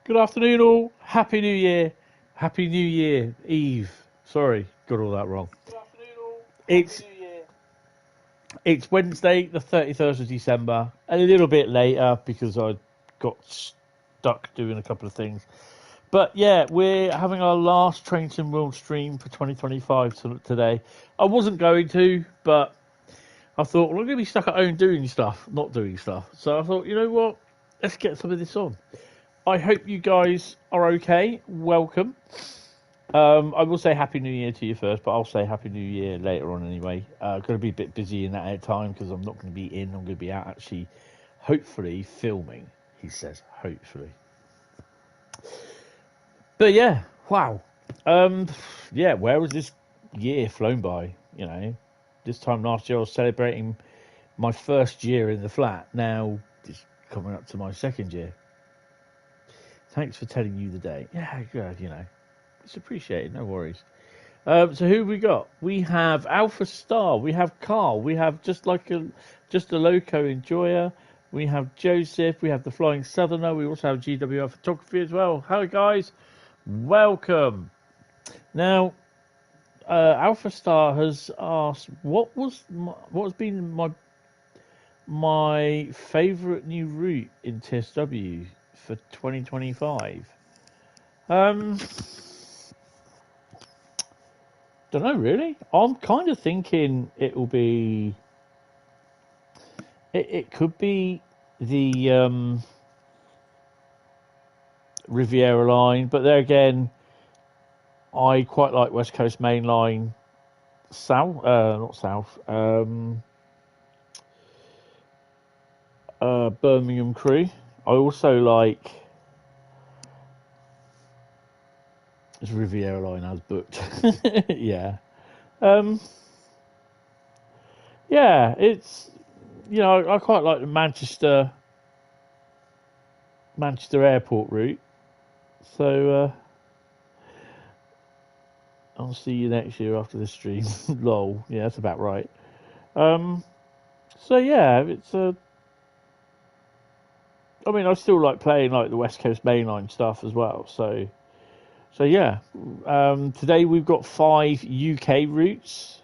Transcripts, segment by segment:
Good afternoon, all. Happy New Year. Happy New Year Eve. Sorry, got all that wrong. Good afternoon, all. It's Happy New Year. it's Wednesday, the 31st of December. A little bit later because I got stuck doing a couple of things. But yeah, we're having our last Train Sim World stream for 2025 today. I wasn't going to, but I thought, well, I'm going to be stuck at home doing stuff, not doing stuff. So I thought, you know what? Let's get some of this on. I hope you guys are okay. Welcome. I will say Happy New Year to you first, but I'll say Happy New Year later on anyway. Going to be a bit busy in that time because I'm not going to be in. I'm going to be out actually, hopefully, filming. He says, hopefully. But yeah, wow. Yeah, where was this year flown by? You know, this time last year I was celebrating my first year in the flat. Now it's coming up to my second year. Thanks for telling you the day. Yeah, good. You know, it's appreciated. No worries. So who have we got? We have Alpha Star. We have Carl. We have just a loco enjoyer. We have Joseph. We have the Flying Southerner. We also have GWR Photography as well. Hi guys, welcome. Now, Alpha Star has asked what has been my favourite new route in TSW for 2025. Don't know really. I'm kind of thinking it will be. It could be the Riviera Line, but there again, I quite like Wescoast Mainline South, not South, Birmingham Crewe. I also like. It's Riviera Line as booked. Yeah. Yeah, it's I quite like the Manchester Airport route. So I'll see you next year after the stream. Lol. Yeah, that's about right. So yeah, it's I mean, I still like playing like the West Coast Mainline stuff as well. So yeah. Today we've got 5 UK routes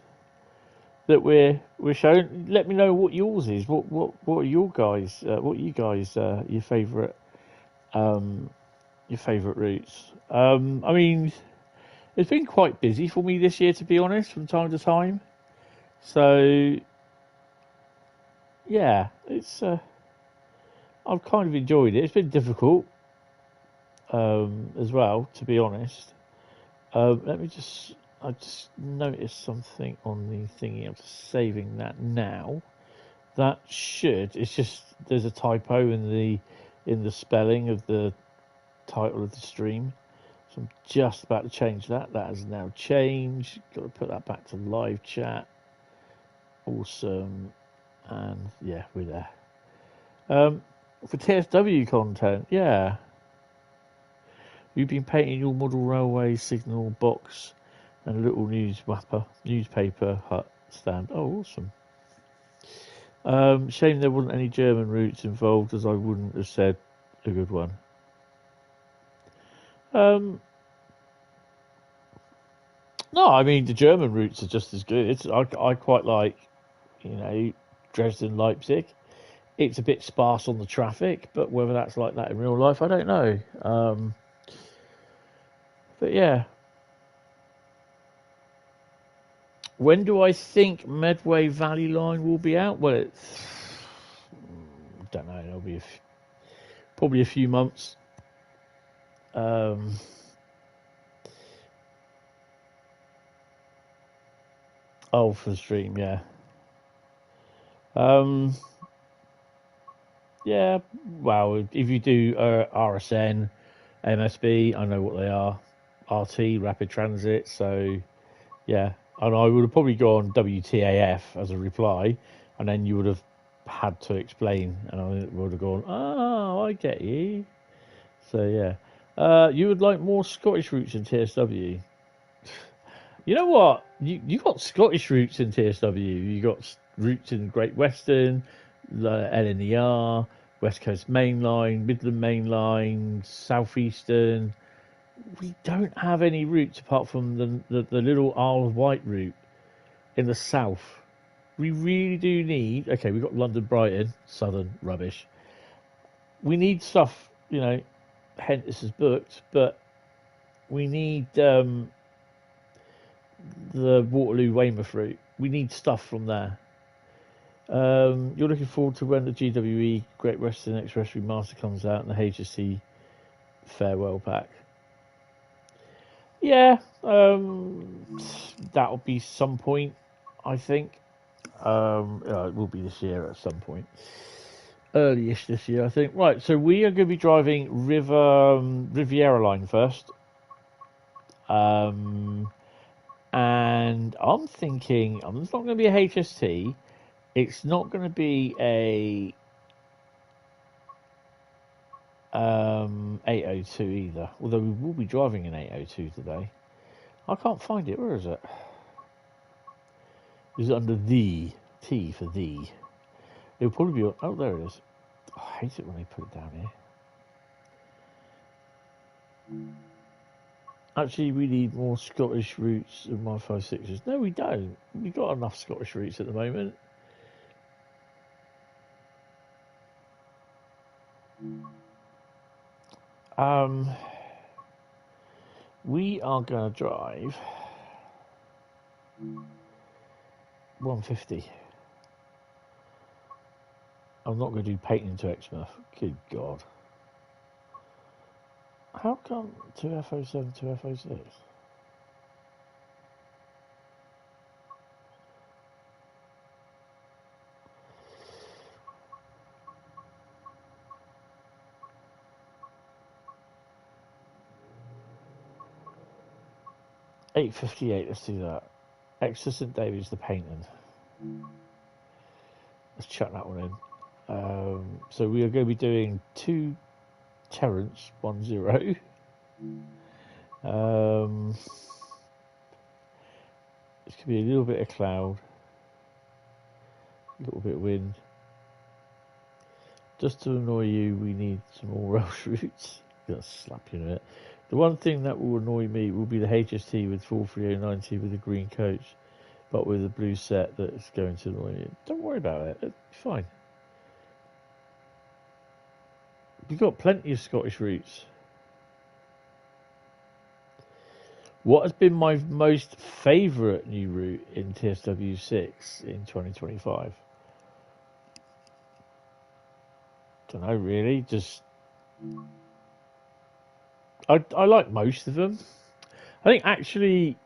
that we're showing. Let me know what yours is. What are your guys? What are you guys? Your favourite routes? I mean, it's been quite busy for me this year, to be honest, from time to time. So yeah, it's I've kind of enjoyed it. It's been difficult as well, to be honest. Let me just. I just noticed something on the thingy. I'm just saving that now. That should. It's just there's a typo in the spelling of the title of the stream, so I'm just about to change that. That has now changed. Got to put that back to live chat. Awesome, and yeah, we're there. For TSW content, yeah. You've been painting your model railway signal box and a little newspaper hut stand. Oh, awesome. Shame there wasn't any German routes involved, as I wouldn't have said a good one. No, I mean the German routes are just as good. I quite like, Dresden, Leipzig. It's a bit sparse on the traffic, but whether that's like that in real life, I don't know. But yeah. When do I think Medway Valley Line will be out? Well, don't know. It'll be probably a few months. Oh, for the stream, yeah. Yeah. Well, if you do RSN, MSB, I know what they are. RT, Rapid Transit. So, yeah. And I would have probably gone WTAF as a reply, and then you would have had to explain, and I would have gone, oh, I get you. So yeah, you would like more Scottish routes in TSW. You know what? You got Scottish routes in TSW. You got routes in Great Western, the LNER, Wescoast Mainline, Midland Mainline, Southeastern. We don't have any routes apart from the little Isle of Wight route in the south. We really do need. Okay, we've got London Brighton, Southern rubbish. We need stuff. Hentis is booked, but we need the Waterloo Weymouth route. We need stuff from there. You're looking forward to when the GWE Great Western Express Remaster comes out and the HSC Farewell Pack. Yeah, that'll be some point, I think. It will be this year at some point. Early-ish this year, I think. Right, so we are going to be driving Riviera Line first. And I'm thinking, it's not going to be a HST. It's not going to be a 802 either. Although we will be driving an 802 today. I can't find it. Where is it? Is it under the T for the? It'll probably be on. Oh, there it is. Oh, I hate it when they put it down here. Actually, we need more Scottish routes in my 5.6s. No, we don't. We've got enough Scottish routes at the moment. We are going to drive 150. I'm not going to do Peyton to Exmouth. Good God. How come 2F07, 2F06? $8.58, let's do that. Exeter St David's the Peyton. Let's chuck that one in. So we are going to be doing 2 Terrence 10. It's going to be a little bit of cloud, a little bit of wind. Just to annoy you, we need some more Welsh routes. I'm going to slap you in it. The one thing that will annoy me will be the HST with 43090 with a green coach, but with a blue set that is going to annoy you. Don't worry about it. It'll be fine. We've got plenty of Scottish routes. What has been my most favourite new route in TSW6 in 2025? Don't know really. Just I like most of them. I think actually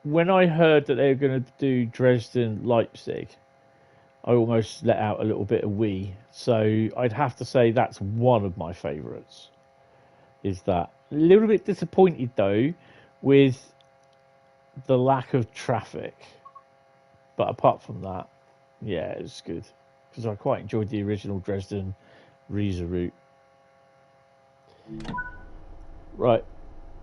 when I heard that they were going to do Dresden Leipzig, I almost let out a little bit of wee. So I'd have to say that's one of my favourites. Is that a little bit disappointed though with the lack of traffic, but apart from that, yeah, it's good because I quite enjoyed the original Dresden Riesa route. Right,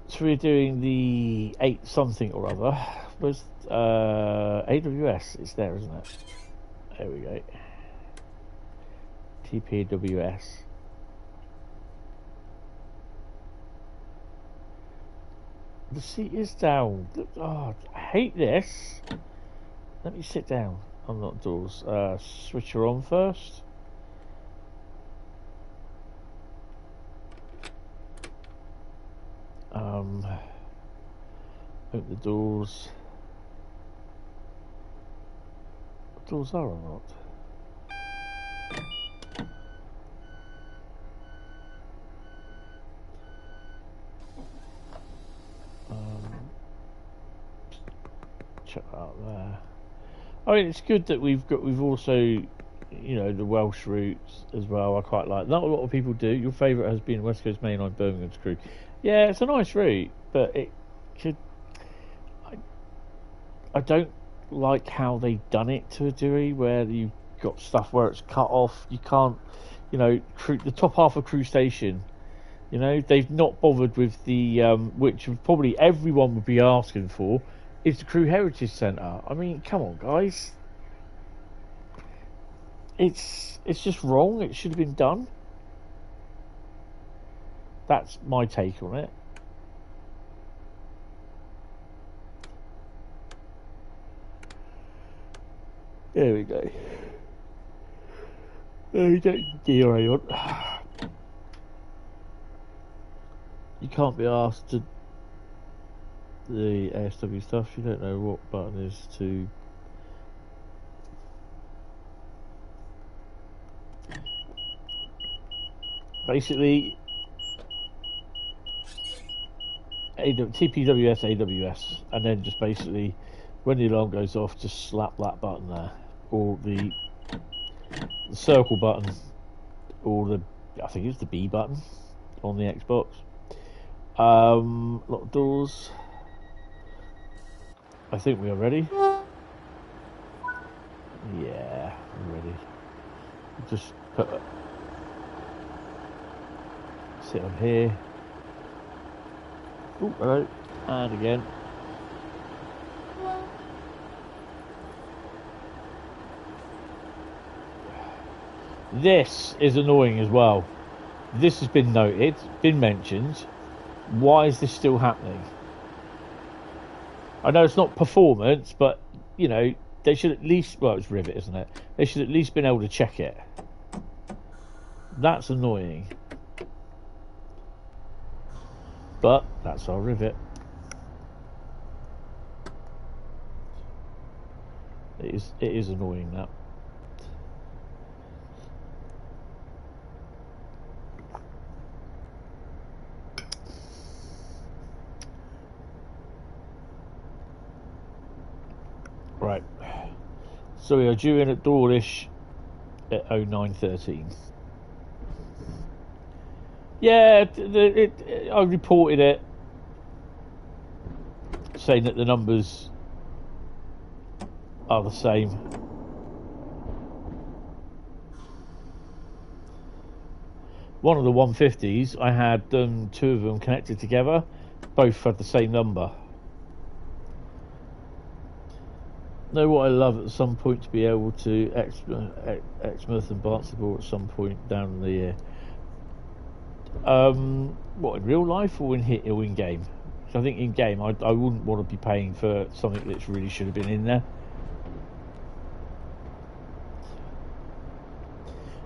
so we're doing the 8 something or other. Where's AWS? It's there, isn't it? There we go. TPWS. The seat is down. Oh, I hate this. Let me sit down. I'm not doors. Switch her on first. Open the doors. What doors are or not? Check that out there. I mean, it's good that we've also, you know, the Welsh routes as well. I quite like. Not a lot of people do. Your favourite has been Wescoast Mainline, Birmingham to Crewe. Yeah, it's a nice route, but it could. I don't like how they've done it to a degree where you've got stuff where it's cut off. You can't, you know, the top half of Crewe Station. You know, they've not bothered with the which probably everyone would be asking for. Is the Crewe Heritage Centre. I mean, come on, guys. It's just wrong. It should have been done. That's my take on it. There we go. You don't DRA on. You can't be asked to the ASW stuff. You don't know what button is to. Basically, TPWS, AWS, and then just basically, when the alarm goes off, just slap that button there, or the circle button, or I think it's the B button on the Xbox. Lock doors. I think we are ready. Yeah, we're ready. Just sit on here. Oh, hello. And again. This is annoying as well. This has been noted, been mentioned. Why is this still happening? I know it's not performance, but, you know, they should at least... Well, it's Rivet, isn't it? They should at least been able to check it. That's annoying. But that's our Rivet. It is annoying, that. Right. So we are due in at Dawlish at 09:13. Yeah, I reported it, saying that the numbers are the same. One of the 150s, I had two of them connected together, both had the same number. Know what I love at some point to be able to Exmouth and Barnstable at some point down the year. What, in real life or in game? So I think in game I wouldn't want to be paying for something that really should have been in there.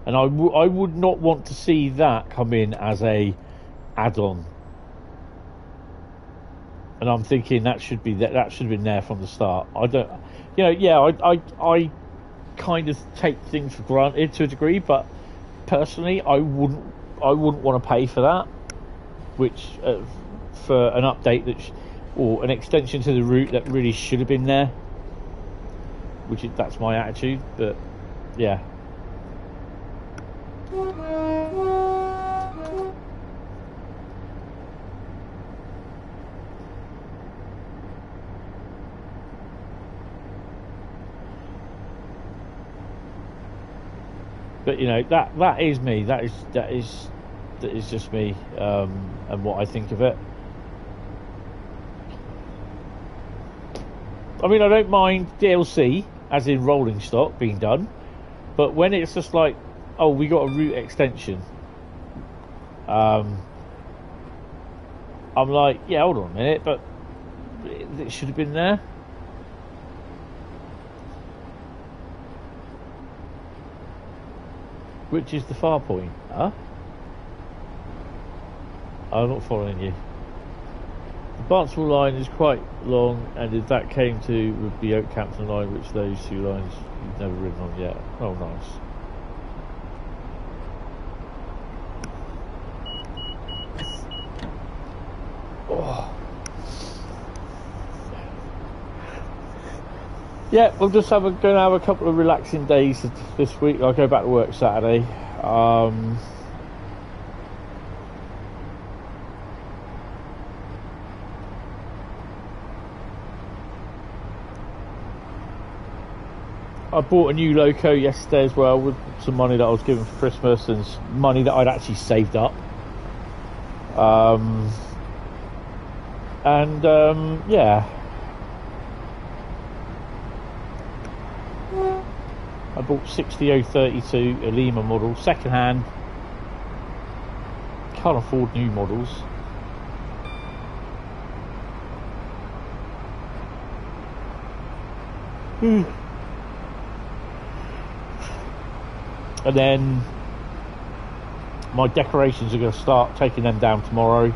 And I would not want to see that come in as a add-on. And I'm thinking that should be that should have been there from the start. I don't, you know, yeah, I kind of take things for granted to a degree, but personally, I wouldn't want to pay for that, which for an update or an extension to the route that really should have been there. That's my attitude, but yeah. But you know, that is me. That is just me, and what I think of it. I mean, I don't mind DLC, as in rolling stock, being done, but when it's just like, oh, we got a route extension, I'm like, yeah, hold on a minute, but it should have been there. Which is the far point? Huh? I'm not following you. The Barnstable line is quite long, and if that came to would be Oakhampton line, which those two lines you've never ridden on yet. Oh, nice. Oh. Yeah, we'll just going to have a couple of relaxing days this week. I'll go back to work Saturday. I bought a new loco yesterday as well with some money that I was given for Christmas and money that I'd actually saved up. Yeah. I bought 60032, a Lima model, second hand, can't afford new models. And then my decorations are going to start taking them down tomorrow.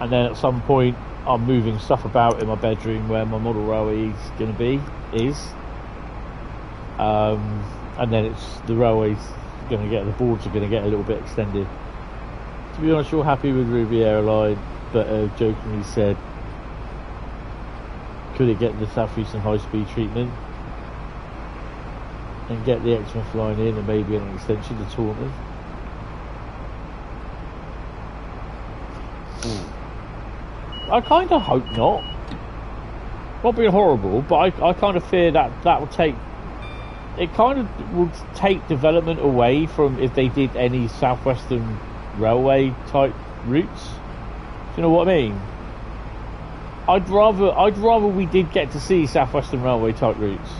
And then at some point I'm moving stuff about in my bedroom where my model railway is going to be, and then it's the railway's going to get, the boards are going to get a little bit extended. To be honest, you're happy with Riviera Line, but jokingly said, could it get the Southeastern Highspeed treatment and get the Exmouth line in and maybe an extension to Taunton? I kind of hope not. Not being horrible, but I kind of fear that will take, it kind of would take development away from if they did any Southwestern Railway type routes. Do you know what I mean? I'd rather we did get to see Southwestern Railway type routes.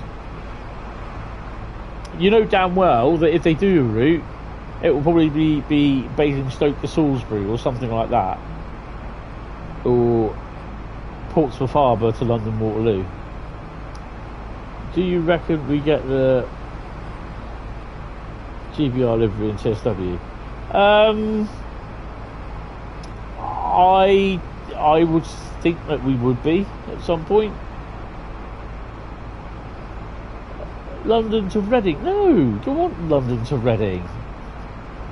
You know damn well that if they do a route, it will probably be Basingstoke to Salisbury or something like that, or Portsmouth Harbour to London Waterloo. Do you reckon we get the GBR livery in TSW? I would think that we would be at some point. London to Reading? No, don't want London to Reading.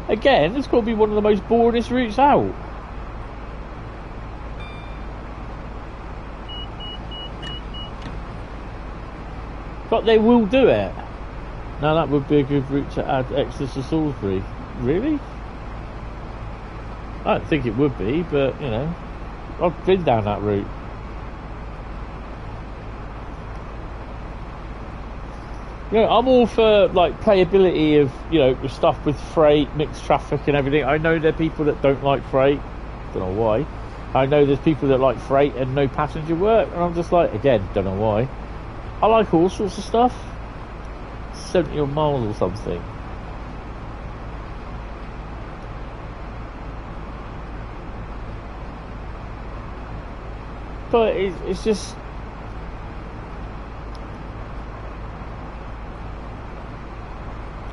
Again, it's got to be one of the most boringest routes out. But they will do it. Now that would be a good route to add Exeter to Salisbury. Really? I don't think it would be, but you know, I've been down that route. You know, I'm all for like playability of, you know, stuff with freight, mixed traffic and everything. I know there are people that don't like freight. Don't know why. I know there's people that like freight and no passenger work, and I'm just like, again, don't know why. I like all sorts of stuff. 70 odd miles or something. But it's just,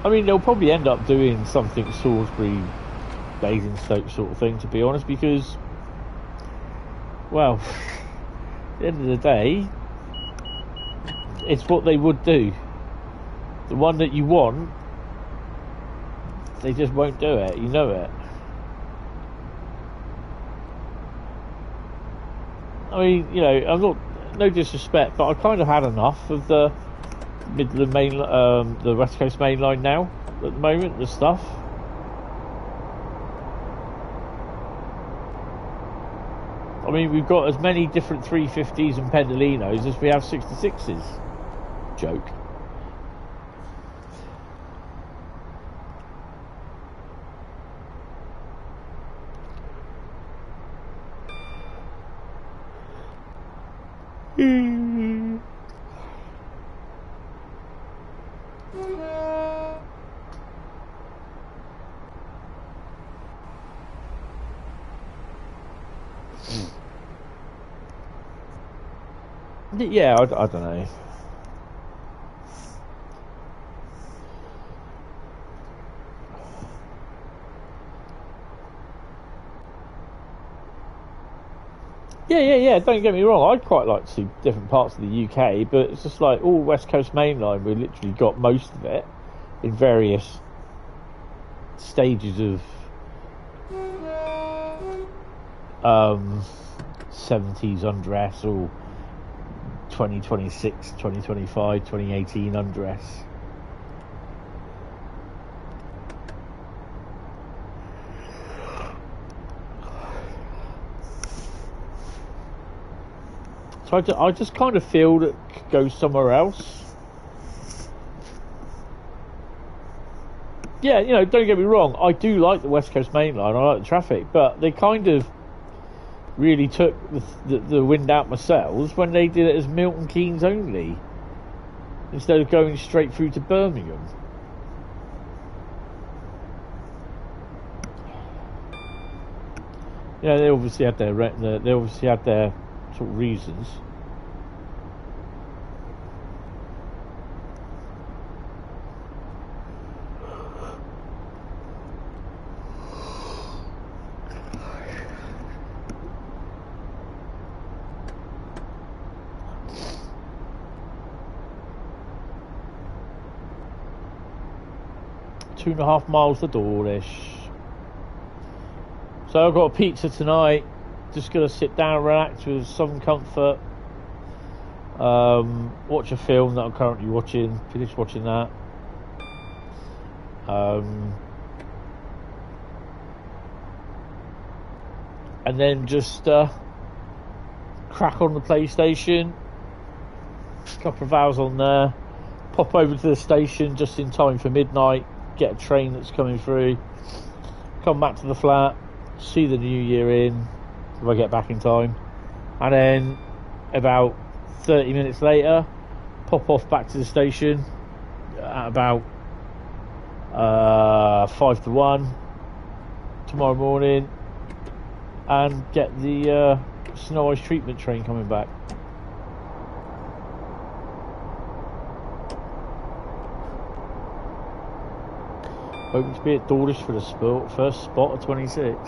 I mean, they'll probably end up doing something Salisbury, Basingstoke sort of thing, to be honest, because, well, at the end of the day, it's what they would do. The one that you want, they just won't do it, you know it. I mean, you know, I'm not, no disrespect, but I've kind of had enough of the Midland main, the West Coast main line now, at the moment, the stuff. I mean, we've got as many different 350s and Pendolinos as we have 66s. Joke. Yeah, I don't know. Yeah, don't get me wrong, I'd quite like to see different parts of the UK, but it's just like all West Coast Main Line, we literally got most of it in various stages of 70s undress or 2026, 2025, 2018 undress. So I just kind of feel that go somewhere else. Yeah, you know, don't get me wrong, I do like the West Coast Main Line, I like the traffic, but they kind of really took the wind out my sails when they did it as Milton Keynes only. instead of going straight through to Birmingham. Yeah, they obviously had their sort of reasons. Two and a half miles to Dawlish. So I've got a pizza tonight. Just gonna sit down, relax with some comfort. Watch a film that I'm currently watching. Finish watching that. And then just crack on the PlayStation. A couple of hours on there. Pop over to the station just in time for midnight. Get a train that's coming through. Come back to the flat. See the new year in, if I get back in time. And then about 30 minutes later, pop off back to the station at about 5 to 1 tomorrow morning. And get the snow ice treatment train coming back. Hoping to be at Dawlish for the first spot of 26.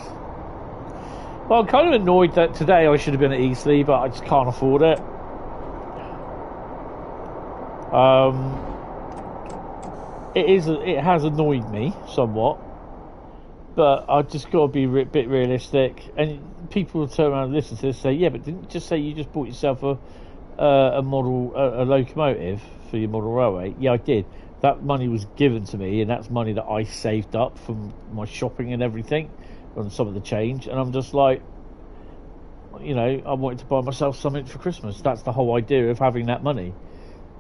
Well, I'm kind of annoyed that today I should have been at Eastleigh, but I just can't afford it. It has annoyed me somewhat, but I just got to be a bit realistic. And people will turn around and listen to this and say, "Yeah, but didn't you just say you just bought yourself a locomotive for your model railway?" Yeah, I did. That money was given to me, and that's money that I saved up from my shopping and everything, on some of the change. And I'm just like, you know, I wanted to buy myself something for Christmas. That's the whole idea of having that money.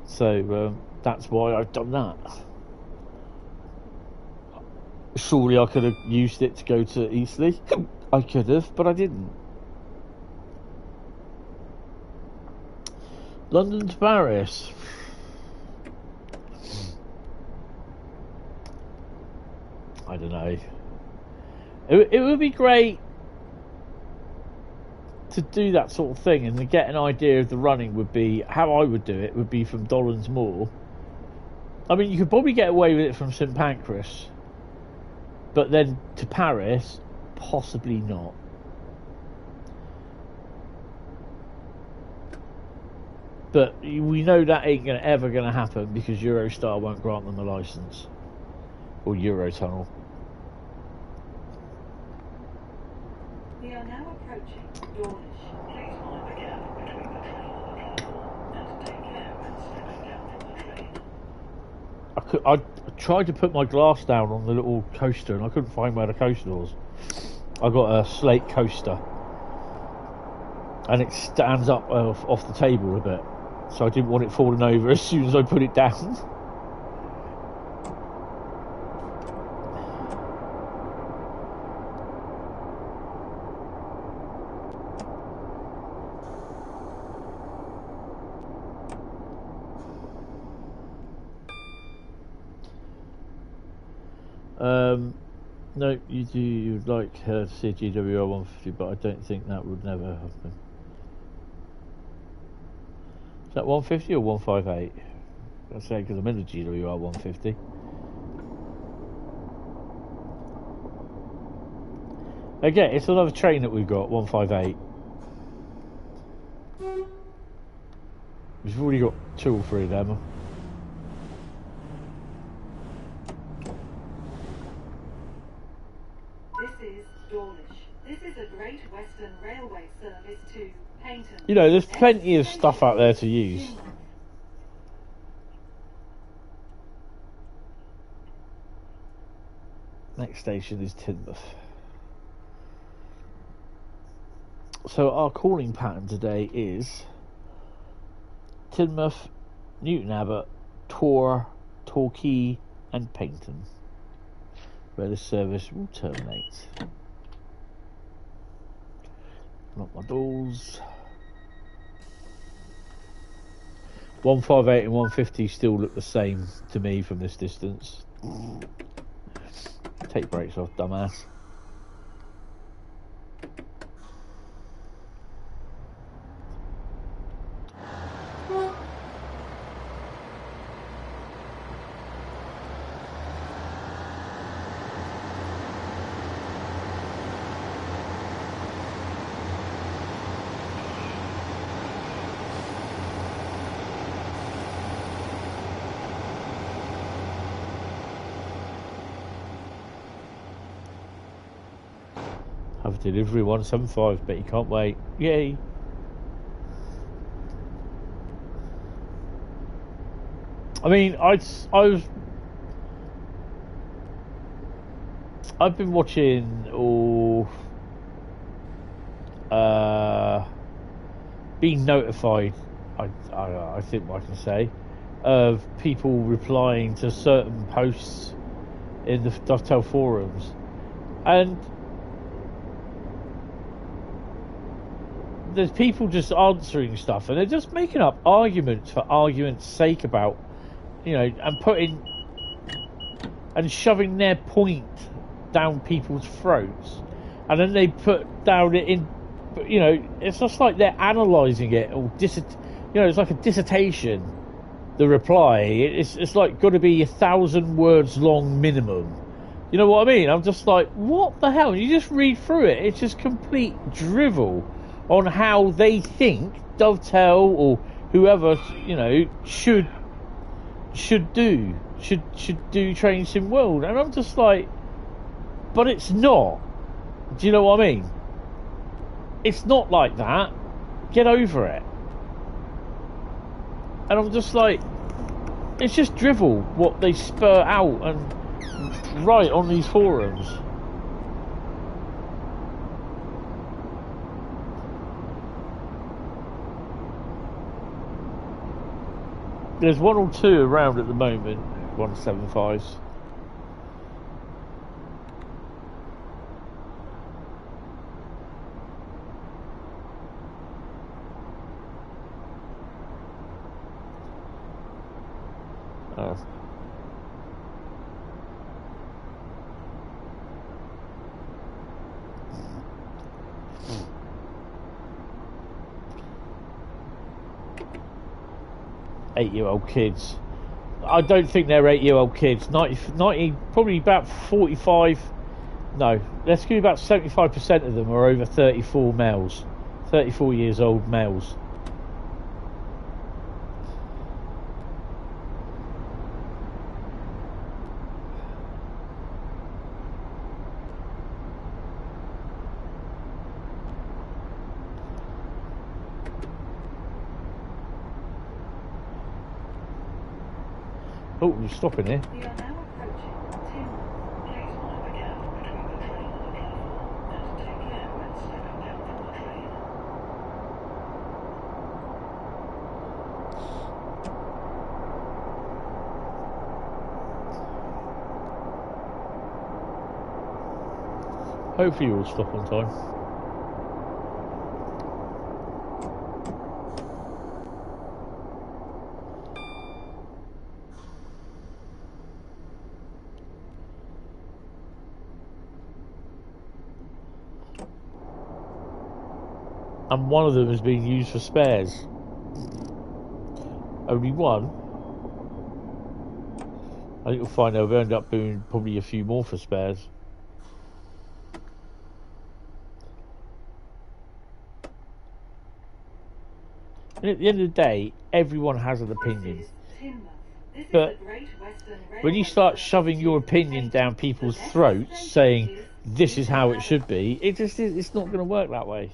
So that's why I've done that. Surely I could have used it to go to Eastleigh. I could have, but I didn't. London to Paris. I don't know. It would be great to do that sort of thing and to get an idea of the running. Would be how I would do it. Would be from Dollond's Moor. I mean, you could probably get away with it from St Pancras, but then to Paris, possibly not. But we know that ain't ever going to happen because Eurostar won't grant them a licence, or Eurotunnel. We are now approaching Dawlish. Please mind the gap between the train and the platform and take care when stepping down from the train. I tried to put my glass down on the little coaster and I couldn't find where the coaster was. I got a slate coaster and it stands up off the table a bit, so I didn't want it falling over as soon as I put it down. No, you'd like her to see a GWR 150, but I don't think that would never happen. Is that 150 or 158? I say because I'm in the GWR 150. Again, it's another train that we've got, 158. We've already got 2 or 3 of them. This is a Great Western Railway service to Hentis. You know, there's plenty of stuff out there to use. Next station is Teignmouth. So our calling pattern today is Teignmouth, Newton Abbot, Torre, Torquay and Paignton, where the service will terminate. Lock my doors. 158 and 150 still look the same to me from this distance. Take brakes off, dumbass. Have delivery 175, but you can't wait. Yay! I mean, I've been watching being notified. I think I can say of people replying to certain posts in the Dovetail forums, and there's people just answering stuff, and they're just making up arguments for argument's sake about, you know, and putting and shoving their point down people's throats, and then they put down it in, you know, it's just like they're analysing it, or you know, it's like a dissertation. The reply, it's like got to be 1,000 words long minimum. You know what I mean? I'm just like, what the hell? You just read through it. It's just complete drivel on how they think Dovetail or whoever, you know, should do Train Sim World. And I'm just like, but it's not. Do you know what I mean? It's not like that. Get over it. And I'm just like, it's just drivel what they spur out and write on these forums. There's one or two around at the moment, 175s. Eight-year-old kids. I don't think they're 8-year-old kids. 90, probably about 45. No, let's give about 75% of them are over 34 males, 34 years old males. Oh, you're stopping here. We are now approaching Tim. Please mind the gap between the train and the platform, and take care when stepping down from the train. Hopefully you'll stop on time. And one of them is being used for spares. Only one. I think you'll find they'll end up doing probably a few more for spares. And at the end of the day, everyone has an opinion. But when you start shoving your opinion down people's throats, saying this is how it should be, it's not going to work that way.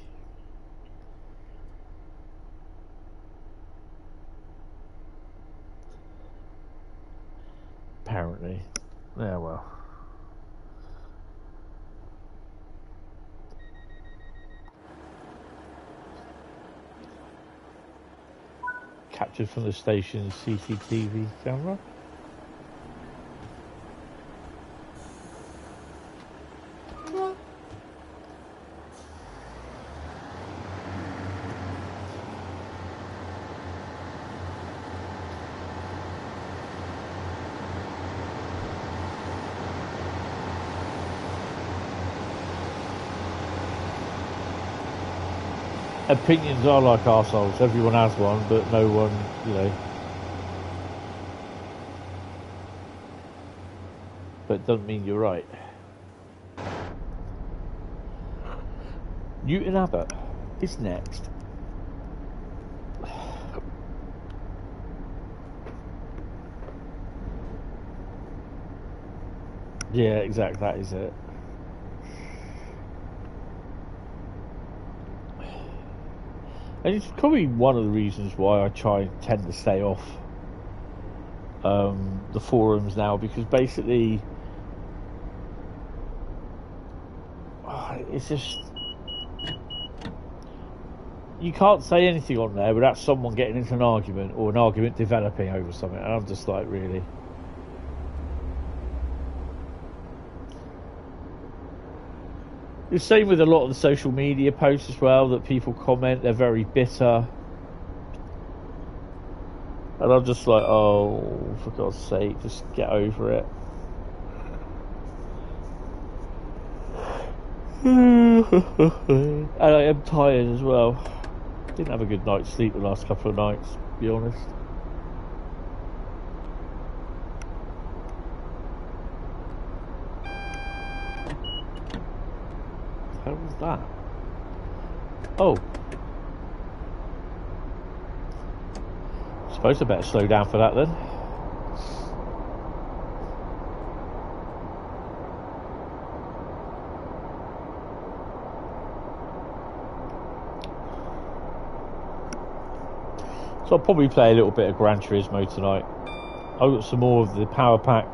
Apparently. Yeah, well. Captured from the station's CCTV camera. opinions are like arseholes. Everyone has one, but no one, you know. But it doesn't mean you're right. Newton Abbot is next. Yeah, exactly, that is it. And it's probably one of the reasons why I tend to stay off the forums now, because basically it's just, you can't say anything on there without someone getting into an argument or an argument developing over something, and I'm just like, really? The same with a lot of the social media posts as well, that people comment, they're very bitter. And I'm just like, oh, for God's sake, just get over it. And I am tired as well. Didn't have a good night's sleep the last couple of nights, to be honest. What was that? Oh. Suppose I better slow down for that then. So I'll probably play a little bit of Gran Turismo tonight. I've got some more of the Power Pack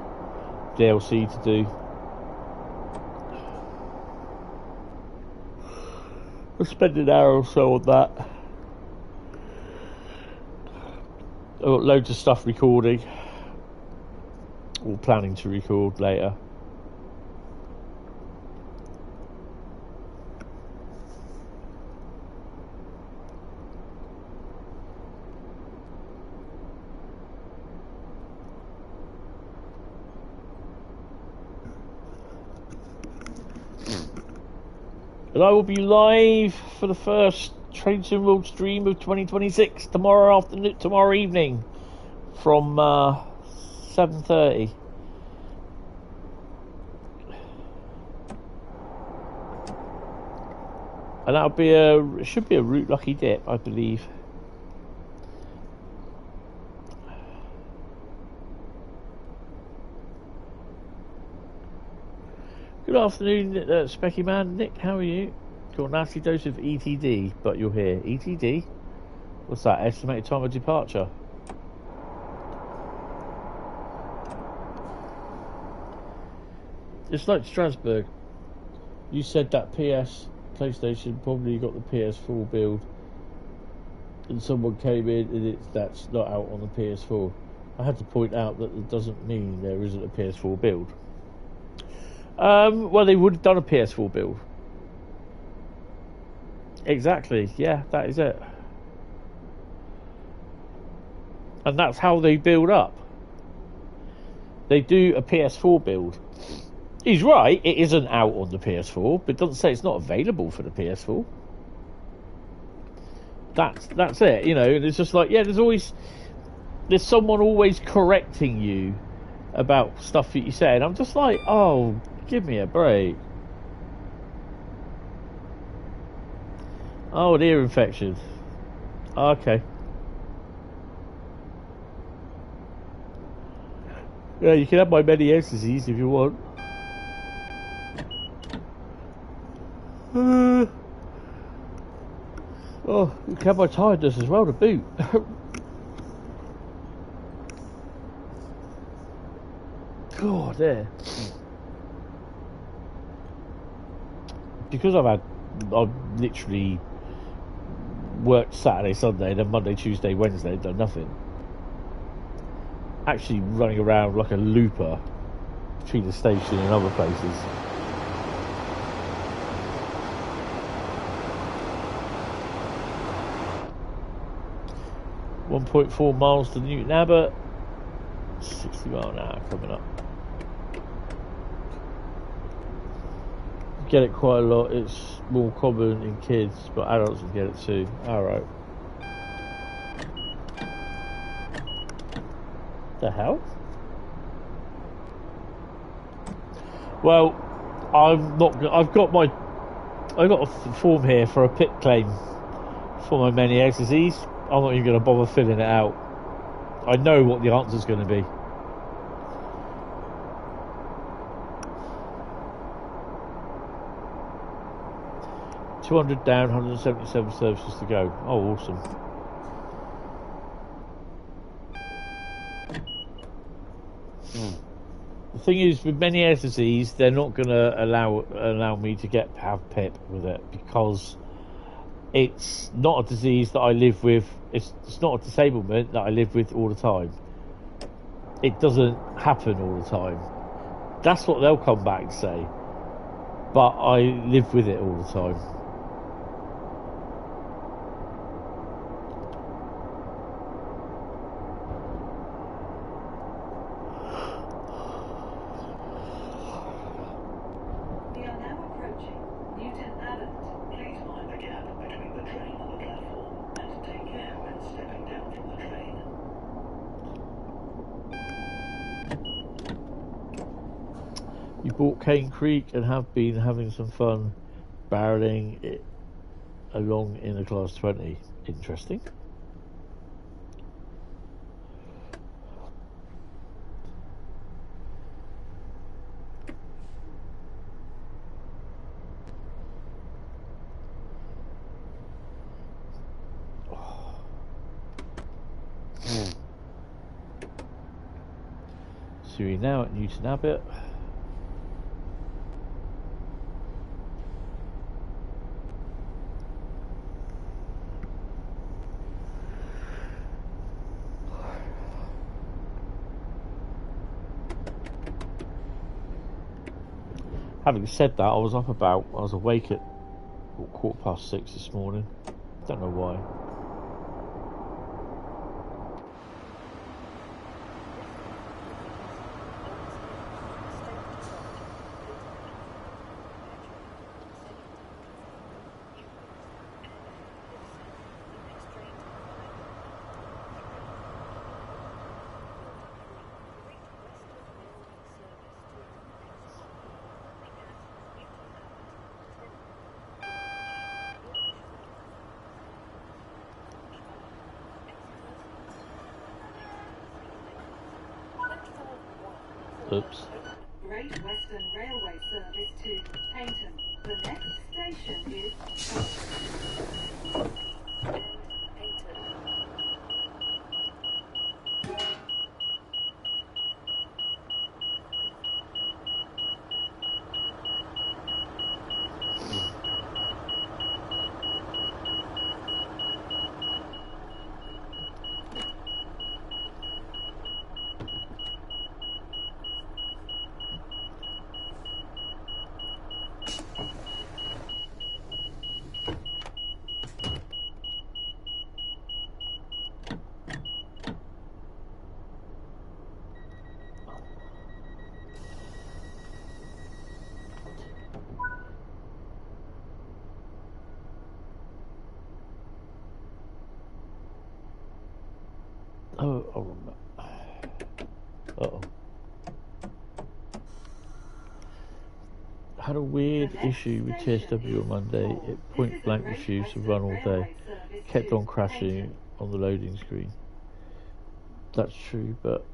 DLC to do. I'll spend an hour or so on that. I've got loads of stuff recording, or planning to record later. And I will be live for the first Trans Pennine World stream of 2026 tomorrow evening from 7:30. And that'll be it should be a Route Lucky Dip, I believe. Good afternoon, Specky Man. Nick, how are you? Got a nasty dose of ETD, but you're here. ETD? What's that? Estimated time of departure? It's like Strasbourg. You said that PlayStation probably got the PS4 build, and someone came in and that's not out on the PS4. I had to point out that it doesn't mean there isn't a PS4 build. Well, they would have done a PS4 build. Exactly, yeah, that is it. And that's how they build up. They do a PS4 build. He's right, it isn't out on the PS4, but it doesn't say it's not available for the PS4. That's it, you know, and it's just like, yeah, there's someone always correcting you about stuff that you say, and I'm just like, oh, give me a break. Oh, an ear infection. Okay. Yeah, you can have my many ecstasies if you want. Oh, you can have my tiredness as well to boot. God, there. Because I've literally worked Saturday, Sunday, then Monday, Tuesday, Wednesday, done nothing. Actually running around like a looper between the station and other places. .4 miles to Newton Abbot, 60 mile an hour coming up. get it quite a lot. It's more common in kids, but adults can get it too. Alright. The hell? Well, I've got a form here for a pit claim for my many ecstasies. I'm not even going to bother filling it out. I know what the answer's going to be. $200 down, 177 services to go. Oh, awesome. The thing is, with many ecstasies, they're not going to allow me to have PIP with it, because it's not a disease that I live with. It's not a disablement that I live with all the time. It doesn't happen all the time. That's what they'll come back and say. But I live with it all the time. Bought Cane Creek and have been having some fun barreling it along in a Class 20. Interesting. So we're now at Newton Abbot. Having said that, I was awake at 6:15 this morning. Don't know why. Oops. Great Western Railway service to Paynton. The next station is Uh-oh. Had a weird issue with TSW on Monday. It point blank refused to run all day. Kept on crashing on the loading screen. That's true, but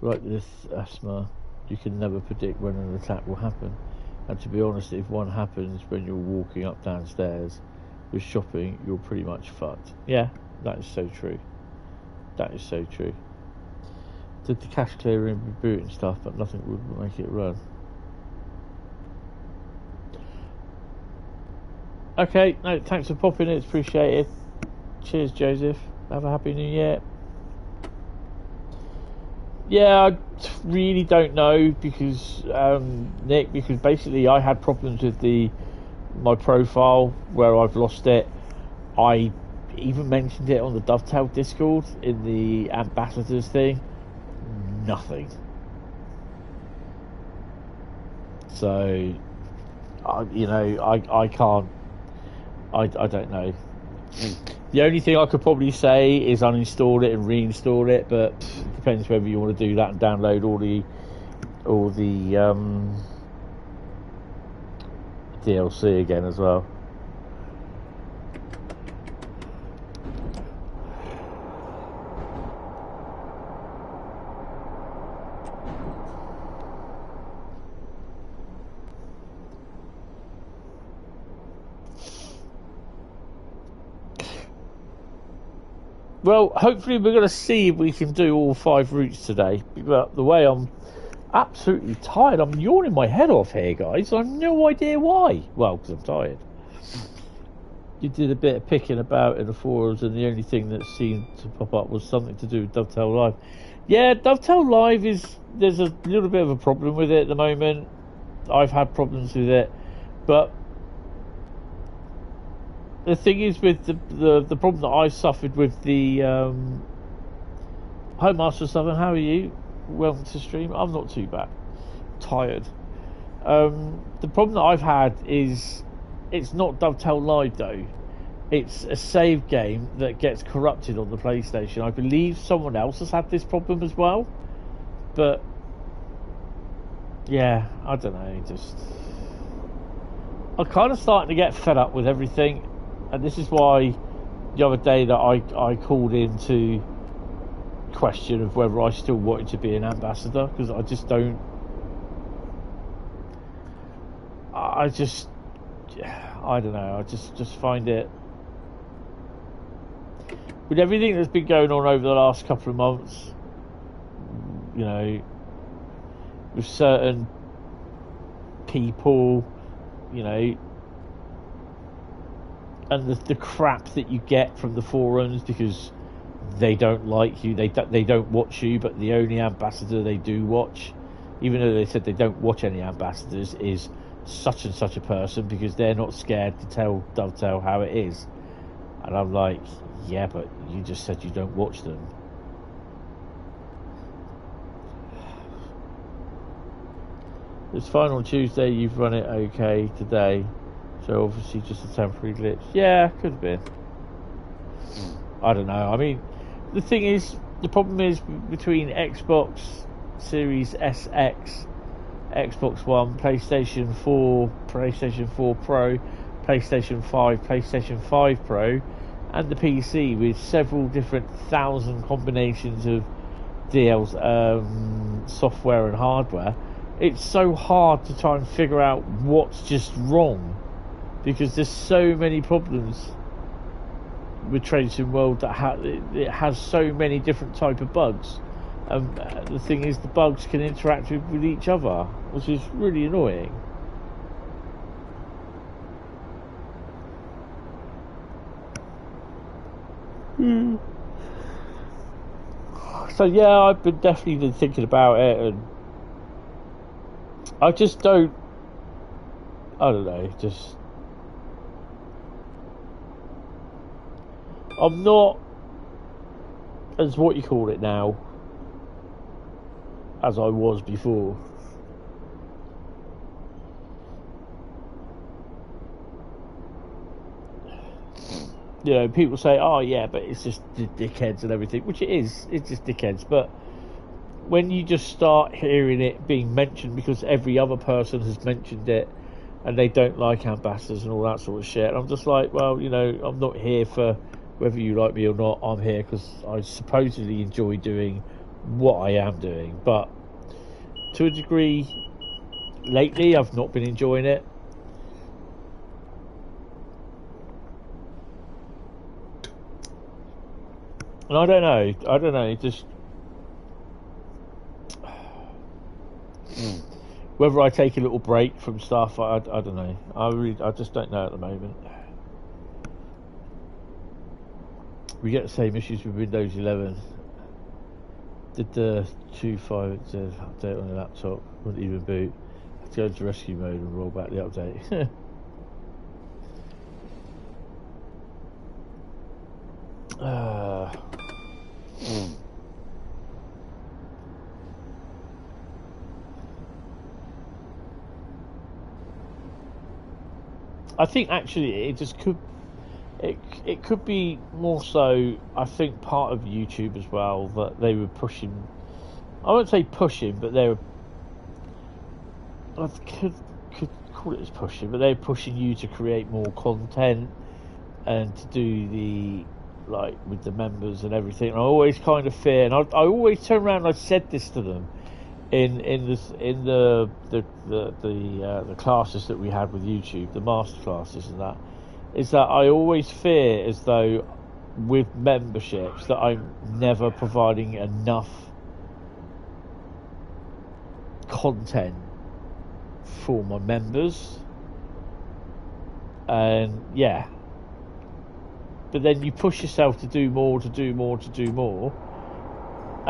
like this asthma, you can never predict when an attack will happen. And to be honest, if one happens when you're walking up downstairs with shopping, you're pretty much fucked. Yeah, that is so true. That is so true. Did the cache clearing reboot and stuff, but nothing would make it run. Okay, no, thanks for popping in, it's appreciated. Cheers, Joseph. Have a happy new year. Yeah, I really don't know because Nick, because basically I had problems with my profile where I've lost it. I even mentioned it on the Dovetail Discord in the ambassadors thing. Nothing. So, I can't. I don't know. The only thing I could probably say is uninstall it and reinstall it, but it depends whether you want to do that and download all the DLC again as well. Well, hopefully we're going to see if we can do all 5 routes today. But the way I'm absolutely tired, I'm yawning my head off here, guys. I have no idea why. Well, because I'm tired. You did a bit of picking about in the forums, and the only thing that seemed to pop up was something to do with Dovetail Live. Yeah, Dovetail Live there's a little bit of a problem with it at the moment. I've had problems with it, but the thing is with the problem that I suffered with the Hi Master Southern, how are you? Welcome to stream. I'm not too bad. Tired. The problem that I've had is it's not Dovetail Live though. It's a save game that gets corrupted on the PlayStation. I believe someone else has had this problem as well. But yeah, I don't know, I'm kind of starting to get fed up with everything. And this is why the other day that I called in to question of whether I still wanted to be an ambassador, because I just don't. I don't know. I just find it, with everything that's been going on over the last couple of months, with certain people, and the crap that you get from the forums because they don't like you, they don't watch you, but the only ambassador they do watch, even though they said they don't watch any ambassadors, is such and such a person, because they're not scared to tell Dovetail how it is. And I'm like, yeah, but you just said you don't watch them. It's fine on Tuesday, you've run it okay today. So obviously just a temporary glitch. Yeah, could have been. I don't know. I mean, the thing is, the problem is between Xbox Series SX, Xbox One, PlayStation 4, PlayStation 4 Pro, PlayStation 5, PlayStation 5 Pro, and the PC, with several different thousand combinations of DL's software and hardware. It's so hard to try and figure out what's just wrong, because there's so many problems with Train World that it has so many different type of bugs. The thing is, the bugs can interact with each other, which is really annoying. So yeah, I've definitely been thinking about it, and I just don't. I don't know. I'm not, as what you call it now, as I was before. People say, oh yeah, but it's just dickheads and everything, which it is. It's just dickheads. But when you just start hearing it being mentioned because every other person has mentioned it, and they don't like ambassadors and all that sort of shit, I'm just like, well, I'm not here for whether you like me or not. I'm here because I supposedly enjoy doing what I am doing, but to a degree, lately I've not been enjoying it. And I don't know, just whether I take a little break from stuff, I don't know. I just don't know at the moment. We get the same issues with Windows 11. Did the 2.5 update on the laptop, wouldn't even boot. Had to go into rescue mode and roll back the update. I think actually it just could. It could be more so. I think part of YouTube as well that they were pushing. I won't say pushing, but they were. I could call it as pushing, but they're pushing you to create more content and to do the like with the members and everything. And I always kind of fear, and I always turn around. And I said this to them in the classes that we had with YouTube, the master classes and that. Is that I always fear as though with memberships that I'm never providing enough content for my members, and yeah, but then you push yourself to do more, and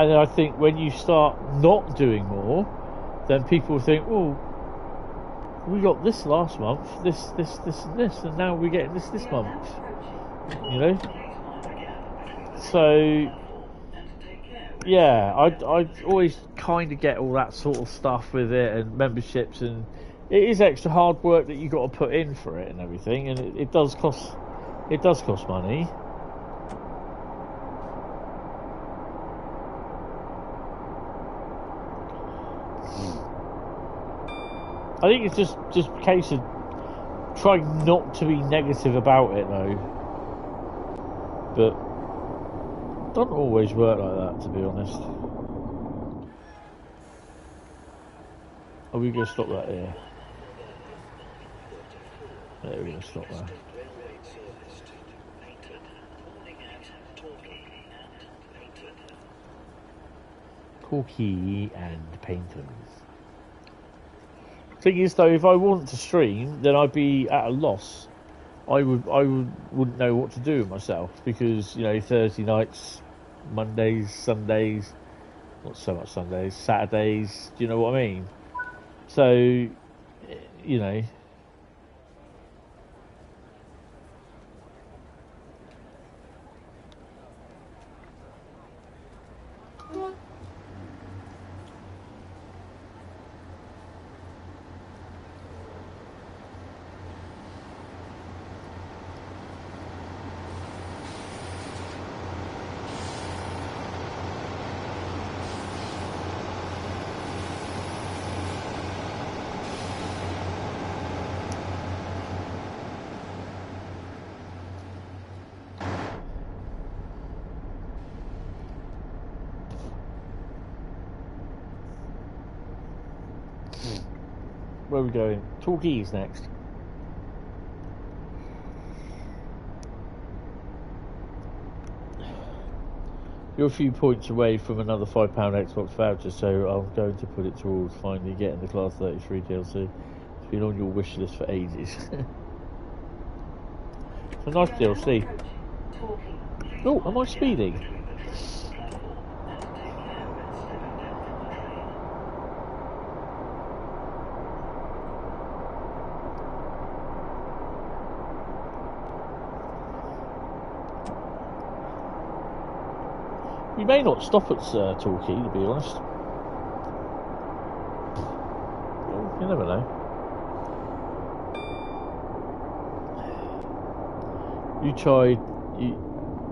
then I think when you start not doing more, then people think, oh, we got this last month, this, and this, and now we're getting this month. You know? So, yeah, I always kind of get all that sort of stuff with it and memberships, and it is extra hard work that you got to put in for it and everything, and it does cost money. I think it's just a case of trying not to be negative about it, though. But it doesn't always work like that, to be honest. Are we going to stop that here? There, we're going to stop there. Torquay and Painters. Thing is, though, if I want to stream, then I'd be at a loss. I wouldn't know what to do with myself, because Thursday nights, Mondays, Sundays, not so much Sundays, Saturdays. Do you know what I mean? So, where are we going? Torquay's next. You're a few points away from another £5 Xbox voucher, so I'm going to put it towards finally getting the Class 33 DLC. It's been on your wish list for ages. It's a nice DLC. Oh, am I speeding? We may not stop at Torquay, to be honest. Well, you never know. You tried.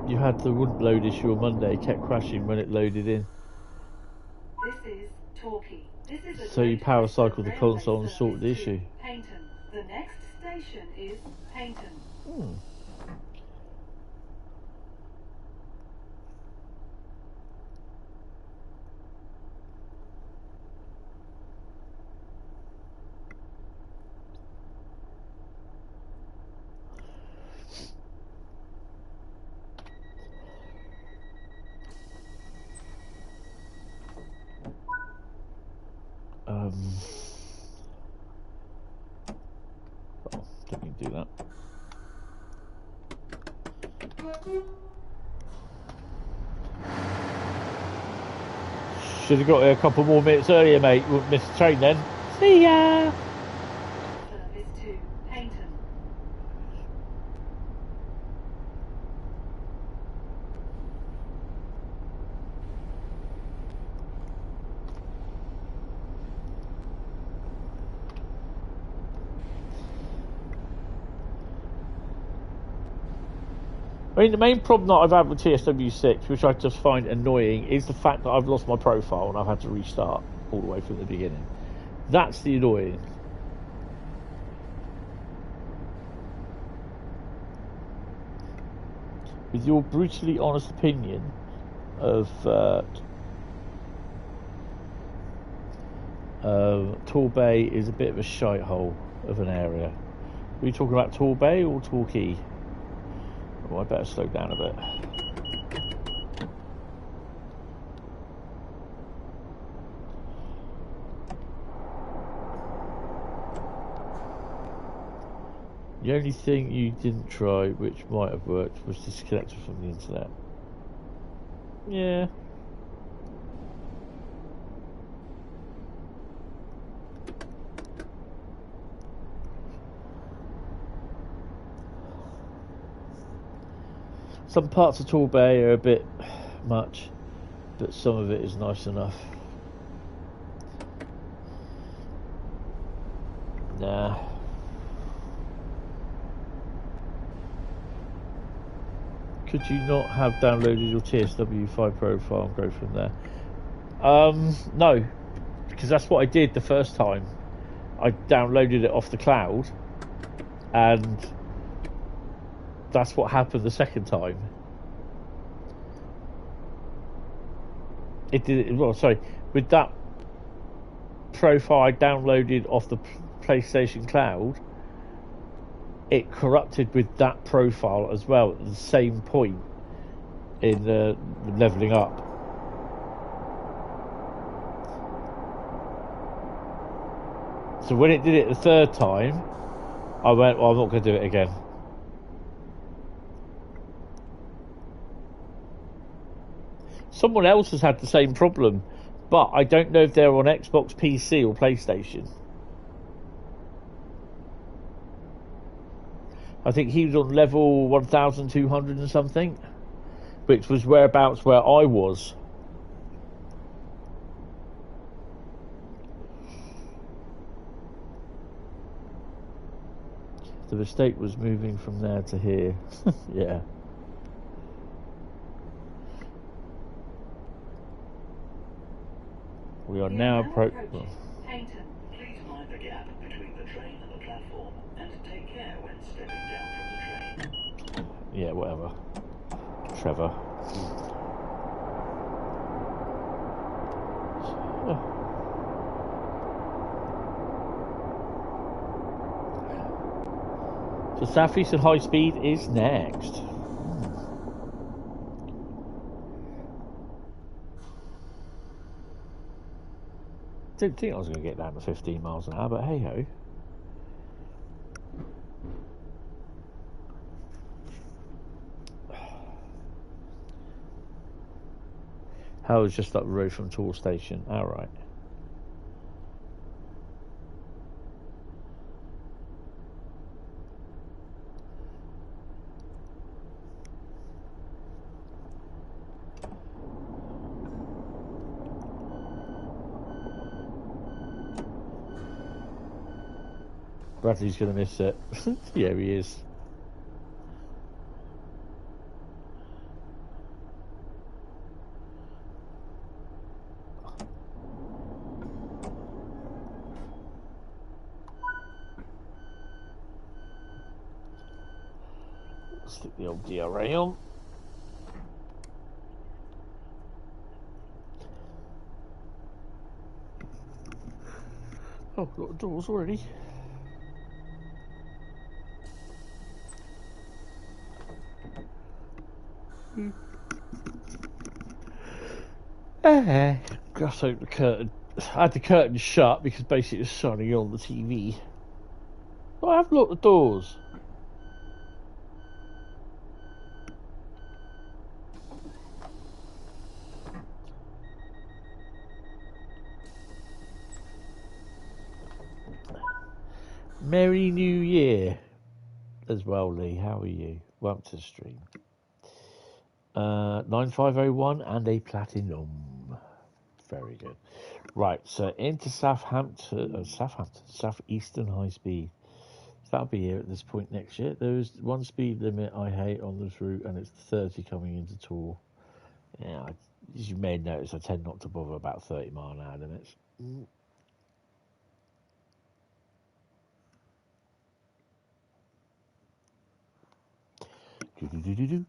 You had the wouldn't load issue on Monday. Kept crashing when it loaded in. This is Torquay. This is So you power cycled the console and sorted the issue. Paynton. The next station is Paynton. Didn't mean to do that. Should have got here a couple more minutes earlier, mate. Wouldn't miss the train then. See ya! Service to Paynton. I mean, the main problem that I've had with TSW6, which I just find annoying, is the fact that I've lost my profile and I've had to restart all the way from the beginning. That's the annoying. With your brutally honest opinion of Torbay is a bit of a shithole of an area. Are you talking about Torbay or Torquay? Oh, I better slow down a bit. The only thing you didn't try, which might have worked, was disconnected from the internet. Yeah. Some parts of Torbay are a bit much, but some of it is nice enough. Nah. Could you not have downloaded your TSW5 profile and go from there? No, because that's what I did the first time. I downloaded it off the cloud, and that's what happened the second time. It did. Well, sorry, with that profile I downloaded off the PlayStation Cloud, it corrupted with that profile as well at the same point in the leveling up. So when it did it the third time, I went, well, I'm not going to do it again. Someone else has had the same problem, but I don't know if they're on Xbox, PC or PlayStation. I think he was on level 1,200 and something, which was whereabouts where I was. The mistake was moving from there to here. Yeah. We are now approaching. Hayton, please mind the gap between the train and the platform, and take care when stepping down from the train. Yeah, whatever. Trevor. So Southeastern Highspeed is next. Didn't think I was going to get down to 15 miles an hour, but hey ho. How was just up the road from Tour Station? Alright. Bradley's going to miss it. Yeah, he is. Stick the old DRA on. Oh, got the doors already. Just open the curtain. I had the curtain shut because basically it's shining on the TV. But I have locked the doors. Merry New Year as well, Lee. How are you? Welcome to the stream. 9501 and a platinum. Very good. Right, so into Southeastern High Speed. That'll be here at this point next year. There is one speed limit I hate on this route, and it's 30 coming into Tor. Yeah, as you may notice, I tend not to bother about 30-mile-an-hour limits. Do-do-do-do-do.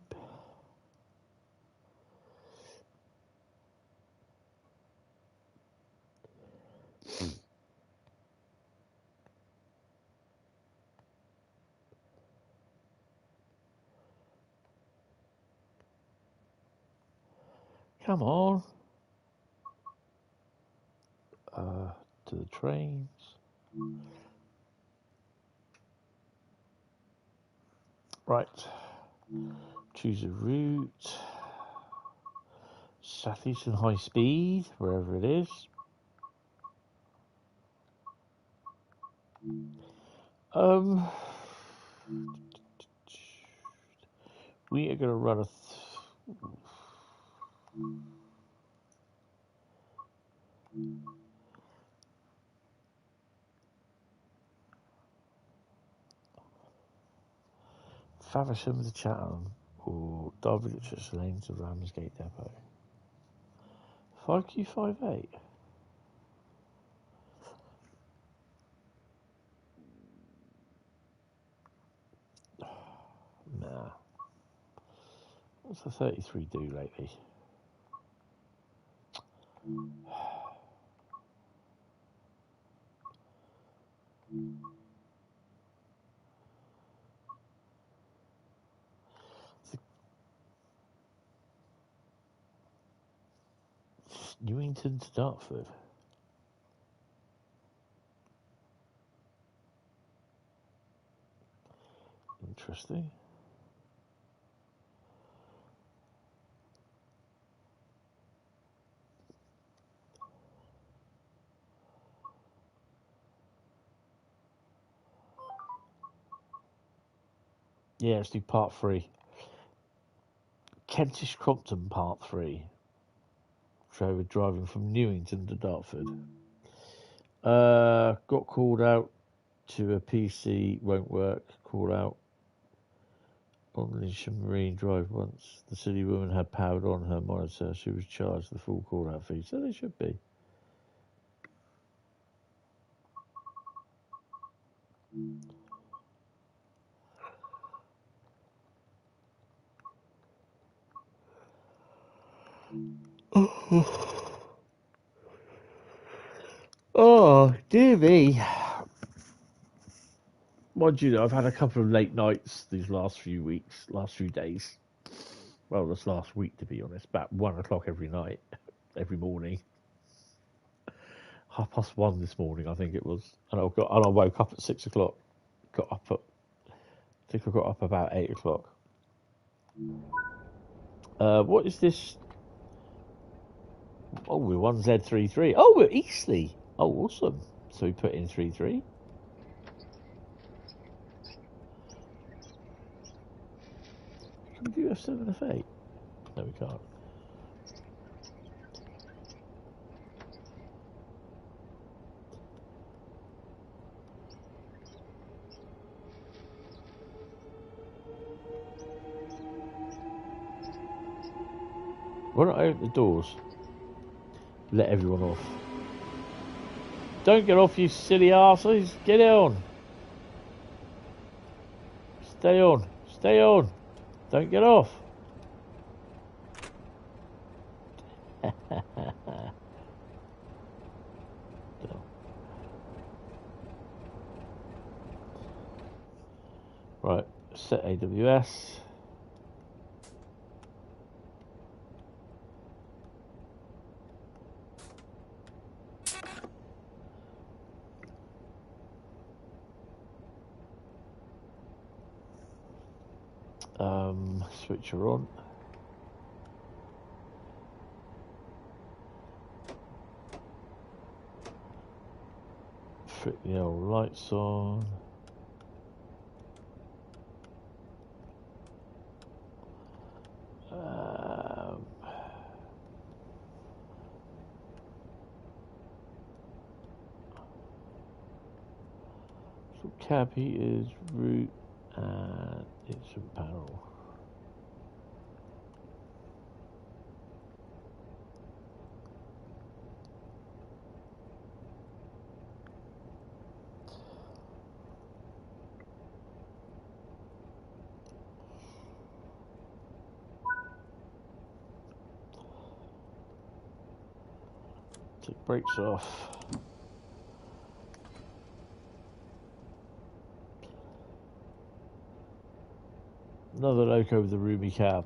Come on. To the trains. Right. Choose a route. Southeastern Highspeed, wherever it is. We are going to run a... Faversham to Chatham or Derby Literature Lane to Ramsgate Depot. 5Q58. Nah. What's the 33 do lately? Newington to Dartford. Interesting. Yeah, let's do part 3. Kentish Crompton part 3. So we're driving from Newington to Dartford. Got called out to a PC, won't work. Called out on Lincoln Marine Drive once. The city woman had powered on her monitor. She was charged the full call out fee, so they should be. Oh, dear me. Mind you, I've had a couple of late nights these last few weeks, last few days. Well, this last week, to be honest, about 1 o'clock every night, every morning. 1:30 this morning, I think it was, and I woke up at 6 o'clock. I think I got up about 8 o'clock. What is this? Oh, we're 1Z33. Oh, we're Eastleigh. Oh, awesome. So we put in 33. Can we do F7, F8? No, we can't. Why don't I open the doors? Let everyone off. Don't get off, you silly arses. Get on. Stay on. Stay on. Don't get off. Right, set AWS. Switcher on. Flick the old lights on. Cab heaters, route, and instrument panel. Take brakes off. Another loco with a roomy cab.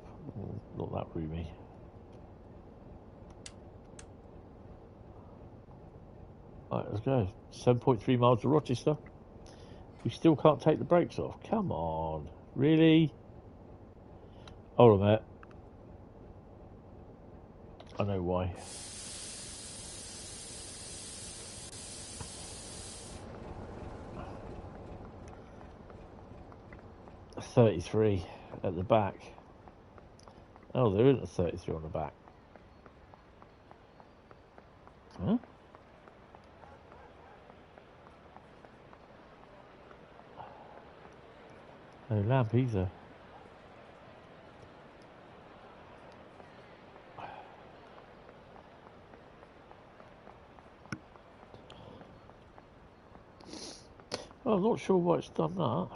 Not that roomy. Right, let's go. 7.3 miles to Rochester. We still can't take the brakes off. Come on. Really? Hold on a minute. I know why. A 33 at the back. Oh, there isn't a 33 on the back. Huh? No lamp either. Well, I'm not sure why it's done that.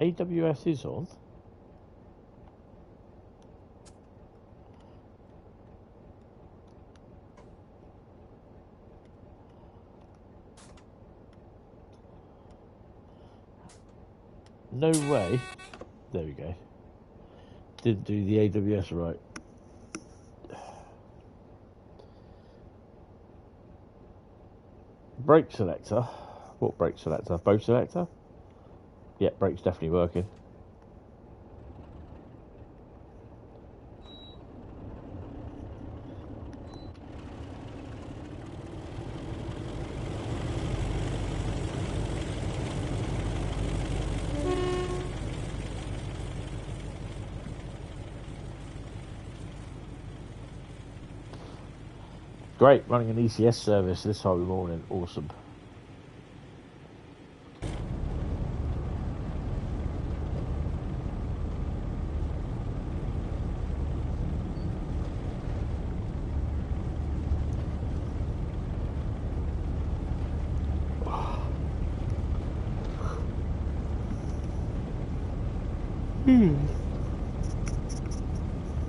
AWS is on. No way. There we go. Didn't do the AWS right. Brake selector. What brake selector? Both selector? Yeah, brake's definitely working. Great, running an ECS service this time of morning. Awesome.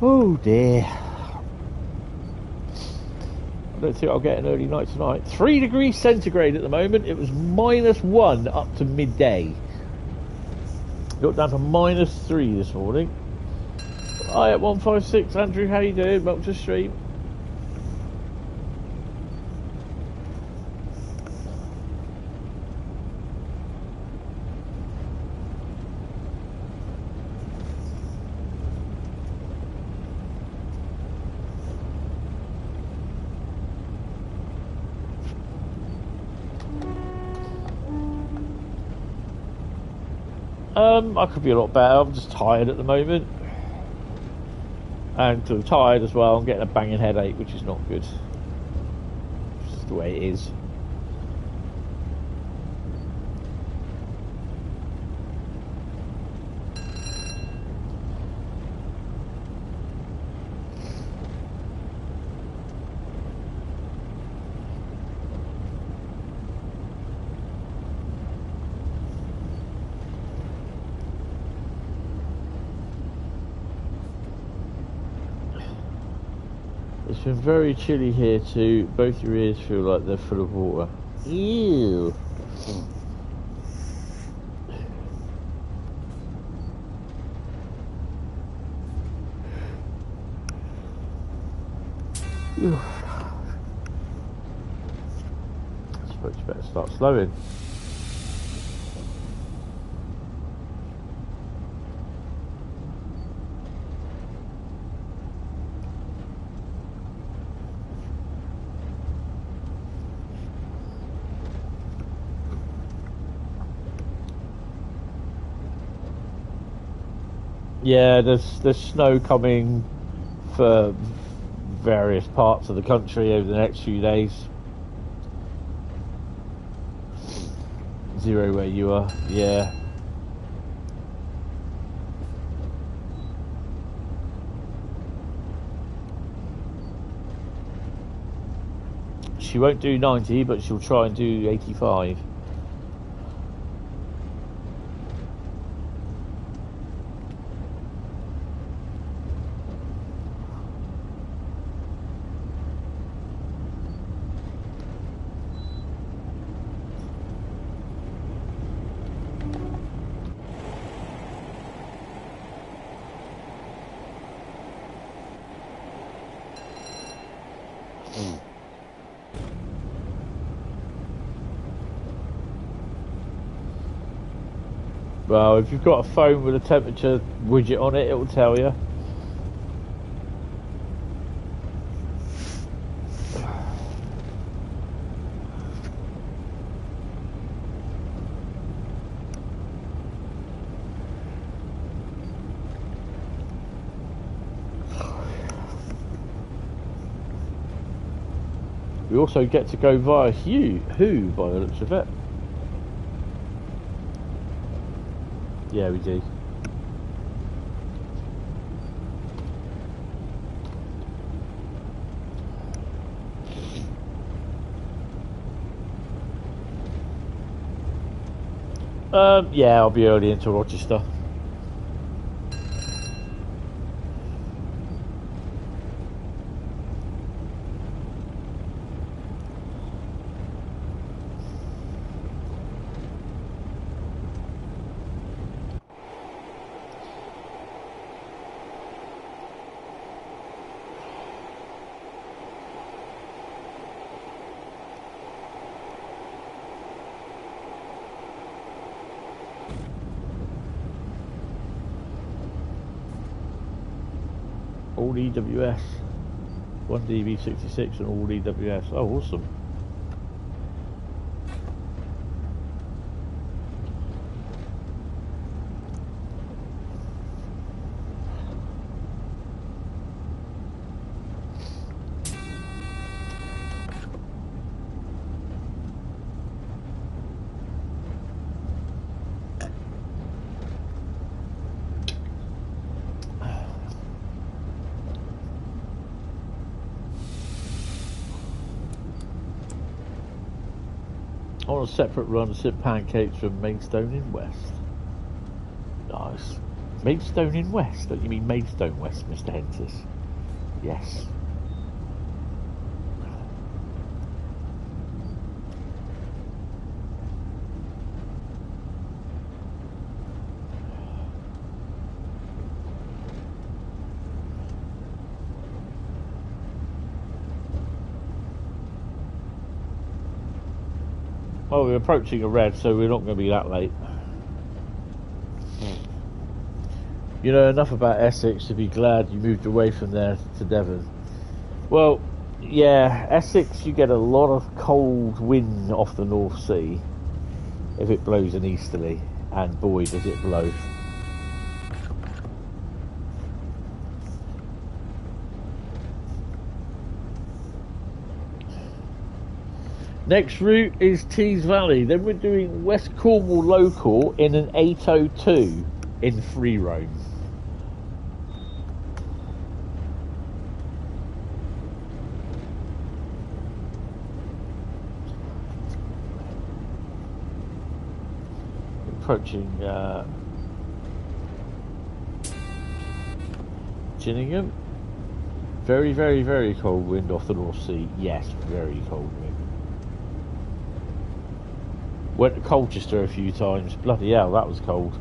Oh dear. I don't think I'll get an early night tonight. 3 degrees centigrade at the moment. It was -1 up to midday. Got down to -3 this morning. Hi at 156, Andrew, how you doing? Welcome to the stream. I could be a lot better. I'm just tired at the moment. And I'm tired as well. I'm getting a banging headache, which is not good. It's just the way it is. It's been very chilly here too. Both your ears feel like they're full of water. Ew. flowing. Yeah, there's snow coming for various parts of the country over the next few days. 0 where you are, yeah. She won't do 90, but she'll try and do 85. Well, if you've got a phone with a temperature widget on it, it will tell you. We also get to go via Who by the looks of it. Yeah, we do. Yeah, I'll be early into Rochester. All EWS, 1DB66 and all EWS. Oh, awesome. On a separate run, sip pancakes from Maidstone in West. Nice. Maidstone in West? Don't you mean Maidstone West, Mr. Hentis? Yes. Well, we're approaching a red, so we're not going to be that late. You know enough about Essex to be glad you moved away from there to Devon. Well, yeah, Essex, you get a lot of cold wind off the North Sea if it blows an easterly, and boy does it blow. Next route is Tees Valley. Then we're doing West Cornwall local in an 802 in free roam. Approaching Gillingham. Very, very, very cold wind off the North Sea. Yes, very cold wind. Went to Colchester a few times. Bloody hell, that was cold.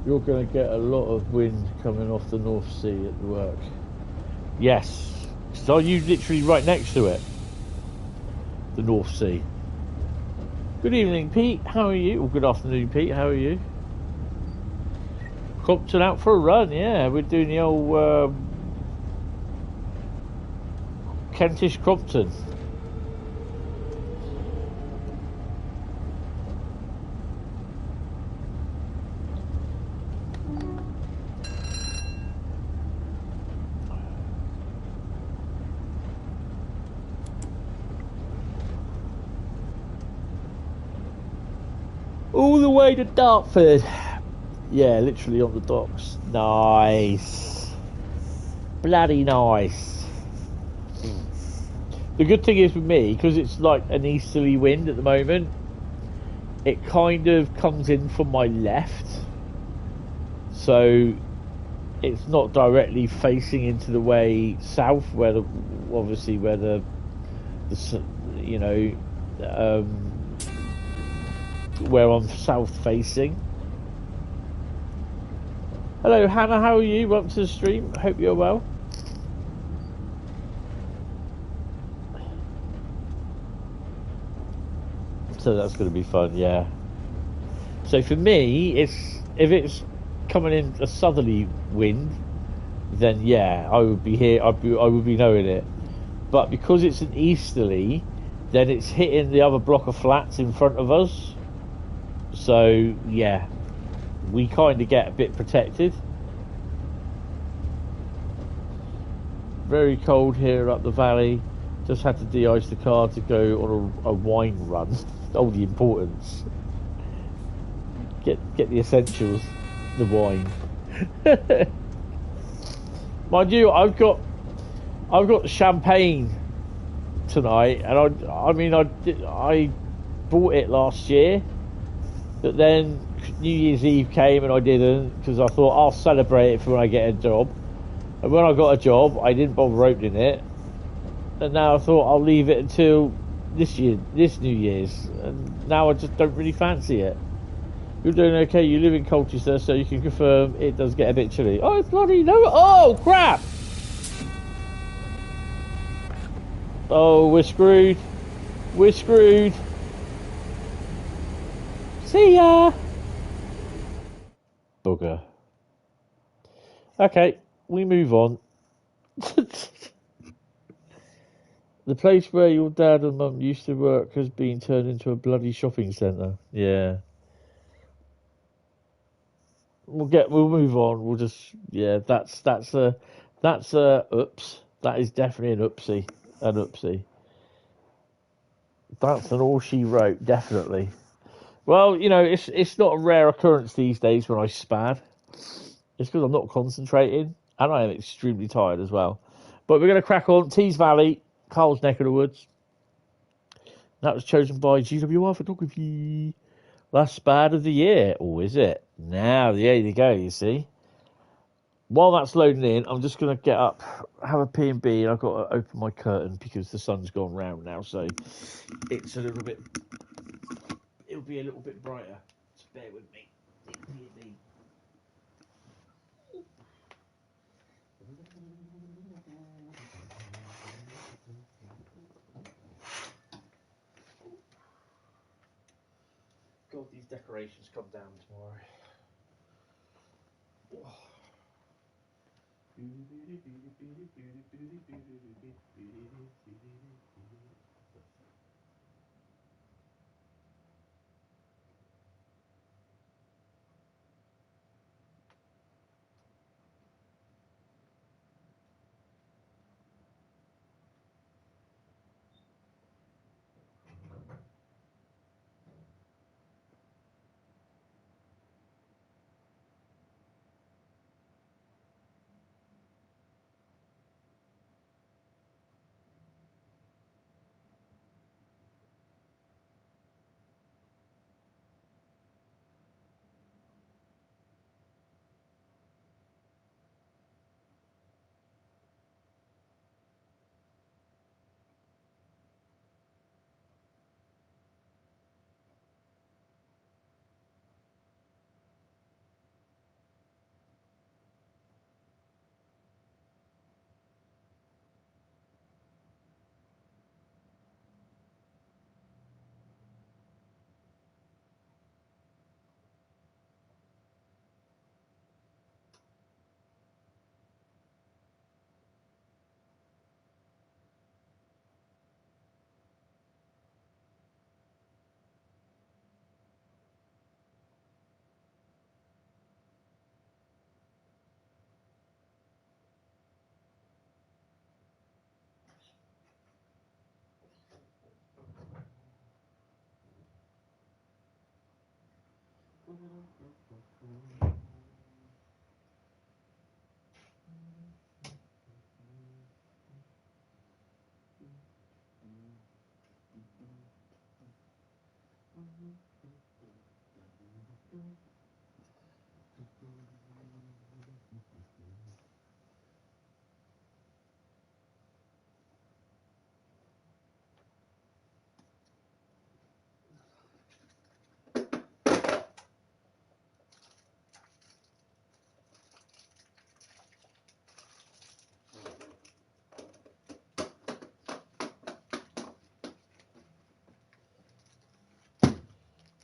You're going to get a lot of wind coming off the North Sea at the work. Yes. So are you literally right next to it? The North Sea. Good evening, Pete. How are you? Or good afternoon, Pete. How are you? Compton out for a run, yeah. We're doing the old Kentish Crompton. All the way to Dartford. Yeah, literally on the docks. Nice. Bloody nice. The good thing is with me, because it's like an easterly wind at the moment, it kind of comes in from my left. So it's not directly facing into the way south, where the obviously where the you know where I'm south facing. Hello Hannah, how are you? Welcome to the stream. Hope you're well. So that's going to be fun, yeah. So for me, if it's coming in a southerly wind, then yeah, I would be here. I would be knowing it. But because it's an easterly, then it's hitting the other block of flats in front of us. So yeah, we kind of get a bit protected. Very cold here up the valley. Just had to de-ice the car to go on a wine run. Oh, the importance. Get the essentials, the wine. Mind you, I've got champagne tonight, and I bought it last year, but then New Year's Eve came and I didn't, because I thought I'll celebrate it for when I get a job. And when I got a job, I didn't bother opening it, and now I thought I'll leave it until this New Year's, and now I just don't really fancy it. You're doing okay. You live in Colchester, so you can confirm it does get a bit chilly. Oh, bloody no! Oh, crap! Oh, we're screwed. We're screwed. See ya. Bugger. Okay, we move on. The place where your dad and mum used to work has been turned into a bloody shopping centre. Yeah. We'll move on. We'll just that's a oops. That is definitely an oopsie. An oopsie. That's an all she wrote, definitely. Well, you know, it's not a rare occurrence these days when I spad. It's because I'm not concentrating and I am extremely tired as well. But we're going to crack on. Tees Valley, Carl's neck of the woods. That was chosen by GWR Photography. Last spad of the year. Oh, is it? Now, there you go, you see. While that's loading in, I'm just going to get up, have a P&B, and I've got to open my curtain because the sun's gone round now, so it's a little bit, it'll be a little bit brighter. Just bear with me. P&B. God, these decorations come down tomorrow.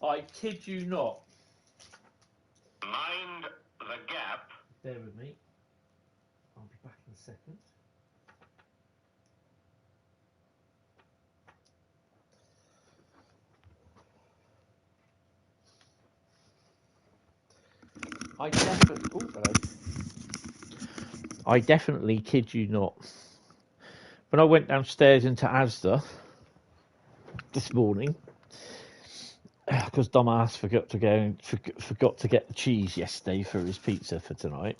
I kid you not. Mind the gap. Bear with me. I'll be back in a second. I definitely kid you not. When I went downstairs into Asda this morning, because dumbass forgot to get the cheese yesterday for his pizza for tonight.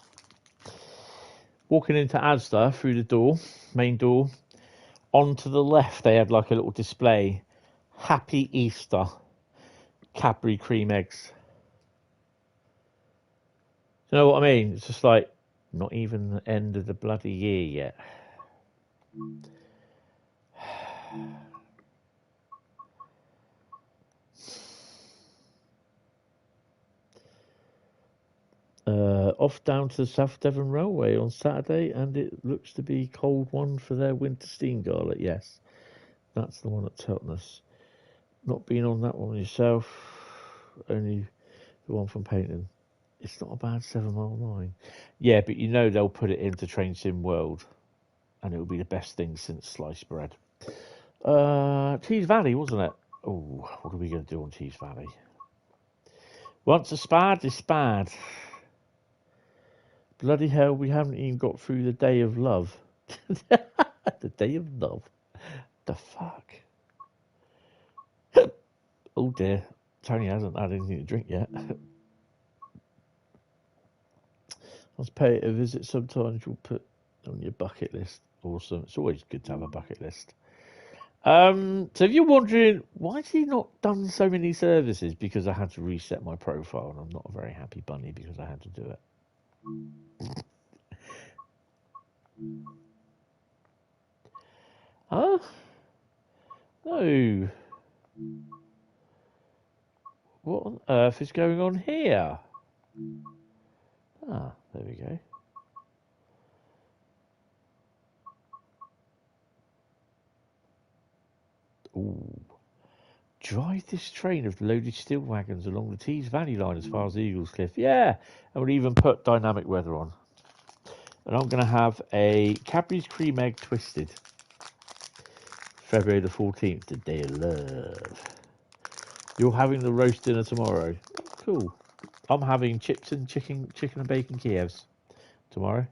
Walking into Asda through the door, main door, onto the left they had like a little display, Happy Easter, Cadbury cream eggs. You know what I mean? It's just like, not even the end of the bloody year yet. Off down to the South Devon Railway on Saturday, and it looks to be cold one for their winter steam gala. Yes, that's the one at Teltness. Not been on that one yourself, only the one from Paynton. It's not a bad 7 mile line. Yeah, but you know they'll put it into Train Sim World, and it'll be the best thing since sliced bread. Tees Valley, wasn't it? Oh, what are we going to do on Tees Valley? Once a spad is spad. Bloody hell, we haven't even got through the day of love. The day of love. The fuck? Oh dear. Tony hasn't had anything to drink yet. Let's pay it a visit sometimes. You'll put on your bucket list. Awesome. It's always good to have a bucket list. So if you're wondering, why has he not done so many services? Because I had to reset my profile, and I'm not a very happy bunny because I had to do it. Huh? No. What on earth is going on here? Ah, there we go. Ooh. Drive this train of loaded steel wagons along the Tees Valley line as far as Eagles Cliff. Yeah, and we'll even put dynamic weather on. And I'm going to have a Cadbury's cream egg twisted. February the 14th, the day of love. You're having the roast dinner tomorrow. Cool. I'm having chips and chicken and bacon Kievs tomorrow.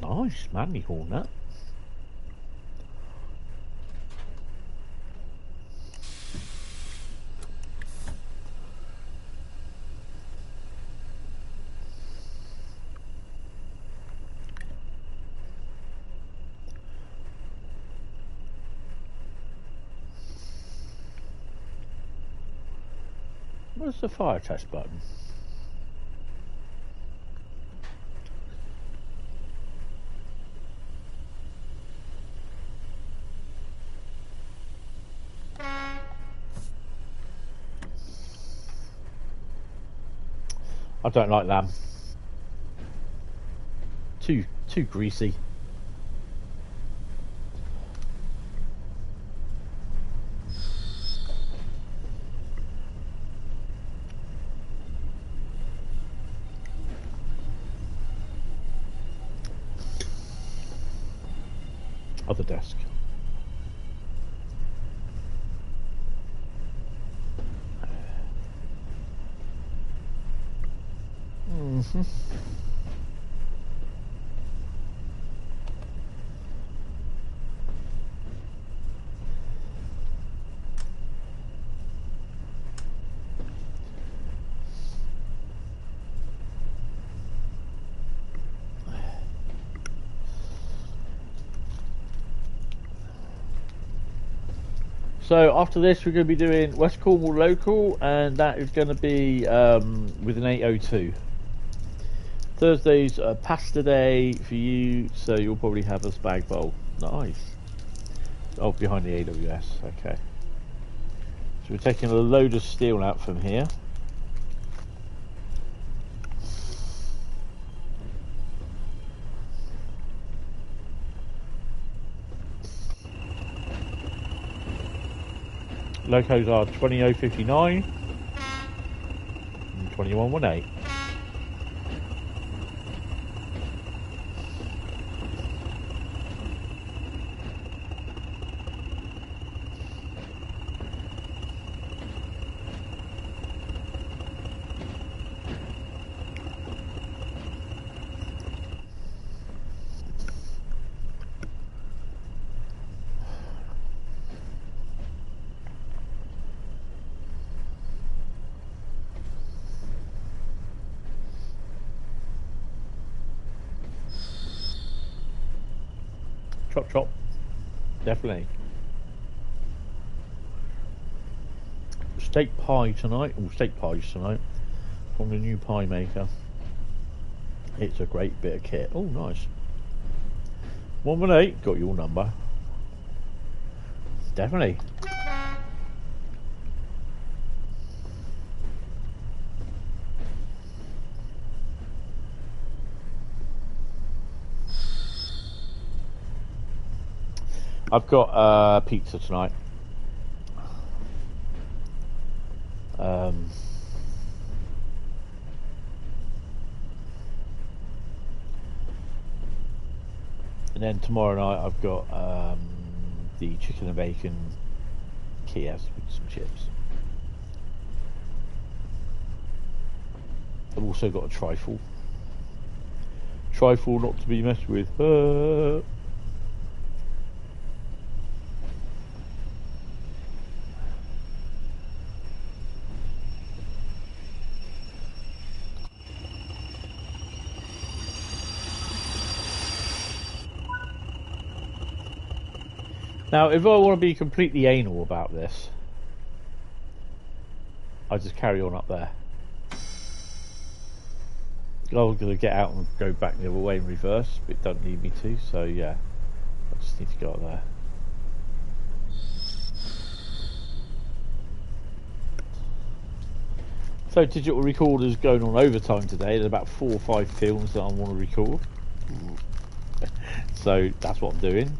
Nice, manly horn that. Where's the fire test button? I don't like lamb. Too greasy. Other desk. Mm-hmm. So after this, we're going to be doing West Cornwall local, and that is going to be with an 802. Thursday's pasta day for you, so you'll probably have a spag bowl. Nice. Oh, behind the AWS. Okay. So we're taking a load of steel out from here. Locos are 20059 and 2118. Chop chop, definitely. Steak pie tonight, or steak pies tonight, from the new pie maker. It's a great bit of kit. Oh, nice. 118, got your number. Definitely. I've got pizza tonight. And then tomorrow night I've got the chicken and bacon Kiev with some chips. I've also got a trifle. Trifle not to be messed with. Now, if I want to be completely anal about this, I just carry on up there. I was going to get out and go back the other way in reverse, but it doesn't need me to, so yeah, I just need to go up there. So digital recorders going on overtime today. There's about 4 or 5 films that I want to record. So that's what I'm doing.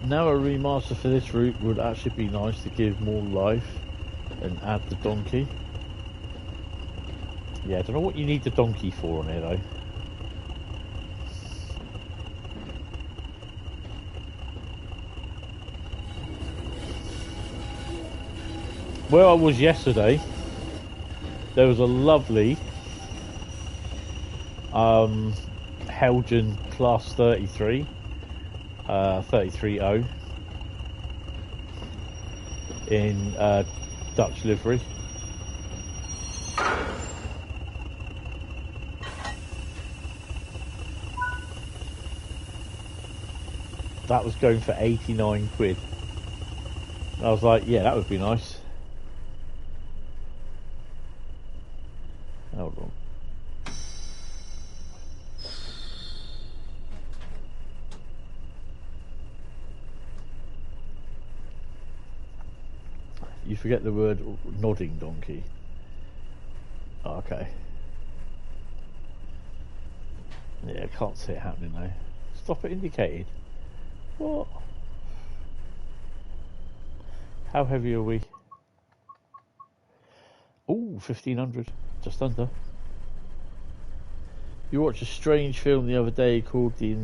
Now a remaster for this route would actually be nice to give more life and add the donkey. Yeah, I don't know what you need the donkey for on here though. Where I was yesterday, there was a lovely Helgen Class 33, 33O in Dutch livery. That was going for 89 quid. I was like, yeah, that would be nice. Hold on. You forget the word nodding donkey. Oh, okay. Yeah, I can't see it happening though. Stop it indicated. What? How heavy are we? Ooh, 1500. Just under. You watched a strange film the other day called The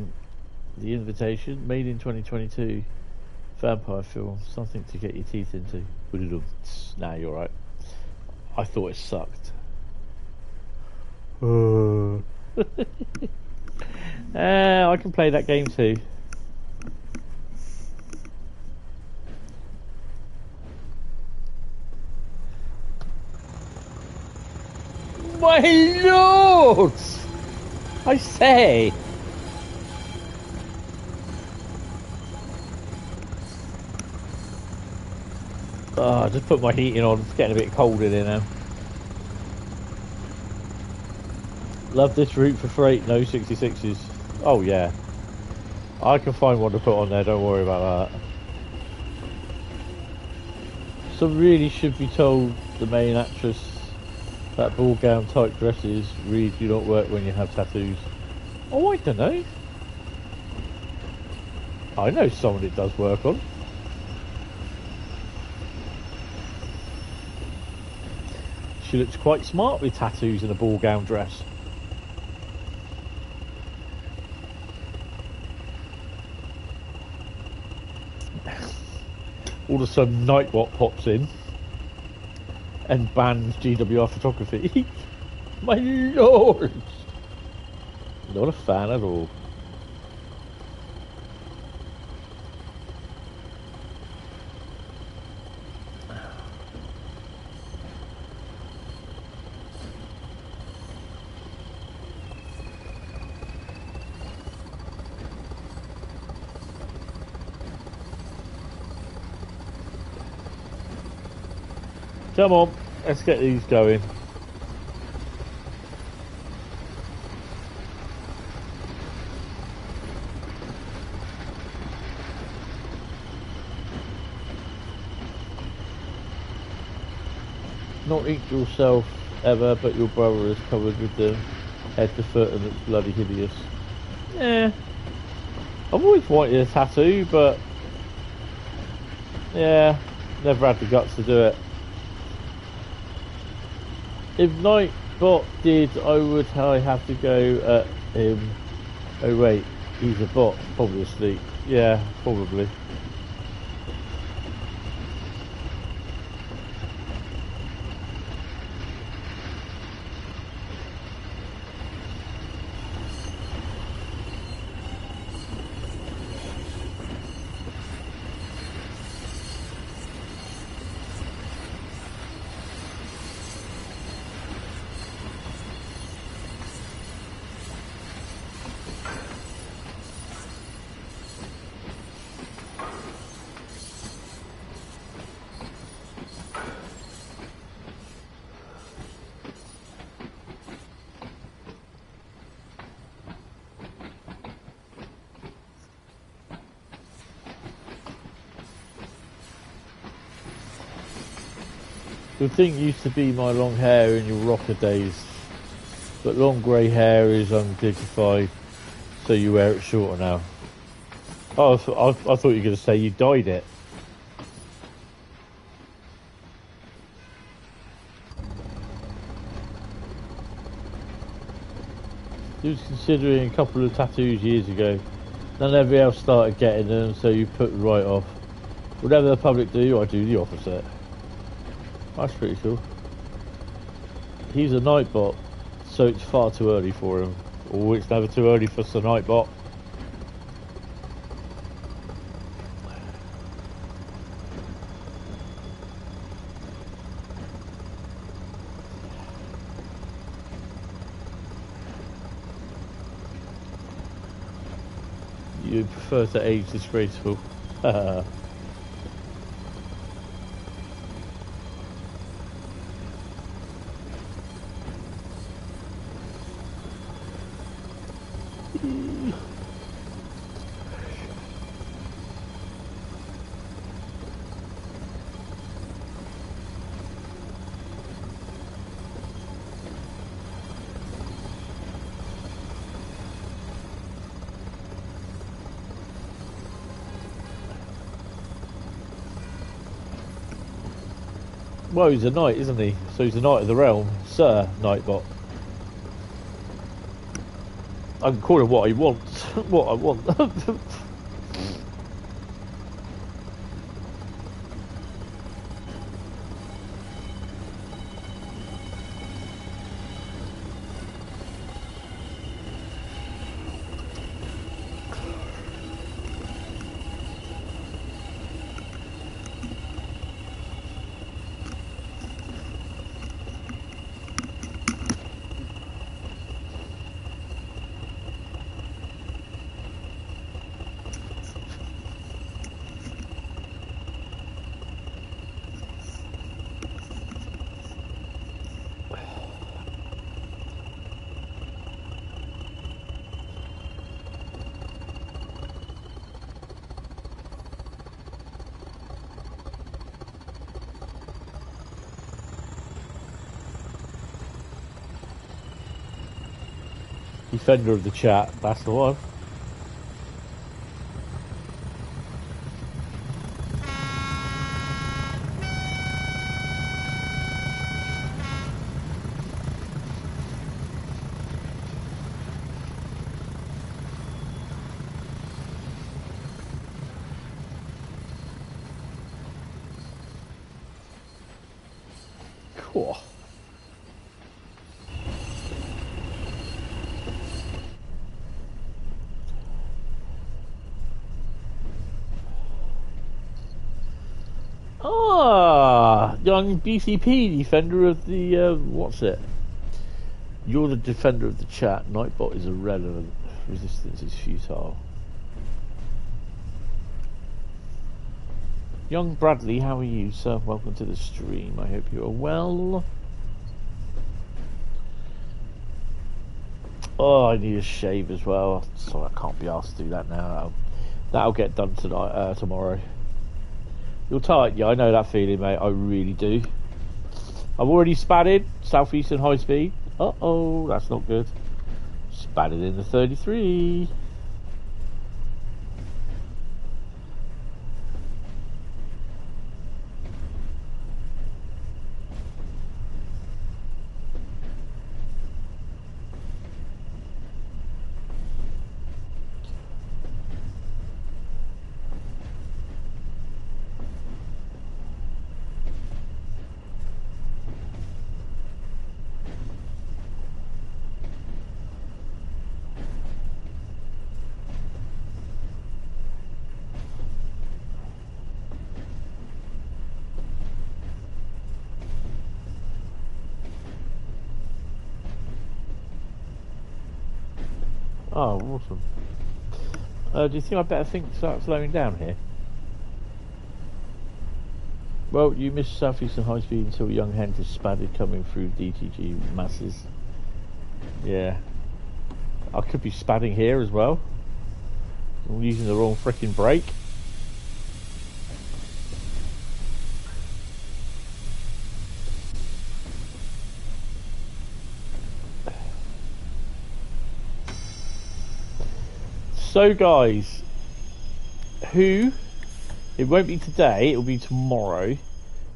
Invitation, made in 2022. Vampire film, something to get your teeth into. Nah, you're right. I thought it sucked. I can play that game too. My lord! I say! Oh, I just put my heating on. It's getting a bit cold in here now. Love this route for freight. No 66s. Oh yeah. I can find one to put on there. Don't worry about that. Some really should be told the main actress that ball gown type dresses really do not work when you have tattoos. Oh, I don't know. I know someone it does work on. She looks quite smart with tattoos and a ball gown dress. All of a sudden Nightbot pops in and bans GWR photography. My lord! Not a fan at all. Come on, let's get these going. Not eat yourself ever, but your brother is covered with them head to foot and it's bloody hideous. Yeah. I've always wanted a tattoo, but yeah, never had the guts to do it. If Nightbot did, I have to go at him. Oh wait, he's a bot, probably asleep. Yeah, probably. The thing used to be my long hair in your rocker days, but long grey hair is undignified, so you wear it shorter now. Oh, I thought you were going to say you dyed it. He was considering a couple of tattoos years ago. Then everybody else started getting them, so you put right off. Whatever the public do, I do the opposite. That's pretty cool. He's a Nightbot, so it's far too early for him. Or it's never too early for the Nightbot. You prefer to age disgraceful. Well, he's a knight, isn't he? So he's a knight of the realm, Sir Nightbot. I can call him what he wants, what I want. Defender of the chat, that's the one. Cool. Young BCP, defender of the, what's it? You're the defender of the chat. Nightbot is irrelevant. Resistance is futile. Young Bradley, how are you, sir? Welcome to the stream. I hope you are well. Oh, I need a shave as well, so I can't be asked to do that now. That'll get done tonight, tomorrow. You're tight, yeah, I know that feeling, mate. I really do. I've already spatted Southeastern Highspeed. Uh-oh, that's not good. Spatted in the 33. Oh, awesome. Do you think I better start slowing down here? Well, you missed Southeastern Highspeed until young Hentis spatted coming through DTG masses. Yeah. I could be spatting here as well. I'm using the wrong frickin' brake. So guys, it won't be today, it'll be tomorrow.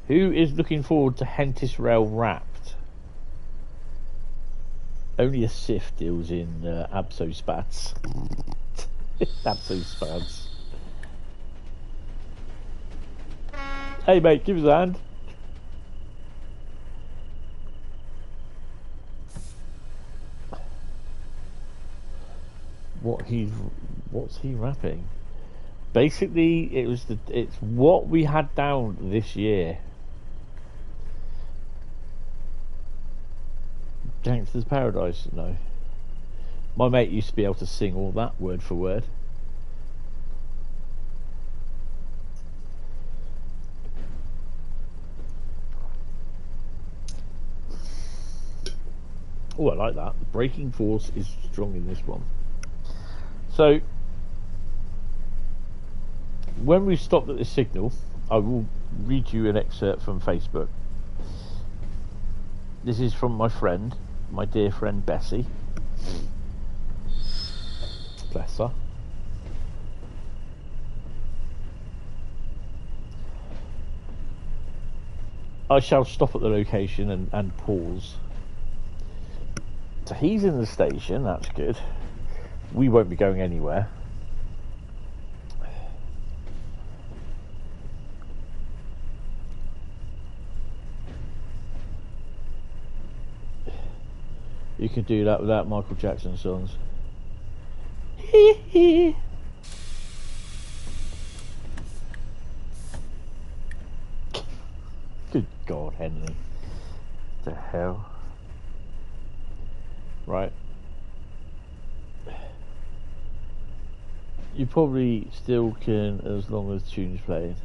Who is looking forward to Hentis Rail Wrapped? Only a Sith deals in abso-spats. Abso-spats. Hey mate, give us a hand. What's he rapping? Basically, it's what we had down this year. Gangster's Paradise, no. My mate used to be able to sing all that word for word. Oh, I like that. The braking force is strong in this one. So, when we stopped at this signal, I will read you an excerpt from Facebook. This is from my friend, my dear friend Bessie. Bless her. I shall stop at the location and pause. So he's in the station, that's good. We won't be going anywhere. You can do that without Michael Jackson songs. Good God, Henry. What the hell? Right. You probably still can, as long as the tune's playing.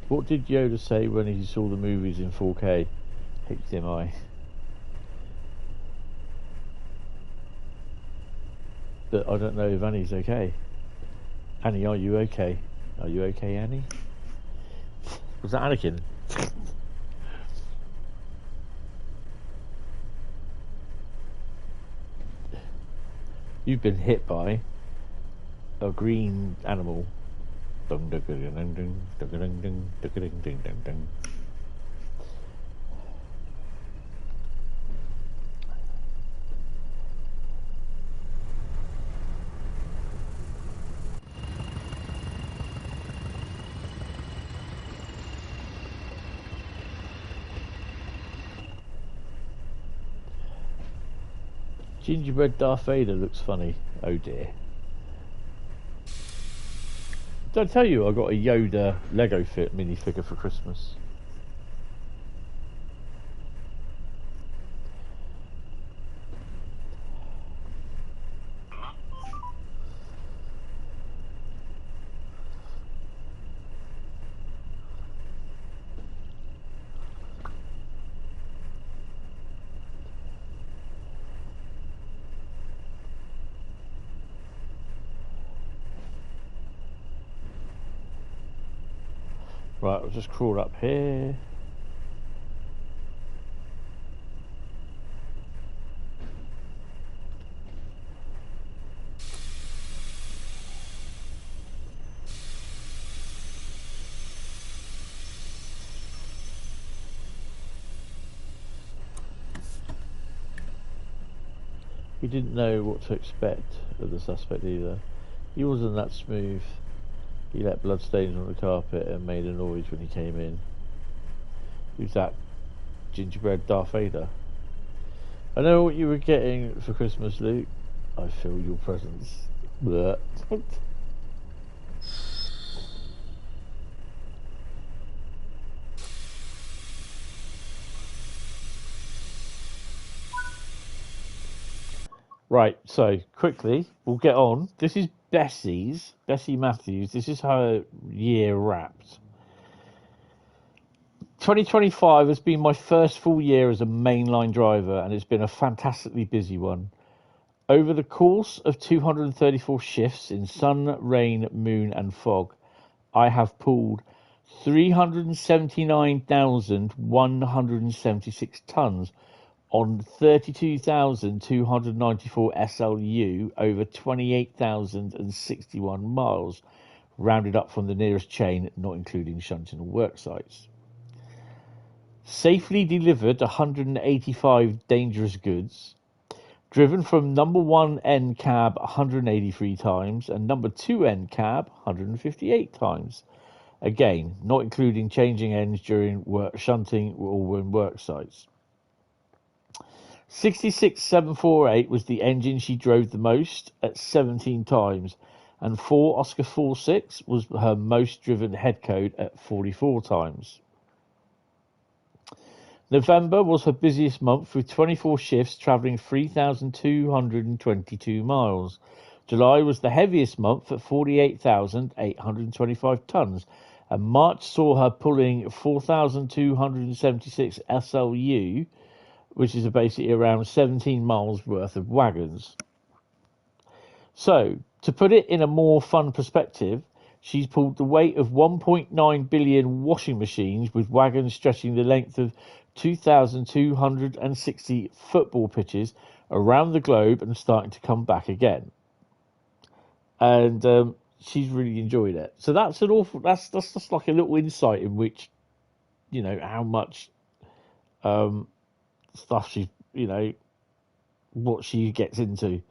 What did Yoda say when he saw the movies in 4K? HDMI. But I don't know if Annie's okay. Annie, are you okay? Are you okay, Annie? Was that Anakin? You've been hit by a green animal. Dung dung dung dung dung dung dung dung dung dung dung. Gingerbread Darth Vader looks funny. Oh dear. Did I tell you I got a Yoda Lego Fit minifigure for Christmas? Right, I'll just crawl up here. He didn't know what to expect of the suspect either. He wasn't that smooth. He let bloodstains on the carpet and made a noise when he came in. Who's that? Gingerbread Darth Vader? I know what you were getting for Christmas, Luke. I feel your presence. Blech. Right, so quickly, we'll get on. This is Bessie Matthews. This is her year wrapped. 2025 has been my first full year as a mainline driver, and it's been a fantastically busy one. Over the course of 234 shifts in sun, rain, moon, and fog, I have pulled 379,176 tonnes on 32,294 SLU over 28,061 miles, rounded up from the nearest chain, not including shunting or work sites. Safely delivered 185 dangerous goods, driven from number 1 end cab 183 times and number 2 end cab 158 times. Again, not including changing ends during work shunting or when work sites. 66748 was the engine she drove the most at 17 times, and 4 Oscar 46 was her most driven head code at 44 times. November was her busiest month with 24 shifts travelling 3,222 miles. July was the heaviest month at 48,825 tonnes, and March saw her pulling 4,276 SLU, which is basically around 17 miles worth of wagons. So, to put it in a more fun perspective, she's pulled the weight of 1.9 billion washing machines with wagons stretching the length of 2,260 football pitches around the globe and starting to come back again. And she's really enjoyed it. So that's an awful. That's just like a little insight in which, you know, how much stuff she, you know, what she gets into.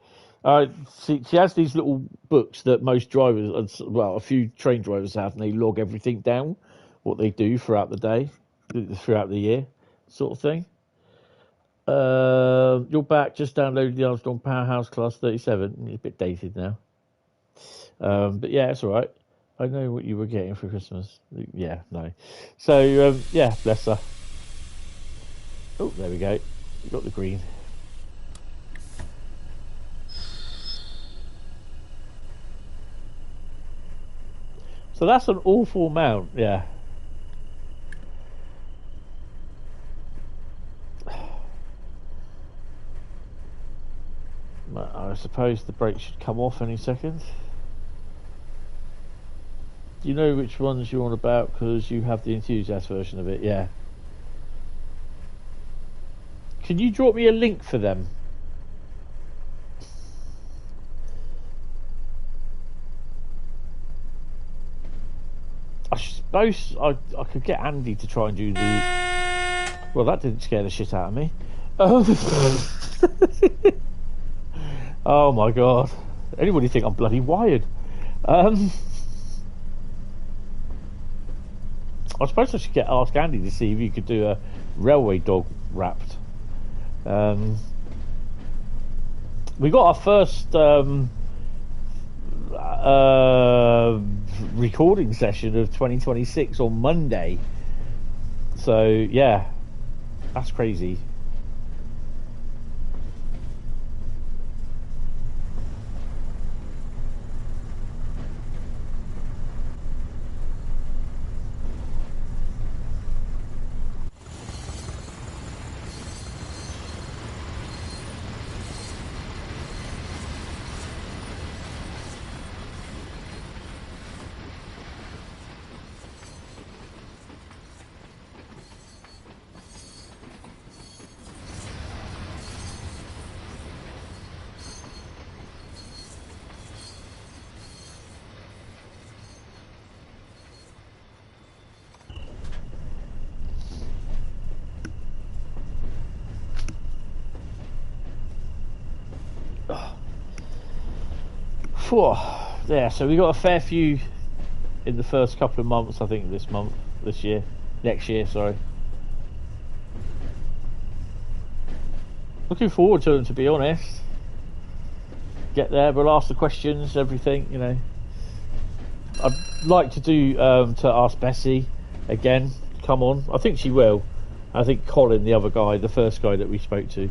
She has these little books that most drivers, well, a few train drivers have, and they log everything down, what they do throughout the day, throughout the year, sort of thing. You're back. Just downloaded the Armstrong Powerhouse Class 37. It's a bit dated now. But yeah, it's all right. I know what you were getting for Christmas. Yeah, no. So, yeah, bless her. Oh, there we go. We got the green. So that's an awful amount, yeah. I suppose the brake should come off any second. You know which ones you're on about because you have the enthusiast version of it, yeah. Can you drop me a link for them? I suppose I could get Andy to try and do the... Well, that didn't scare the shit out of me. Oh my god. Anybody think I'm bloody wired? I suppose I should ask Andy to see if you could do a railway dog wrapped. We got our first recording session of 2026 on Monday. So yeah, that's crazy. Yeah, so we got a fair few in the first couple of months, I think next year, sorry. Looking forward to them, to be honest. Get there, we'll ask the questions, everything, you know. I'd like to do, to ask Bessie again, come on. I think she will. I think Colin, the other guy, the first guy that we spoke to,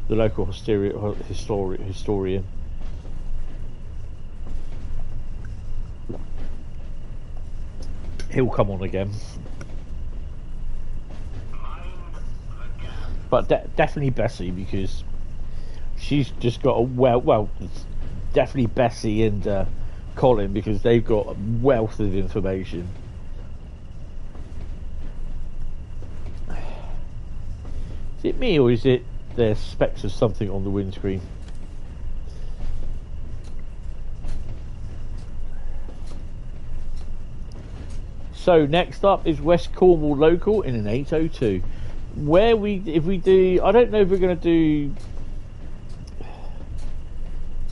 the local historian. He'll come on again. But definitely Bessie, because she's just got a well, definitely Bessie and Colin, because they've got a wealth of information. Is it me, or is it there's specks of something on the windscreen? So next up is West Cornwall local in an 802. If we do, I don't know if we're going to do.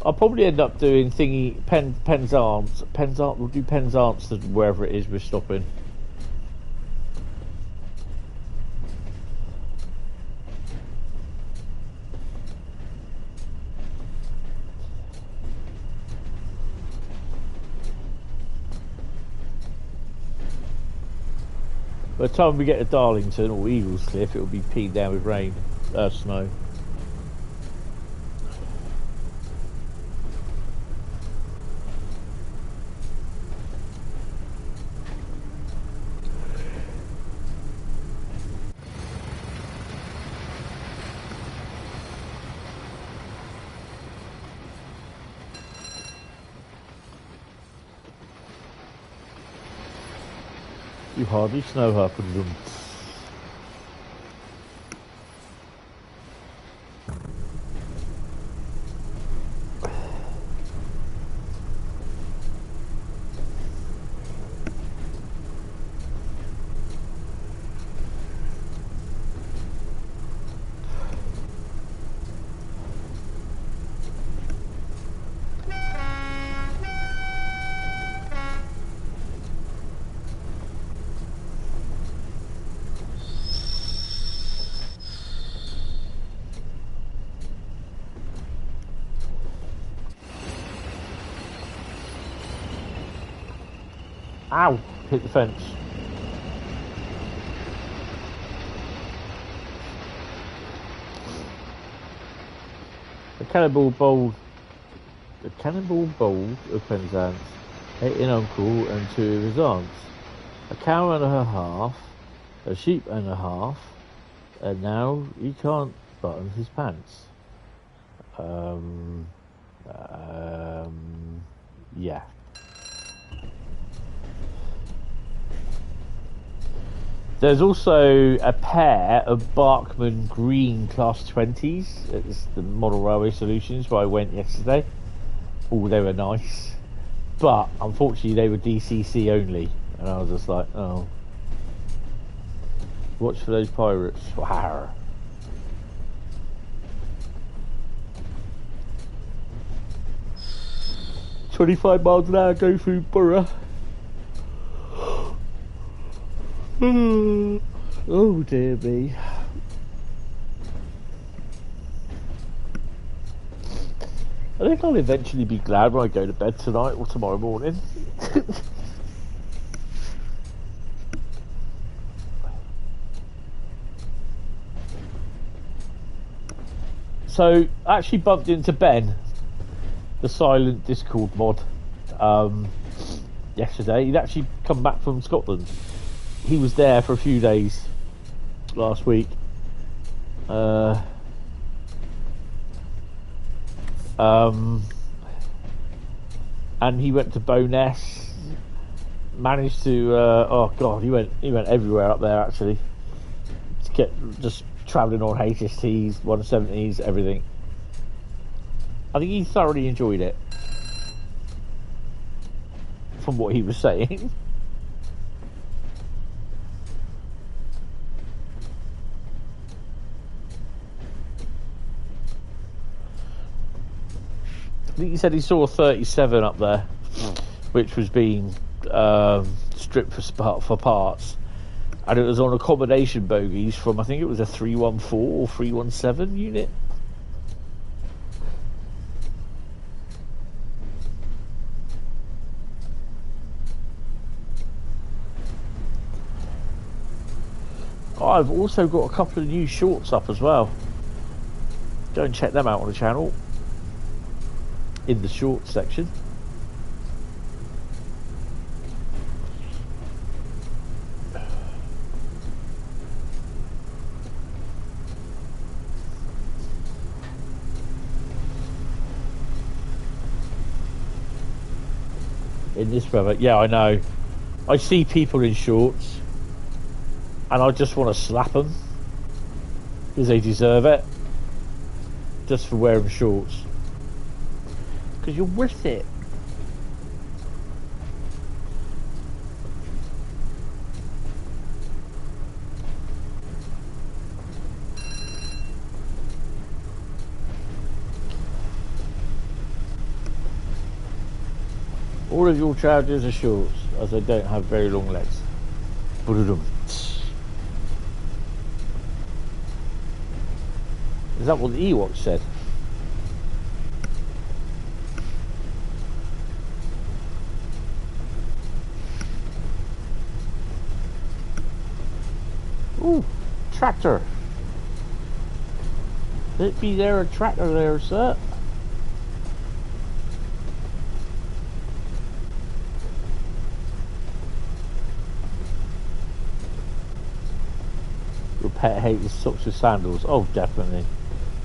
I'll probably end up doing Penzance. We'll do Penzance to wherever it is we're stopping. By the time we get to Darlington or Eagles Cliff, it'll be peed down with rain, snow. You hardly snow her for them. Ow! Hit the fence. The cannonball bold of Penzance ate an uncle and two of his aunts, a cow and her half, a sheep and a half, and now he can't button his pants. Yeah. There's also a pair of Barkman Green Class 20s. It's the Model Railway Solutions where I went yesterday. Oh, they were nice. But, unfortunately, they were DCC only. And I was just like, oh. Watch for those pirates. Wow. "25 miles an hour go through Borough." Oh dear me. I think I'll eventually be glad when I go to bed tonight or tomorrow morning. So, I actually bumped into Ben, the silent Discord mod, yesterday. He'd actually come back from Scotland. He was there for a few days last week. And he went to Bowness. Managed to oh god, he went everywhere up there actually. Just travelling on HSTs, 170s, everything. I think he thoroughly enjoyed it, from what he was saying. I think he said he saw a 37 up there, which was being stripped for parts, and it was on accommodation bogies from, I think it was a 314 or 317 unit. I've also got a couple of new shorts up as well. Go and check them out on the channel, in the shorts section. In this weather, yeah, I know. I see people in shorts and I just want to slap them because they deserve it, just for wearing shorts. Because you're worth it. All of your trousers are shorts, as they don't have very long legs. Ba-da-dum. Is that what the Ewoks said? Ooh, tractor. It be there a tractor there, sir? Your pet hates socks with sandals. Oh, definitely.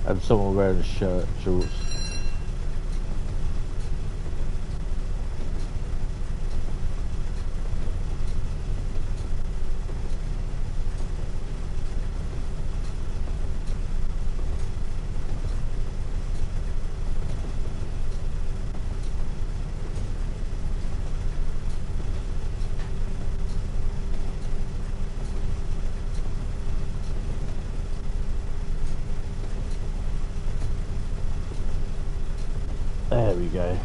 And someone wearing a shirt, shorts. There we go.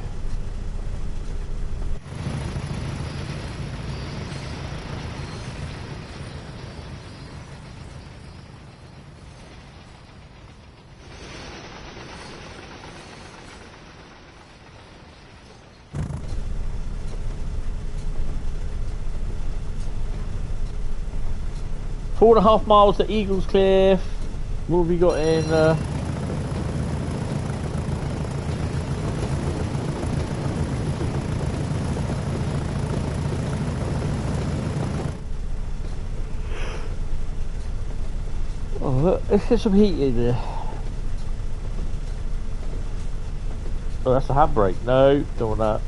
Four and a half miles to Eagles Cliff. What have we got in? Let's get some heat in there. Oh, that's a handbrake. No, don't want that.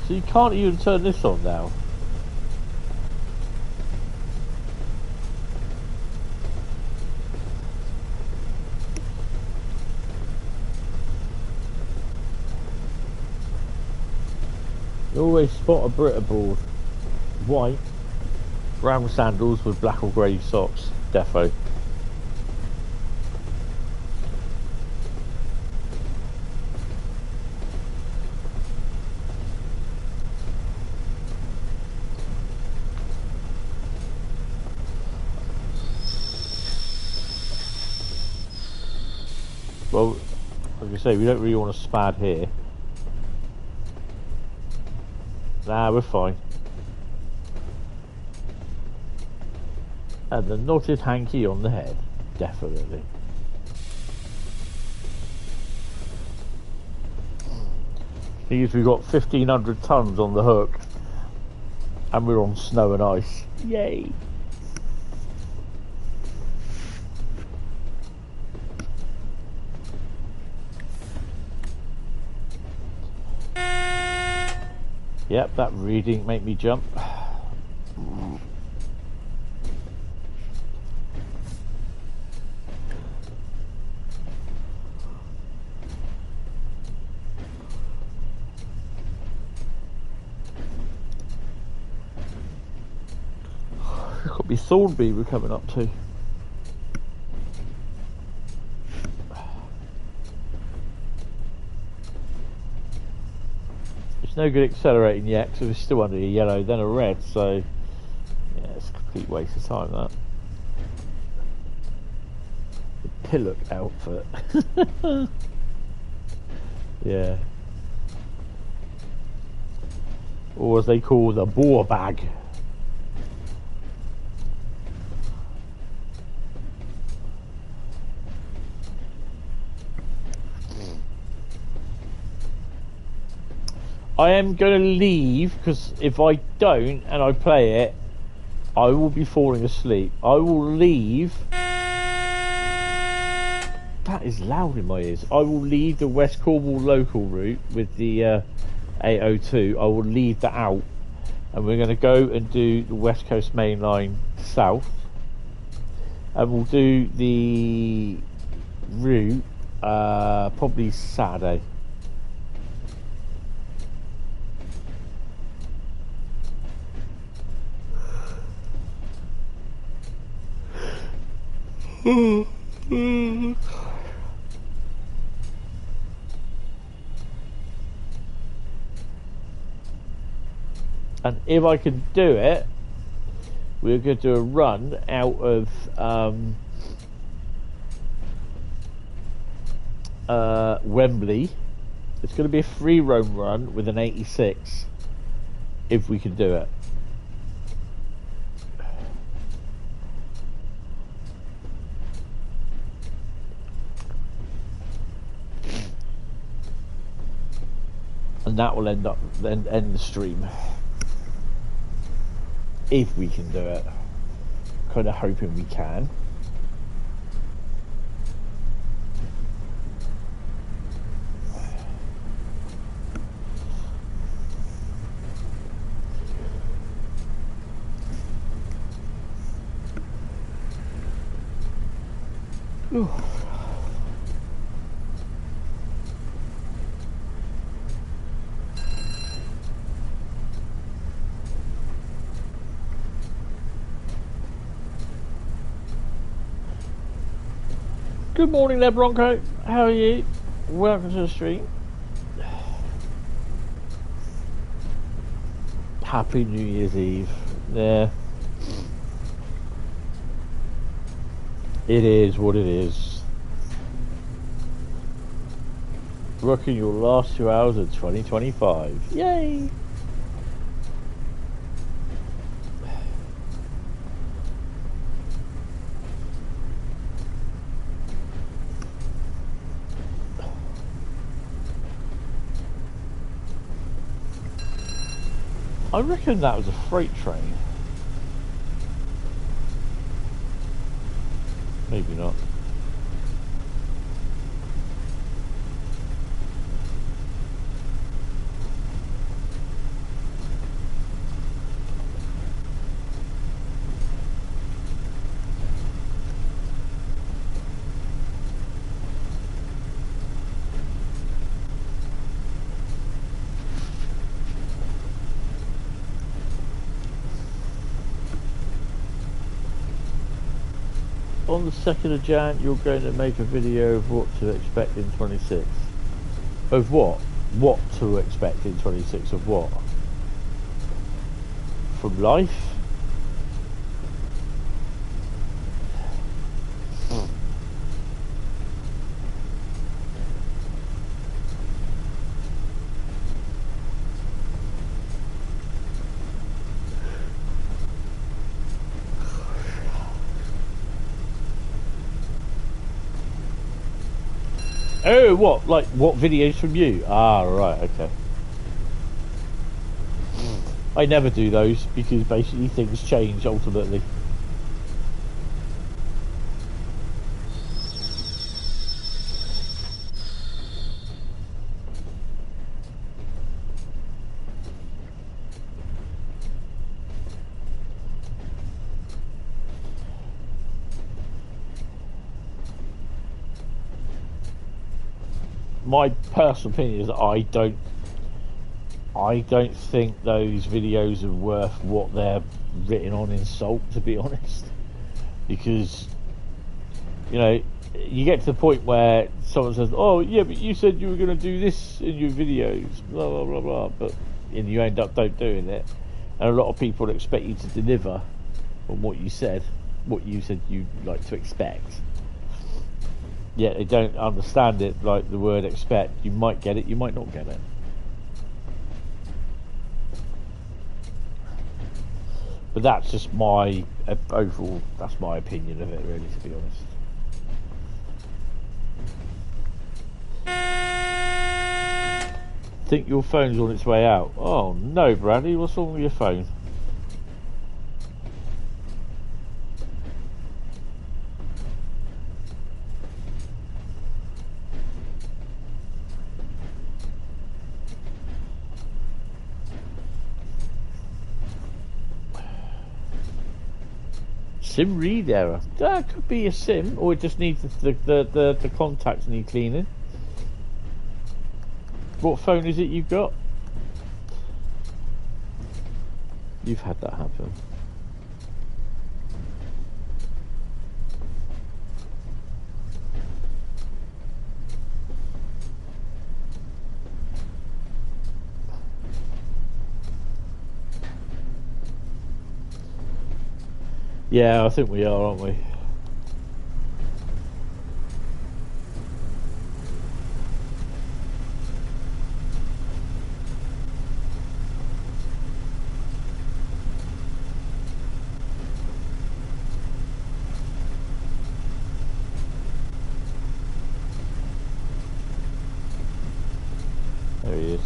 So you can't even turn this on now. You always spot a Brit aboard. White, brown sandals with black or grey socks. Defo. Well, like I say, we don't really want to spad here. Nah, we're fine. And the knotted hanky on the head. Definitely. Thing is, we've got 1,500 tons on the hook. And we're on snow and ice. Yay! Yep, that reading made me jump. Got me Thornby we're coming up to. It's no good accelerating yet because we're still under a yellow, then a red, so yeah, it's a complete waste of time that. The pillock outfit. Yeah. Or as they call the boar bag. I am going to leave because if I don't and I play it, I will be falling asleep. I will leave. That is loud in my ears. I will leave the West Cornwall local route with the 802. I will leave that out, and we're going to go and do the Wescoast Mainline South, and we'll do the route probably Saturday. And if I can do it, we're going to do a run out of Wembley. It's going to be a free roam run with an 86, if we can do it. And that will end the stream. If we can do it. Kind of hoping we can. Ooh. Good morning there, Bronco. How are you? Welcome to the stream. Happy New Year's Eve. Yeah. It is what it is. Rocking your last 2 hours of 2025. Yay! I reckon that was a freight train. Maybe not. On the 2nd of Jan, you're going to make a video of what to expect in 26. Of what? What to expect in 26 of what? From life? Oh, what? Like, what videos from you? Ah, right, okay. I never do those, because basically things change, ultimately. My personal opinion is I don't think those videos are worth what they're written on in Salt, to be honest, because you know you get to the point where someone says, "Oh yeah, but you said you were going to do this in your videos," blah blah blah blah, but and you end up don't doing it, and a lot of people expect you to deliver on what you said you'd like to expect. Yeah, they don't understand it, like the word expect. You might get it, you might not get it. But that's just my overall, that's my opinion of it, really, to be honest. Think your phone's on its way out. Oh no, Bradley, what's wrong with your phone? SIM read error. That could be a SIM, or it just needs the contacts need cleaning. What phone is it you've got? You've had that happen. Yeah, I think we are, aren't we? There he is.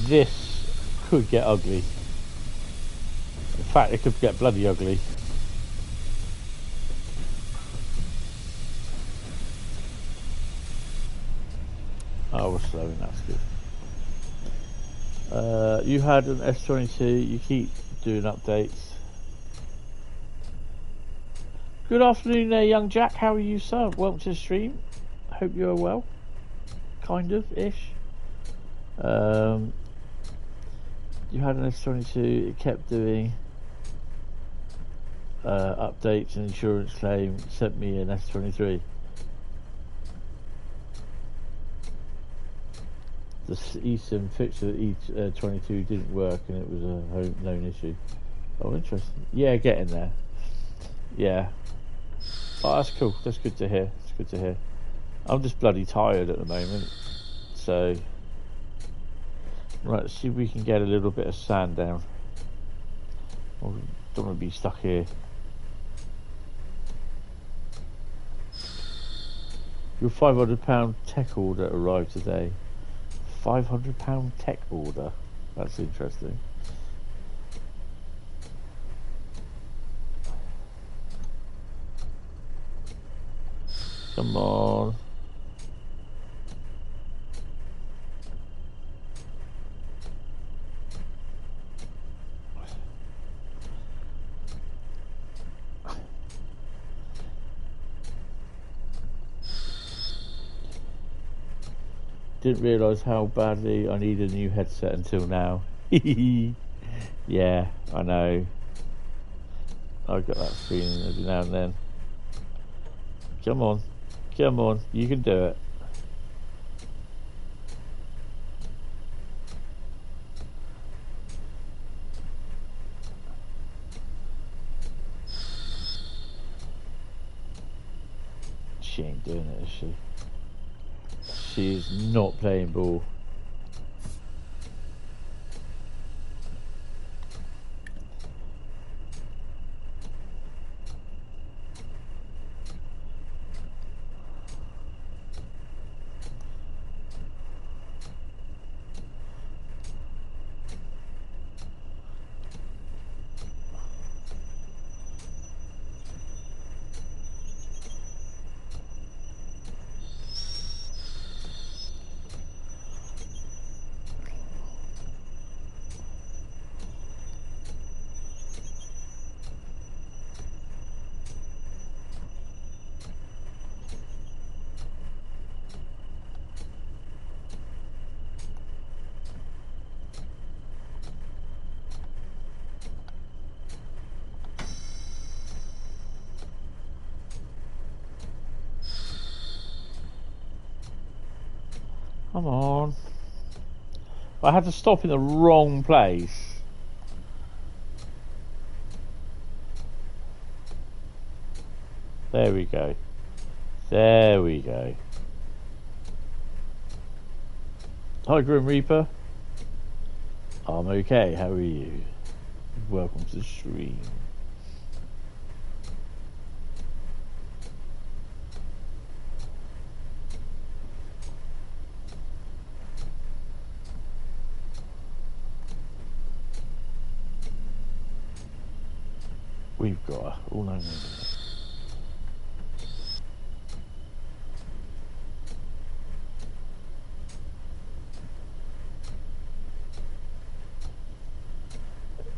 This could get ugly. In fact, it could get bloody ugly. Oh, we're slowing, that's good. You had an S22, you keep doing updates. Good afternoon there, young Jack. How are you, sir? Welcome to the stream. Hope you're well. Kind of-ish. You had an S22, it kept doing updates and insurance claim, sent me an S23. The eSIM fixture E22 didn't work and it was a known issue. Oh, interesting. Yeah, getting there. Yeah. Oh, that's cool. That's good to hear. It's good to hear. I'm just bloody tired at the moment. So, right, let's see if we can get a little bit of sand down. I don't want to be stuck here. Your £500 tech order arrived today. £500 tech order. That's interesting. Come on. Didn't realise how badly I need a new headset until now. Yeah, I know. I got that feeling every now and then. Come on. Come on. You can do it. She ain't doing it, is she? She is not playing ball. Come on. I had to stop in the wrong place. There we go. There we go. Hi, Grim Reaper. I'm okay. How are you? Welcome to the stream. We've got all night.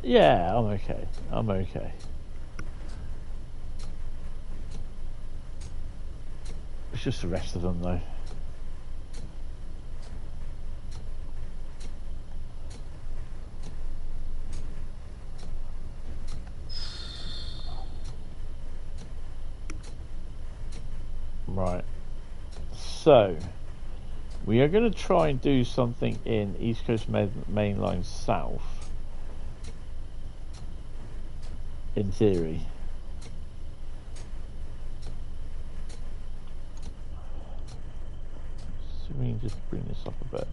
Yeah, I'm okay. I'm okay. It's just the rest of them, though. Right. So, we are going to try and do something in East Coast Mainline South. In theory. So we can just bring this up a bit.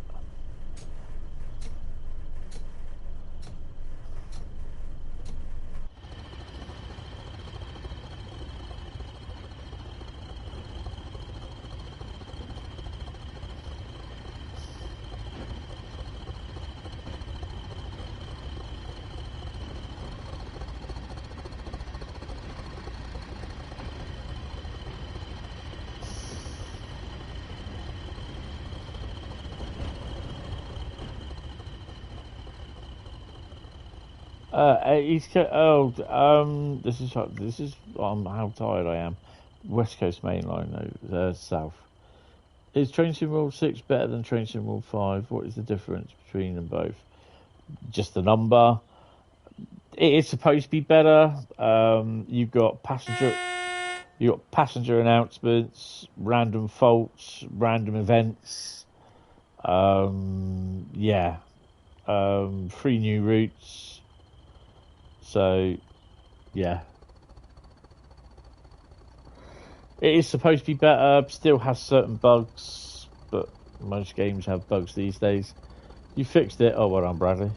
East Coast. Oh, this is how tired I am. West Coast Mainline, no, South. Is Train Sim Rule 6 better than Train Sim Rule 5? What is the difference between them both? Just the number. It is supposed to be better. You've got passenger announcements, random faults, random events. Yeah. 3 new routes. So, yeah. It is supposed to be better, still has certain bugs, but most games have bugs these days. You fixed it. Oh, well done, Bradley.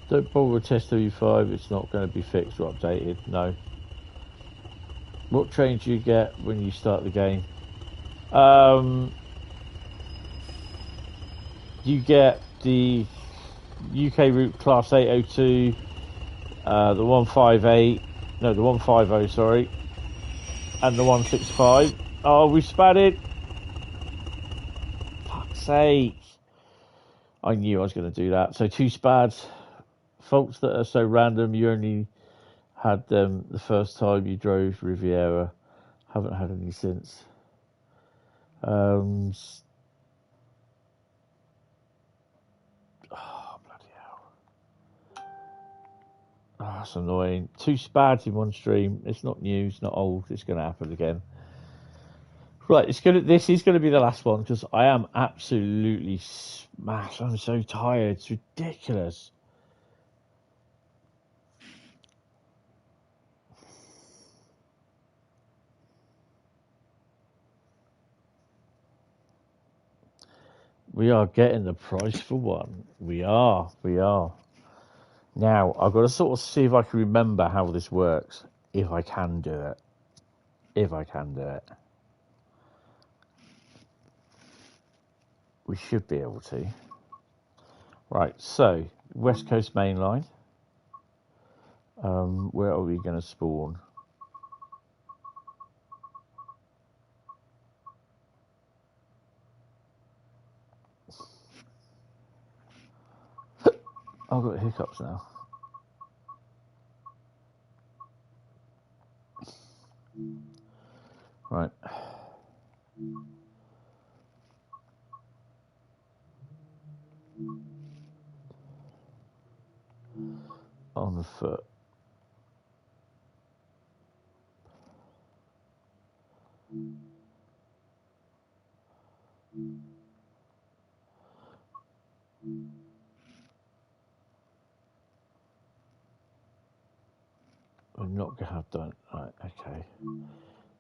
Don't bother with Test W5, it's not going to be fixed or updated, no. What train do you get when you start the game? You get the UK route Class 802, the 158, no, the 150, sorry, and the 165. Oh, we spatted! Fuck's sake. I knew I was going to do that. So 2 spads. Faults that are so random, you only had them the first time you drove Riviera. Haven't had any since. Oh, bloody hell. Oh, that's annoying. 2 spads in one stream. It's not new, it's not old, it's going to happen again. Right, this is going to be the last one because I am absolutely smashed. I'm so tired. It's ridiculous. We are getting the price for one. We are. Now, I've got to sort of see if I can remember how this works. If I can do it. We should be able to. Right, so, West Coast Mainline. Where are we going to spawn? I've got hiccups now. Right. on foot. We're not going to have done. Right, okay.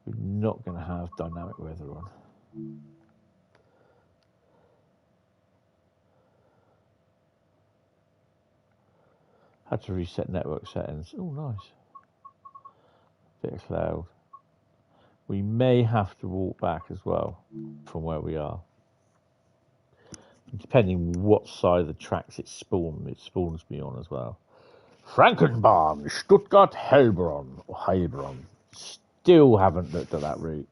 We're not going to have dynamic weather on. Had to reset network settings. Oh, nice. Bit of cloud. We may have to walk back as well from where we are. Depending what side of the tracks it spawns me on as well. Frankenbahn, Stuttgart, Heilbronn, or Heilbronn. Still haven't looked at that route.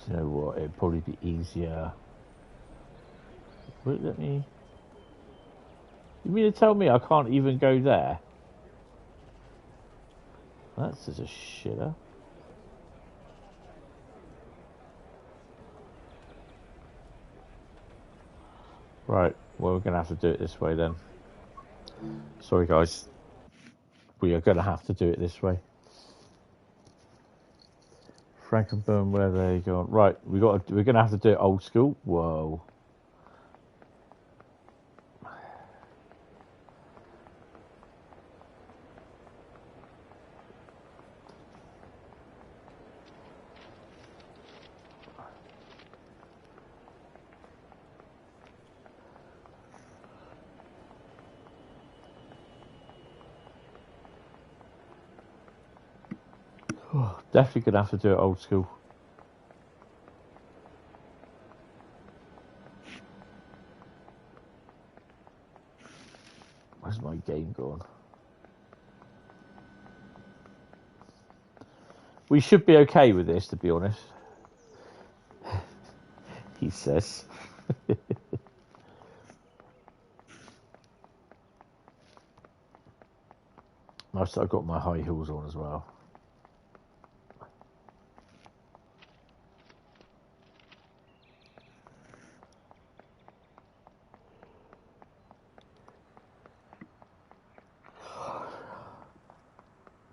You know what? It'd probably be easier. Wait, let me. You mean to tell me I can't even go there? That's just a shitter. Right, well, we're going to have to do it this way then. Sorry, guys. We are going to have to do it this way. Frankenburn, where they go? Right, we're going to have to do it old school. Whoa. Definitely going to have to do it old school. Where's my game gone? We should be okay with this, to be honest. He says. I've got my high heels on as well.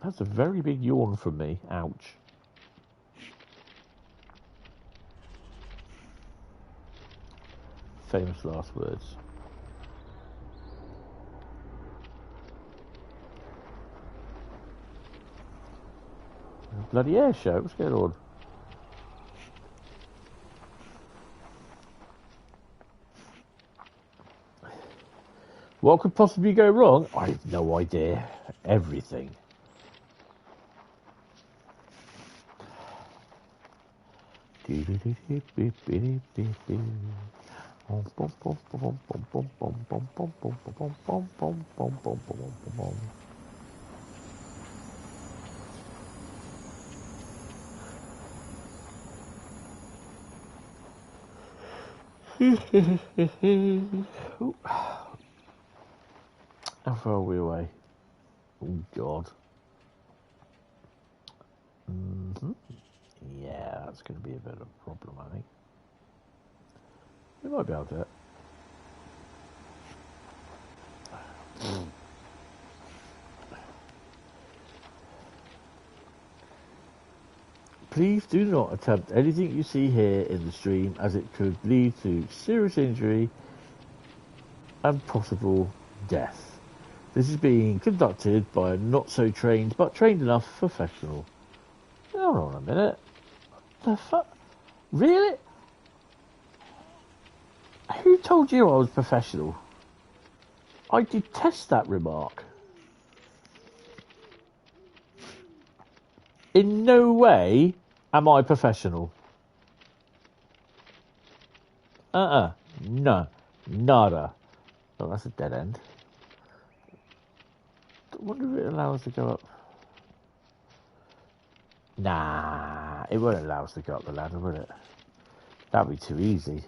That's a very big yawn from me. Ouch. Famous last words. Bloody air show. What's going on? What could possibly go wrong? I have no idea. Everything. How far are we away? Oh God. Yeah, that's going to be a bit of a problem, I think. We might be able to do it. Please do not attempt anything you see here in the stream, as it could lead to serious injury and possible death. This is being conducted by a not so trained but trained enough professional. Hold on a minute. The fuck? Really? Who told you I was professional? I detest that remark. In no way am I professional. No. Nada. Oh, that's a dead end. I wonder if it allows us to go up. Nah. it won't allow us to go up the ladder, will it? That'd be too easy.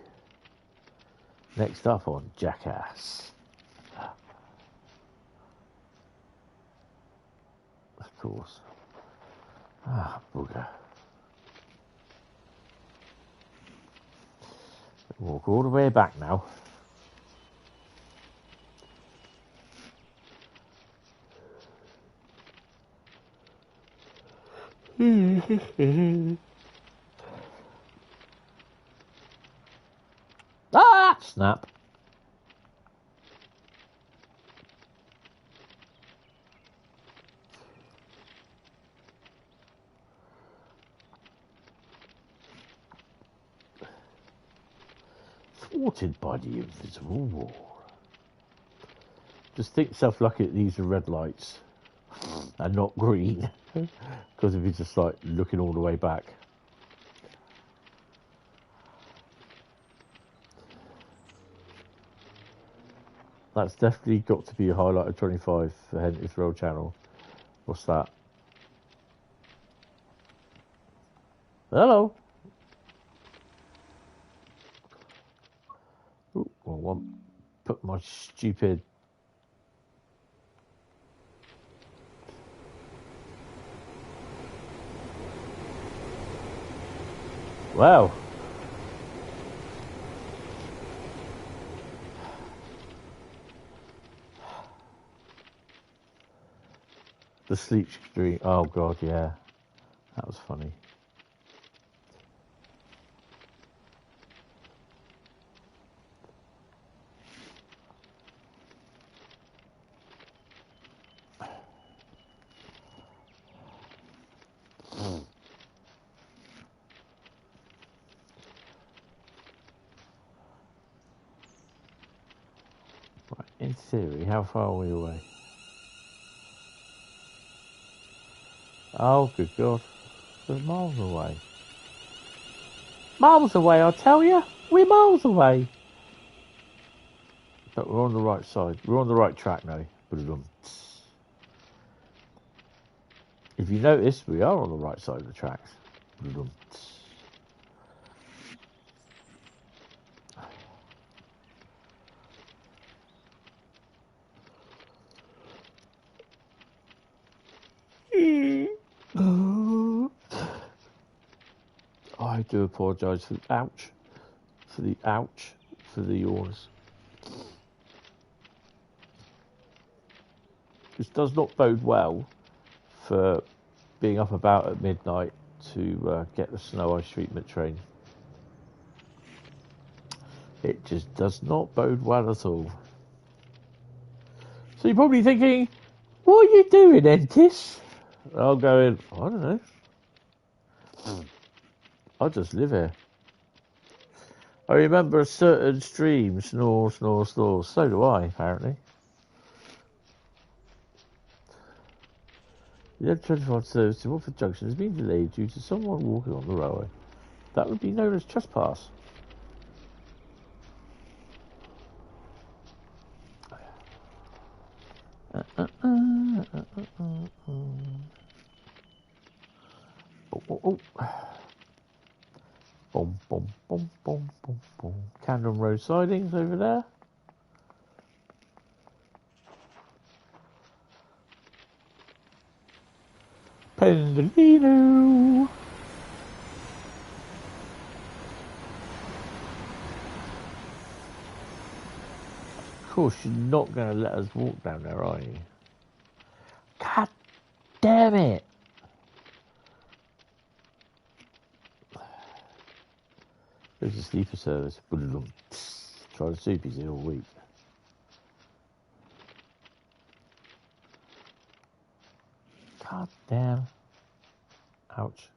Next up on Jackass. Of course. Ah, bugger. Walk all the way back now. Ah! Snap. Thwarted by the invisible wall. Just think yourself lucky that these are red lights and not green. Because if you're just like looking all the way back. That's definitely got to be a highlight of 25 for Hentis Road Channel. What's that? Hello. Ooh, well, one. Put my stupid. Wow. The sleep stream. Oh god, yeah, that was funny. Right, in theory, how far are we away? Oh, good God. We're miles away. Miles away, I tell you. We're miles away. But we're on the right side. We're on the right track now. If you notice, we are on the right side of the tracks. I do apologise for the ouch. For the ouch. For the yawns. This does not bode well for being up about at midnight to get the snow ice treatment train. It just does not bode well at all. So you're probably thinking, what are you doing, Hentis? I'm going, I don't know. I just live here. I remember a certain stream, snore, snore, snore. So do I, apparently. The M25 service to Watford Junction has been delayed due to someone walking on the railway. That would be known as trespass. Oh. Boom, boom, boom, boom, boom, boom. Camden Road sidings over there. Pendolino. Of course, you're not going to let us walk down there, are you? God damn it. There's a sleeper service. Try the soupies here all week. God damn. Ouch.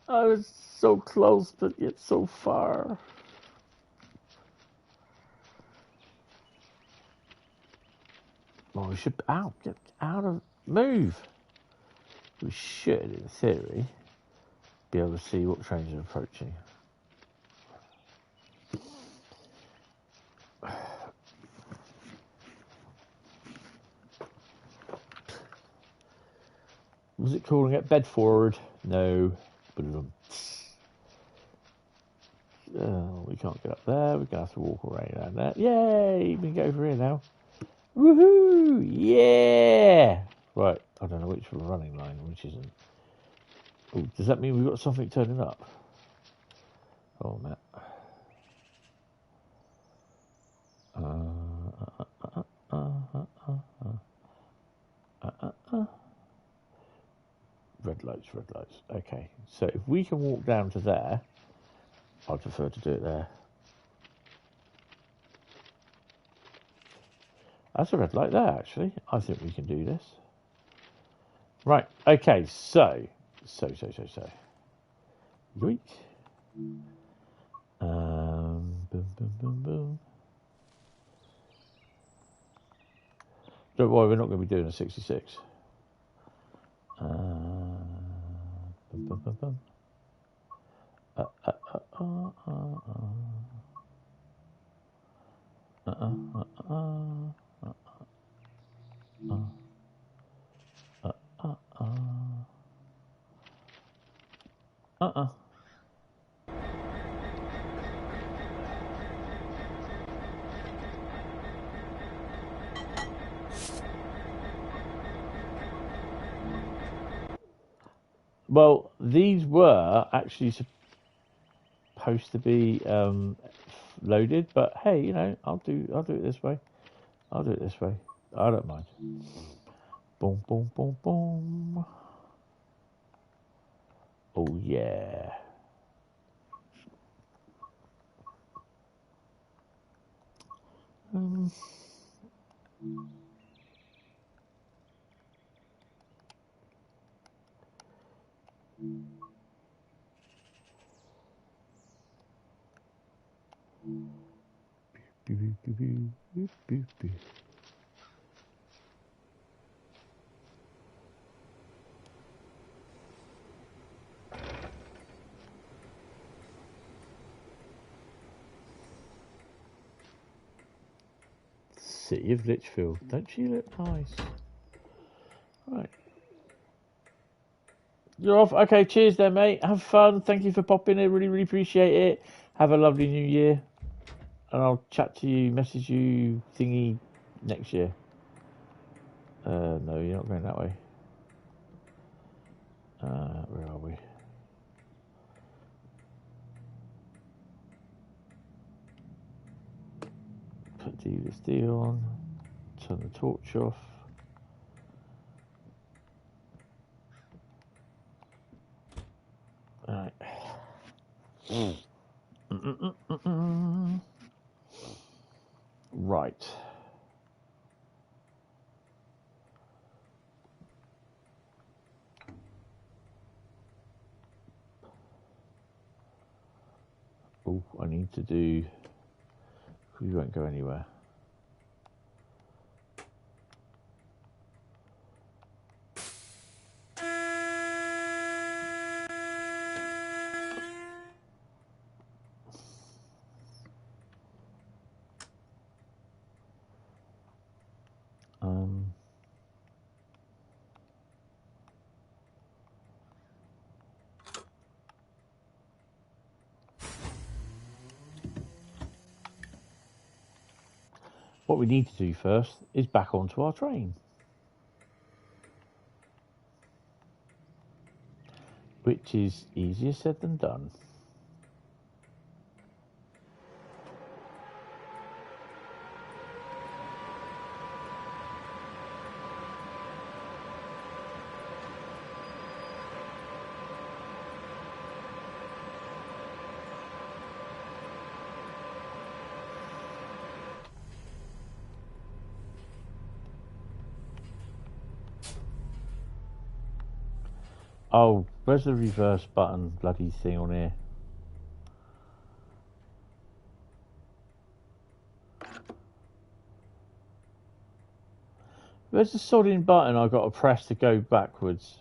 I was so close, but yet so far. Well, we should get out of move. We should, in theory, be able to see what trains are approaching. Was it calling it Bedford? No. We can't get up there. We're going to have to walk around there. Yay! We can go over here now. Woohoo! Yeah! Right. I don't know which running line, which isn't. Ooh, does that mean we've got something turning up? Oh, Matt. Red lights, red lights. Okay, so if we can walk down to there, I'd prefer to do it there. That's a red light there, actually. I think we can do this. Right, okay, so. Yoink. Boom, boom, boom, boom. Don't worry, we're not going to be doing a 66. Boom, boom, boom, boom. Well, these were actually supposed to be loaded, but hey, you know, I'll do it this way. I'll do it this way. I don't mind. Boom, boom, boom, boom. Oh yeah. City of Lichfield. Don't she look nice? Right. You're off. Okay, cheers then, mate. Have fun. Thank you for popping in. Really, really appreciate it. Have a lovely new year. And I'll chat to you, message you, thingy, next year. No, you're not going that way. Where are we? Put DVSD on. Turn the torch off. Alright. Right. Oh, I need to do. We won't go anywhere. What we need to do first is back onto our train, which is easier said than done. Oh, where's the reverse button bloody thing on here? Where's the sodding button I've got to press to go backwards?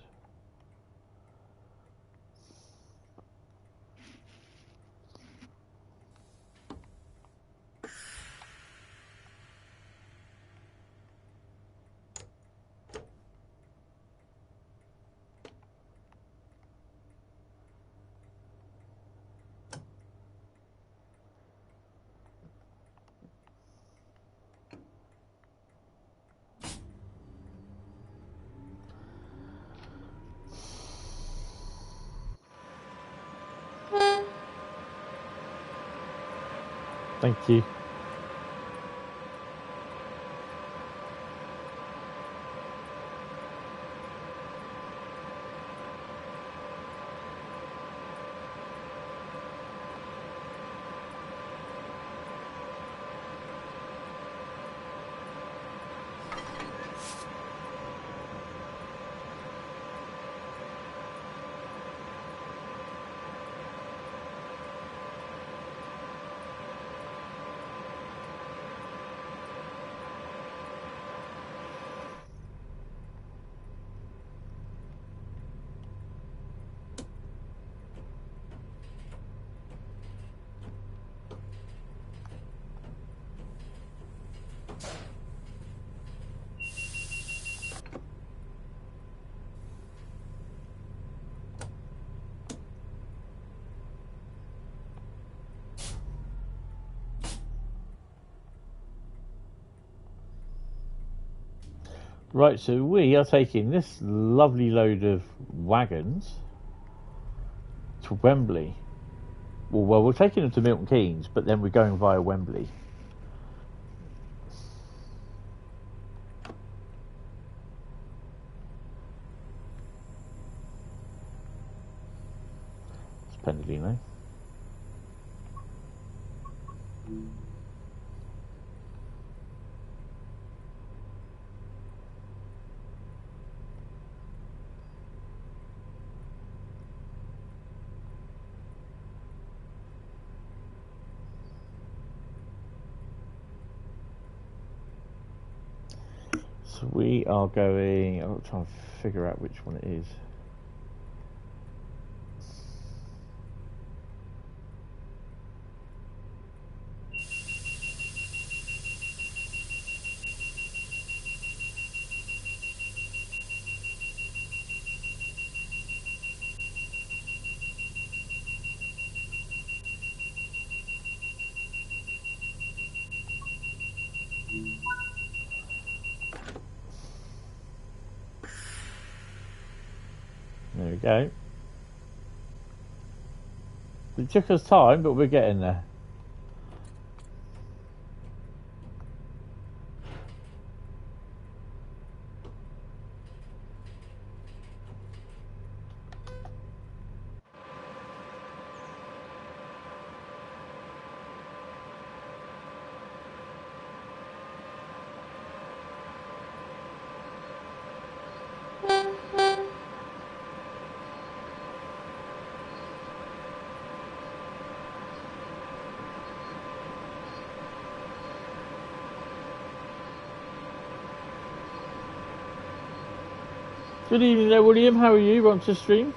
Thank you. Right, so we are taking this lovely load of wagons to Wembley. Well, we're taking them to Milton Keynes, but then we're going via Wembley. It's Pendolino. So we are going. I'm trying to figure out which one it is. There we go. It took us time, but we're getting there. Good evening there, William. How are you? Welcome to the stream.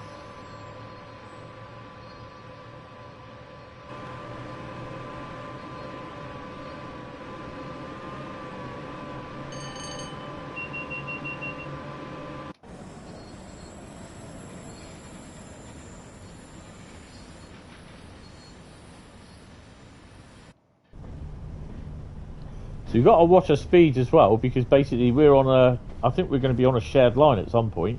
So you've got to watch our speed as well, because basically we're on a. I think we're going to be on a shared line at some point.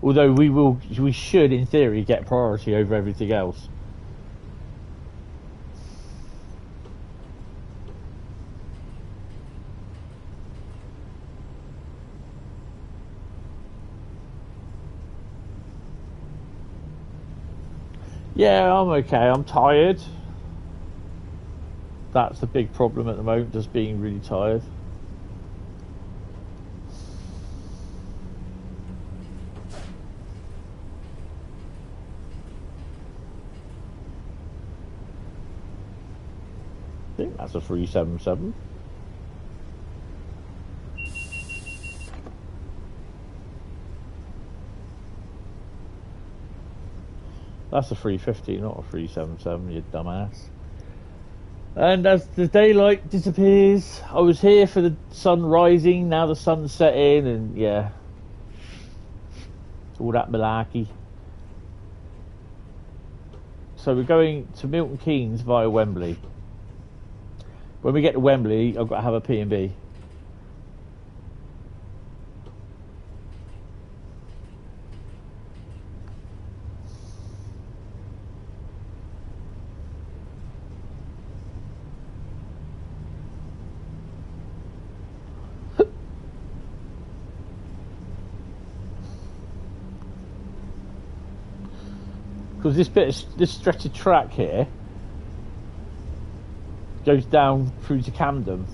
Although we should, in theory, get priority over everything else. Yeah, I'm okay. I'm tired. That's the big problem at the moment, just being really tired. I think that's a 377. That's a 350, not a 377, you dumbass. And as the daylight disappears, I was here for the sun rising, now the sun's setting, and yeah. All that malarkey. So we're going to Milton Keynes via Wembley. When we get to Wembley, I've got to have a P&B. because this stretch of track here goes down through to Camden,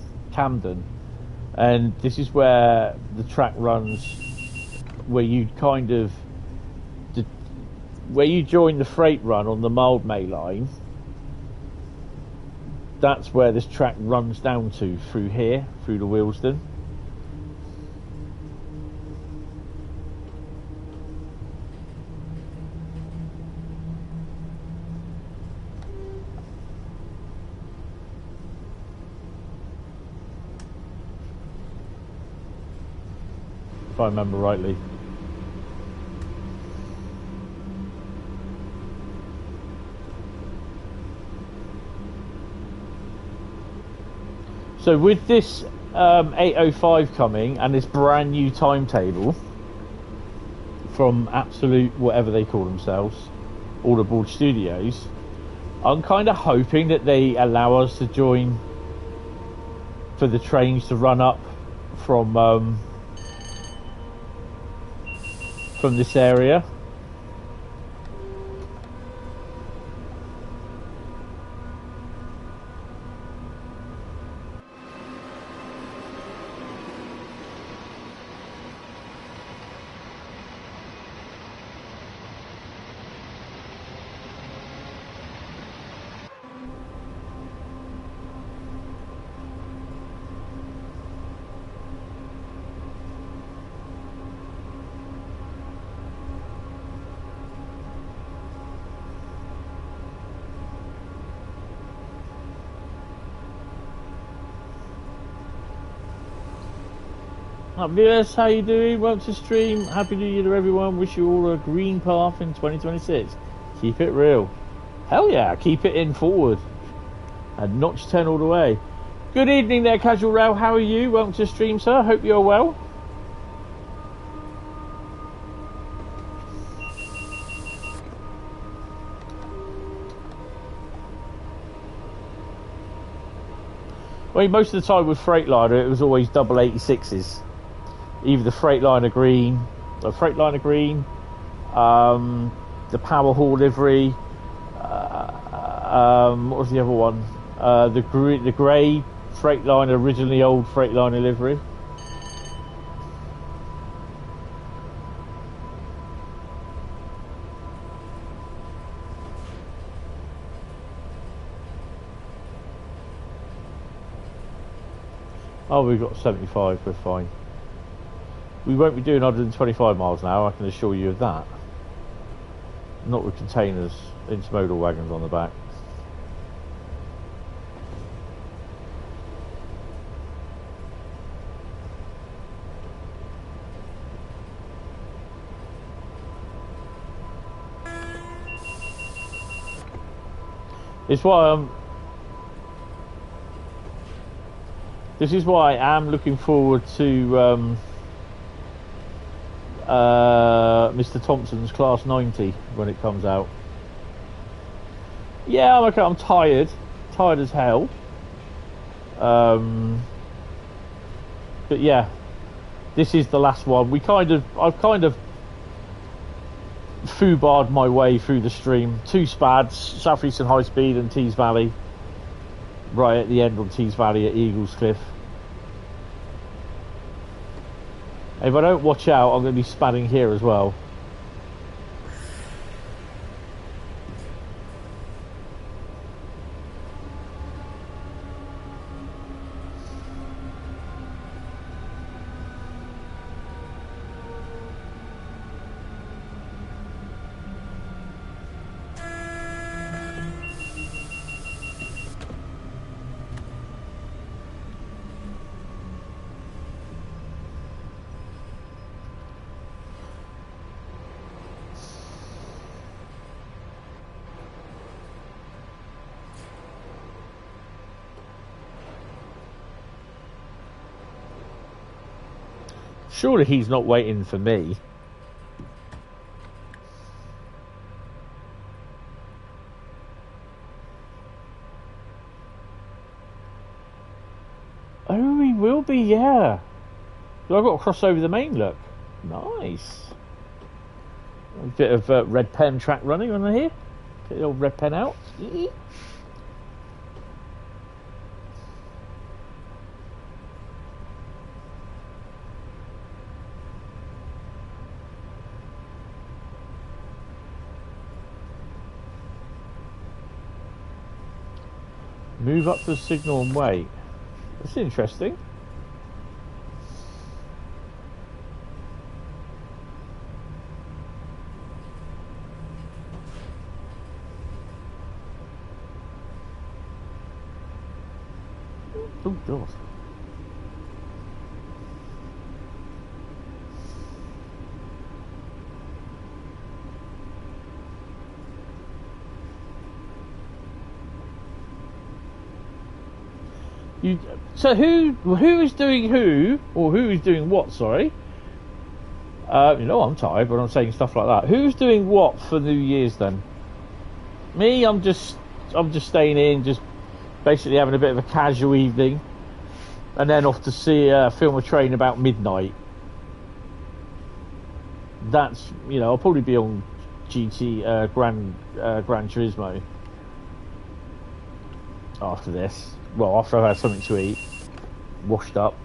and this is where the track runs, where you kind of where you join the freight run on the mild Mainline. That's where this track runs down to, through here, through the Wheelsden. If I remember rightly. So with this 8:05 coming and this brand new timetable from Absolute, whatever they call themselves, Oldenburg Studios, I'm kind of hoping that they allow us to join for the trains to run up from this area. Yes, how you doing? Welcome to stream. Happy New Year to everyone. Wish you all a green path in 2026. Keep it real. Hell yeah, keep it in forward. And notch 10 all the way. Good evening there, Casual Rail. How are you? Welcome to stream, sir. Hope you're well. I mean, most of the time with Freightliner, it was always double 86s. Either the Freightliner green, the Power Hall livery. What was the other one? The grey Freightliner, originally old Freightliner livery. Oh, we've got 75. We're fine. We won't be doing 125 miles an hour, I can assure you of that. Not with containers, intermodal wagons on the back. This is why I am looking forward to Mr. Thompson's Class 90 when it comes out. Yeah, I'm okay. I'm tired as hell. But yeah, this is the last one. I've kind of foobarred my way through the stream. 2 spads, Southeastern Highspeed and Tees Valley. Right at the end on Tees Valley at Eagles Cliff. If I don't watch out, I'm going to be spadding here as well. Surely he's not waiting for me. Oh, he will be, yeah. So I've got to cross over the main, look. Nice. A bit of red pen track running on here. Get the old red pen out. Move up the signal and wait. That's interesting. Oh God. So who is doing who, or who is doing what? Sorry. You know I'm tired, but I'm saying stuff like that. Who's doing what for New Year's then? Me, I'm just staying in, just basically having a bit of a casual evening, and then off to see film a train about midnight. That's, you know, I'll probably be on Gran Turismo after this. Well, after I've had something to eat, washed up.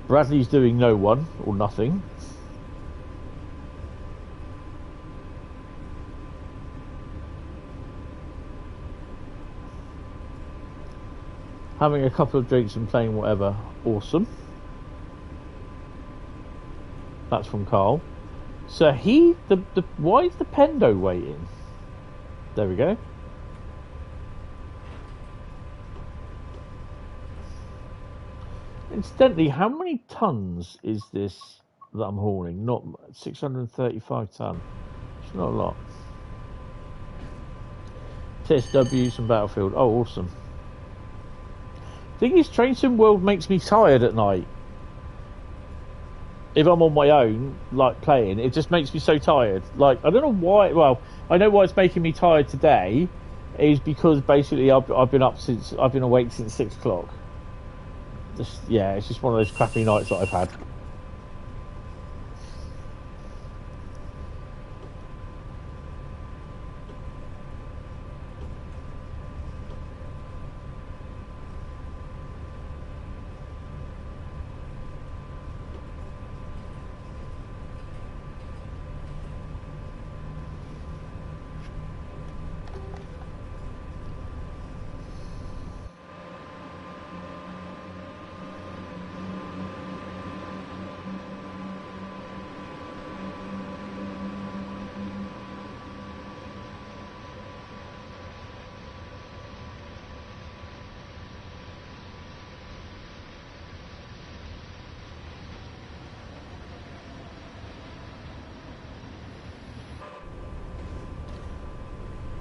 Bradley's doing no one or nothing. Having a couple of drinks and playing whatever. Awesome. That's from Carl. So why is the Pendo waiting? There we go. Incidentally, how many tons is this that I'm hauling? Not 635 ton. It's not a lot. TSWs and Battlefield. Oh, awesome. Thing is, Train Sim World makes me tired at night. If I'm on my own, like playing, it just makes me so tired. Like, I don't know why. Well, I know why it's making me tired today, is because basically I've been awake since 6 o'clock. Yeah, it's just one of those crappy nights that I've had.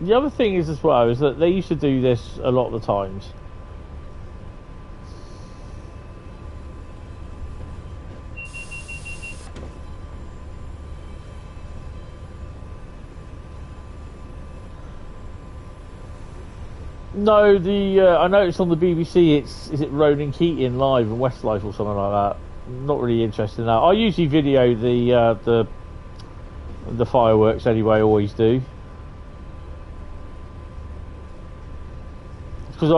The other thing is as well is that they used to do this a lot of the times. No, I noticed on the BBC is it Ronan Keating live in Westlife or something like that. Not really interested in that. I usually video the fireworks anyway. Always do. Because I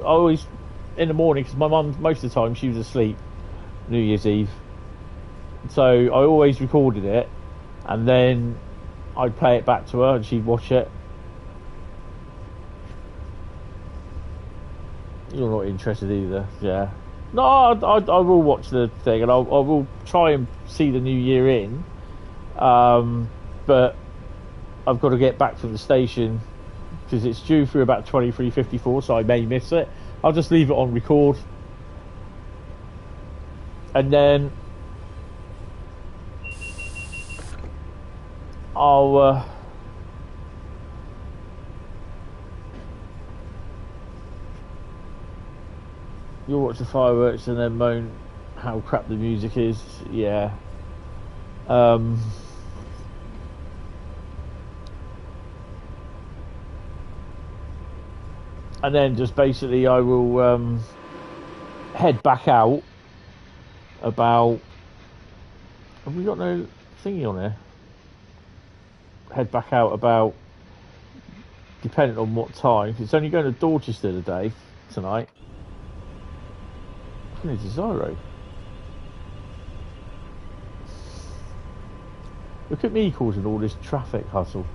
always in the morning, because my mum most of the time she was asleep New Year's Eve, so I always recorded it and then I'd play it back to her and she'd watch it. You're not interested either, yeah? No, I will watch the thing and I will try and see the New Year in, but I've got to get back from the station because it's due through about 23:54, so I may miss it. I'll just leave it on record, and then I'll you'll watch the fireworks and then moan how crap the music is. Yeah. And then just basically I will head back out about... Have we got no thingy on here. Head back out about, depending on what time. It's only going to Dorchester today, tonight. I need to Zyro. Look at me causing all this traffic hustle.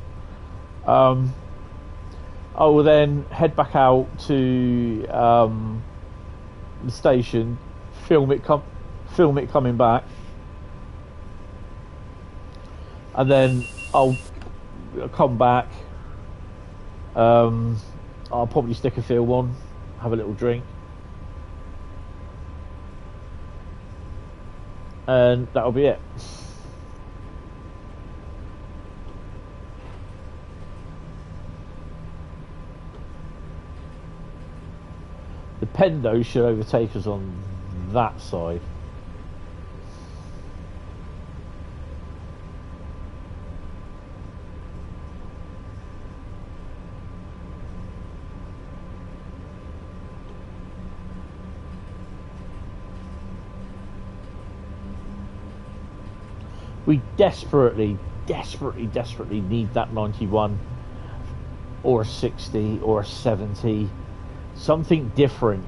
I will then head back out to the station, film it coming back, and then I'll come back. I'll probably stick a film on, have a little drink, and that'll be it. The Pendo should overtake us on that side. We desperately need that 91 or a 60 or a 70. Something different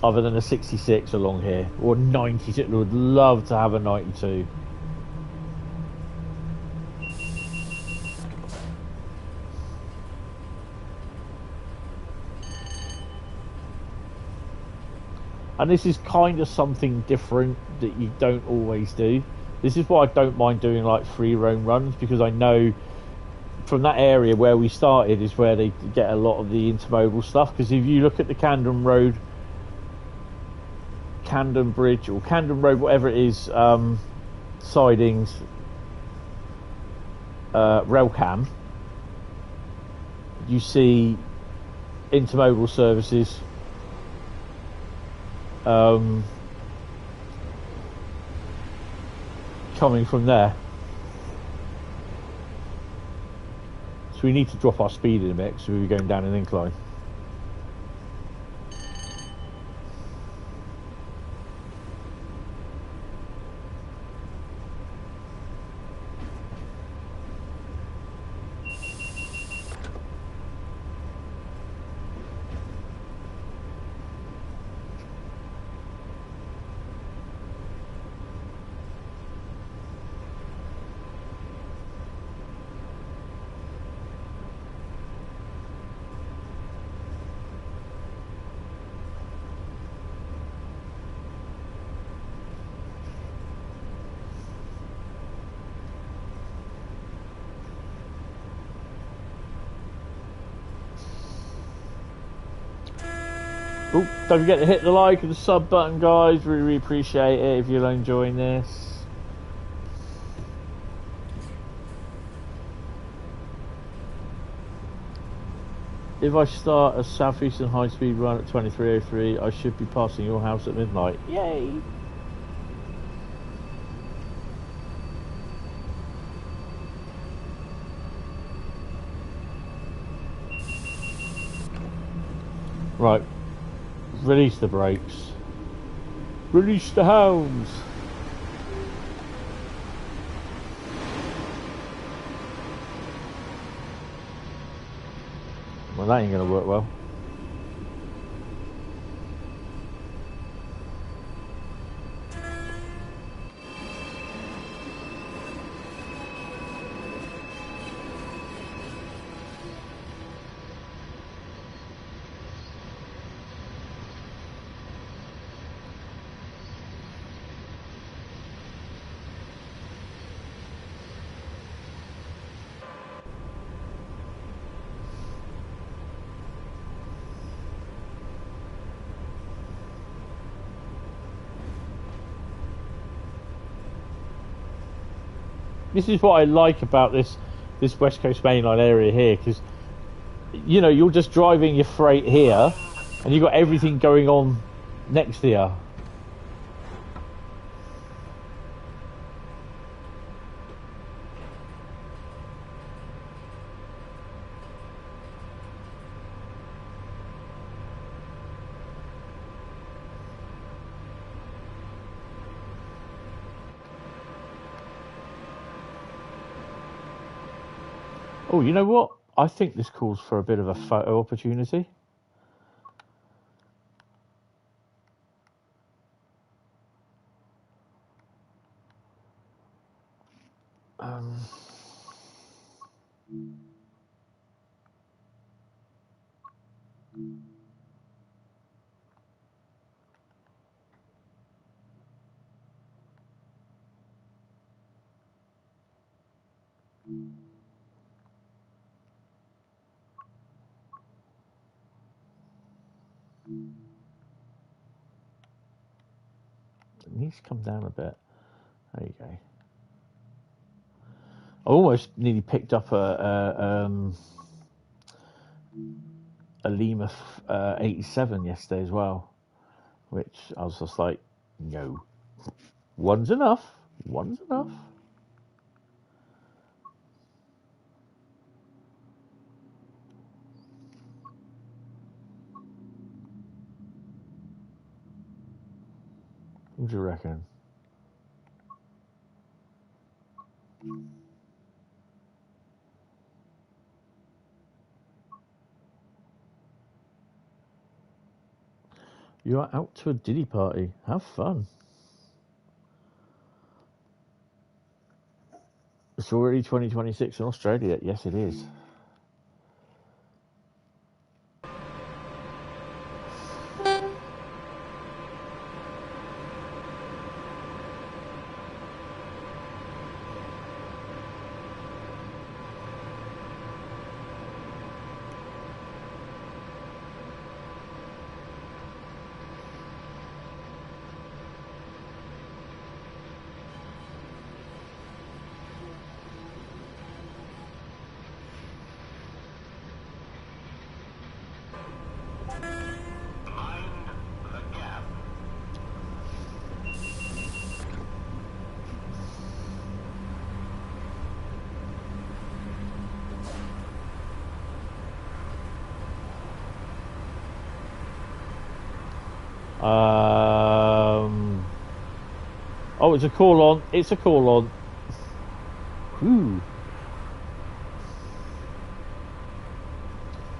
other than a 66 along here, or 96. Would love to have a 92. And this is kind of something different that you don't always do. This is why I don't mind doing like free roam runs, because I know from that area where we started is where they get a lot of the intermodal stuff. Because if you look at the Camden Bridge or Camden Road, whatever it is, sidings, Railcam, you see intermodal services coming from there. So we need to drop our speed in a bit, so we're going down an incline. Oh, don't forget to hit the like and the sub button, guys. Really appreciate it if you're enjoying this. If I start a Southeastern high-speed run at 23:03, I should be passing your house at midnight. Yay! Right. Release the brakes. Release the hounds. Well, that ain't gonna work well. This is what I like about this West Coast Mainline area here, because you know, you're just driving your freight here and you've got everything going on next to you. Oh, you know what? I think this calls for a bit of a photo opportunity. Um, it needs to come down a bit. There you go. I almost nearly picked up a Lima 87 yesterday as well, which I was just like, no, one's enough. One's enough. What do you reckon? You are out to a Diddy party. Have fun. It's already 2026 in Australia. Yes, it is. Oh, it's a call on. It's a call on. Ooh.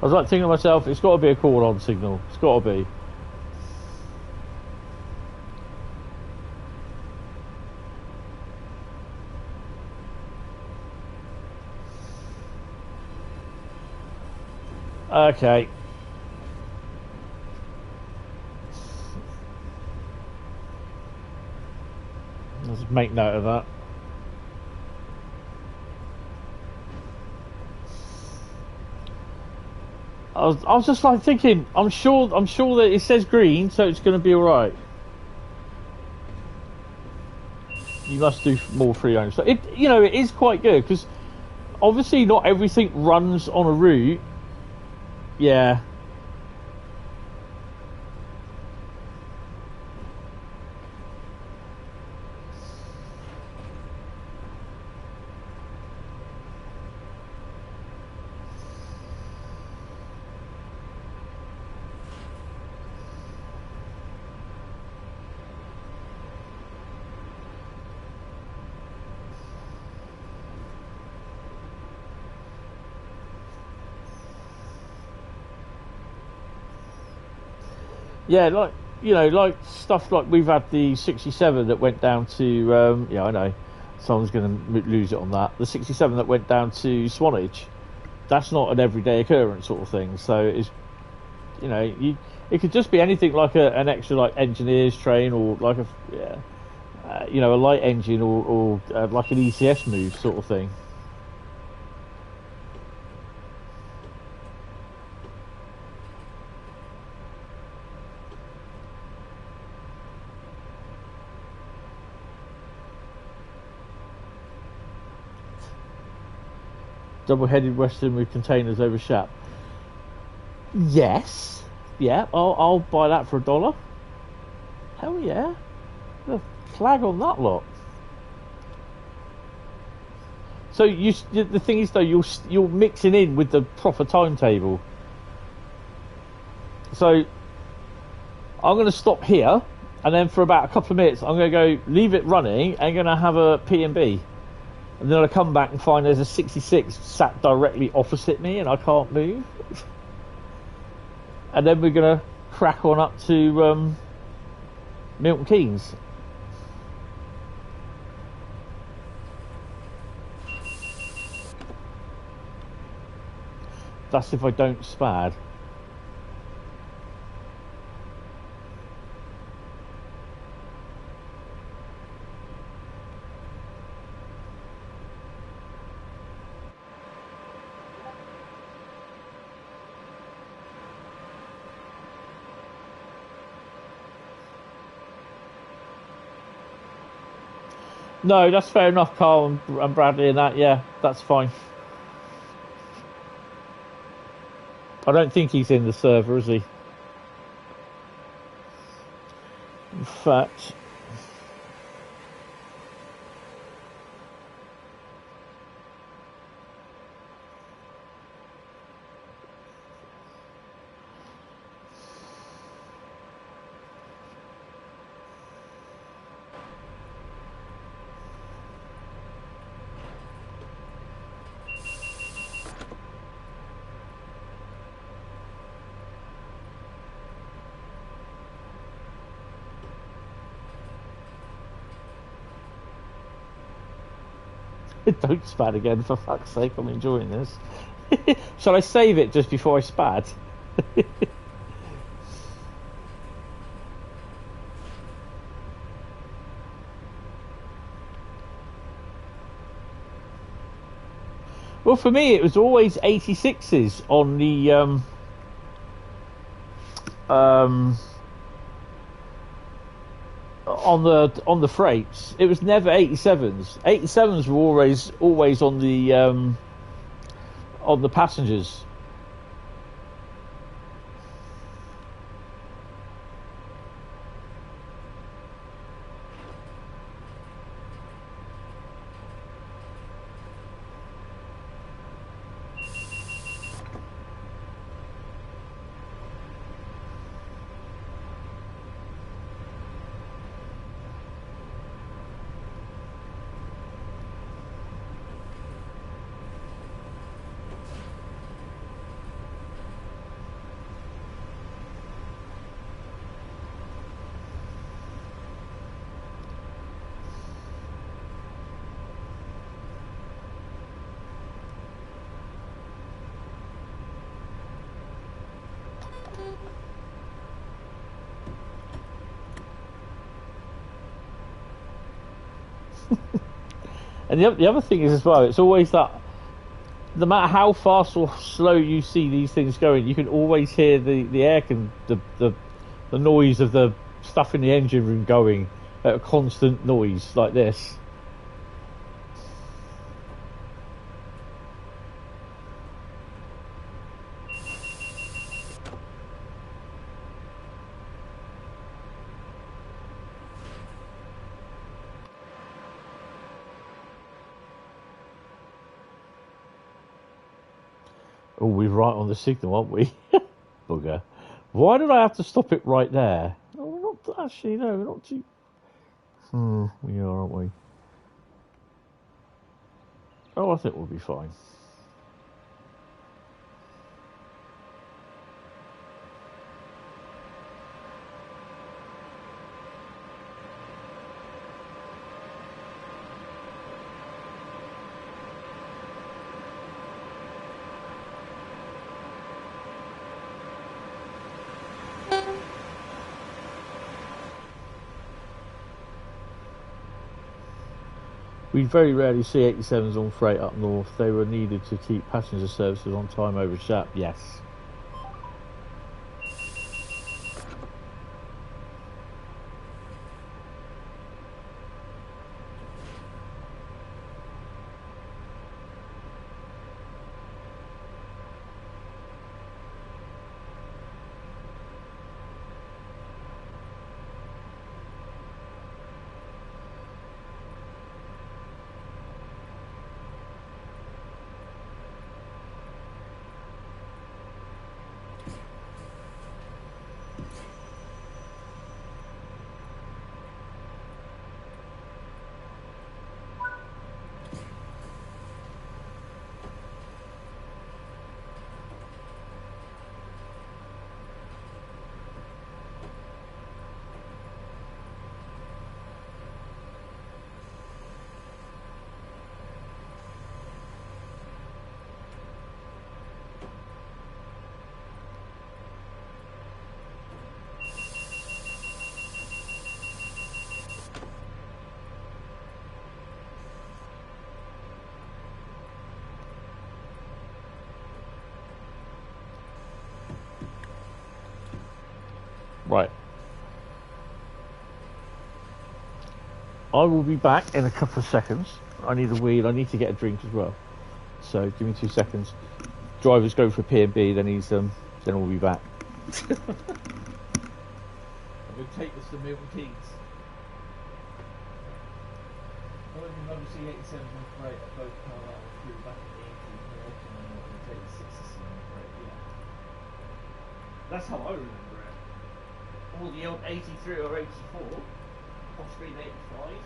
I was like thinking to myself, it's got to be a call on signal. It's got to be. Okay. Let's make note of that. I was just like thinking, I'm sure that it says green, so it's going to be all right. You must do more free owners. So it is quite good because obviously not everything runs on a route. Yeah. Yeah, like stuff like we've had the 67 that went down to, I know, someone's going to lose it on that. The 67 that went down to Swanage, that's not an everyday occurrence sort of thing. So it's, it could just be anything like an extra like engineer's train or like a light engine or like an ECS move sort of thing. Double-headed Western with containers over Shap. Yes, yeah, I'll buy that for $1. Hell yeah, the flag on that lot. So the thing is though, you're mixing in with the proper timetable. So I'm going to stop here, and then for about a couple of minutes, I'm going to go leave it running, and going to have a P&B. And then I come back and find there's a 66 sat directly opposite me and I can't move. And then we're going to crack on up to Milton Keynes. That's if I don't spad. No, that's fair enough, Carl and Bradley and that, yeah, that's fine. I don't think he's in the server, is he? In fact... Don't spad again, for fuck's sake, I'm enjoying this. Shall I save it just before I spad? Well, for me, it was always 86s on the on the freights. It was never 87s. 87s were always on the passengers. And the other thing is as well, it's always that no matter how fast or slow you see these things going, you can always hear the noise of the stuff in the engine room going at a constant noise like this. Oh, we're right on the signal, aren't we? Bugger. Why did I have to stop it right there? Oh, we're not actually, no, we're not too... we are, aren't we? Oh, I think we'll be fine. We very rarely see 87s on freight up north. They were needed to keep passenger services on time over Shap. Yes. Right. I will be back in a couple of seconds. I need a wheel. I need to get a drink as well. So give me 2 seconds. Driver's go for P&B, then he's then we'll be back. I'm going to take this to Milton Keynes. I remember seeing 87 on parade at both Carlisle and Crewe back in the 80s, and I'm going to take the 67 on parade, yeah. That's how I remember it. All the old 83 or 84, possibly an 85.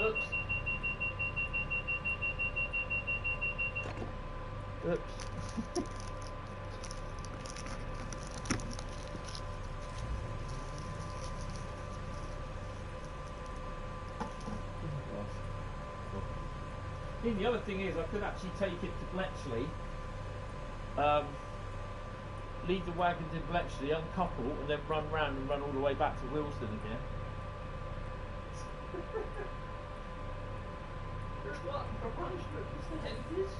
Oops. Oops. The other thing is, I could actually take it to Bletchley, leave the wagons in Bletchley, uncouple, and then run round and run all the way back to Willesden again. There's what? For punishment, it's the Hentis.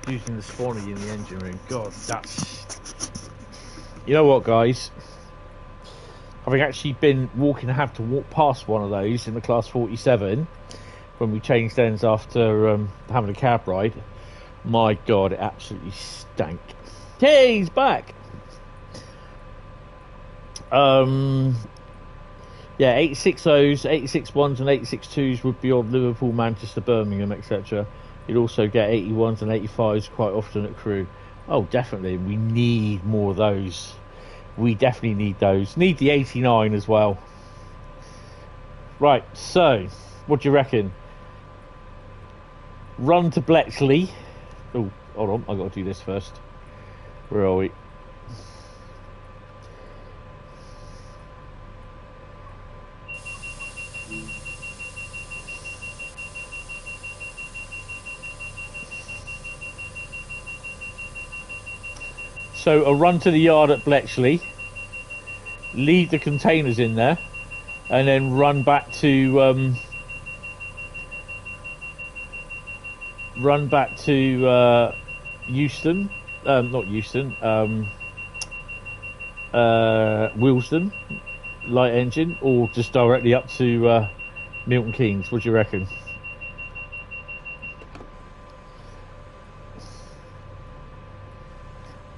Using the spawner in the engine room. God, that's... You know what, guys? Having actually been walking, I have to walk past one of those in the class 47 when we changed ends after having a cab ride. My God, it absolutely stank. Hey, he's back! Yeah, 860s, 861s and 862s would be on Liverpool, Manchester, Birmingham, etc. You'd also get 81s and 85s quite often at Crewe. Oh, definitely. We need more of those. We definitely need those. Need the 89 as well. Right, so what do you reckon? Run to Bletchley. Oh, hold on, I've got to do this first. Where are we? So a run to the yard at Bletchley, leave the containers in there, and then run back to Euston, not Euston, Willesden, light engine, or just directly up to Milton Keynes. What do you reckon?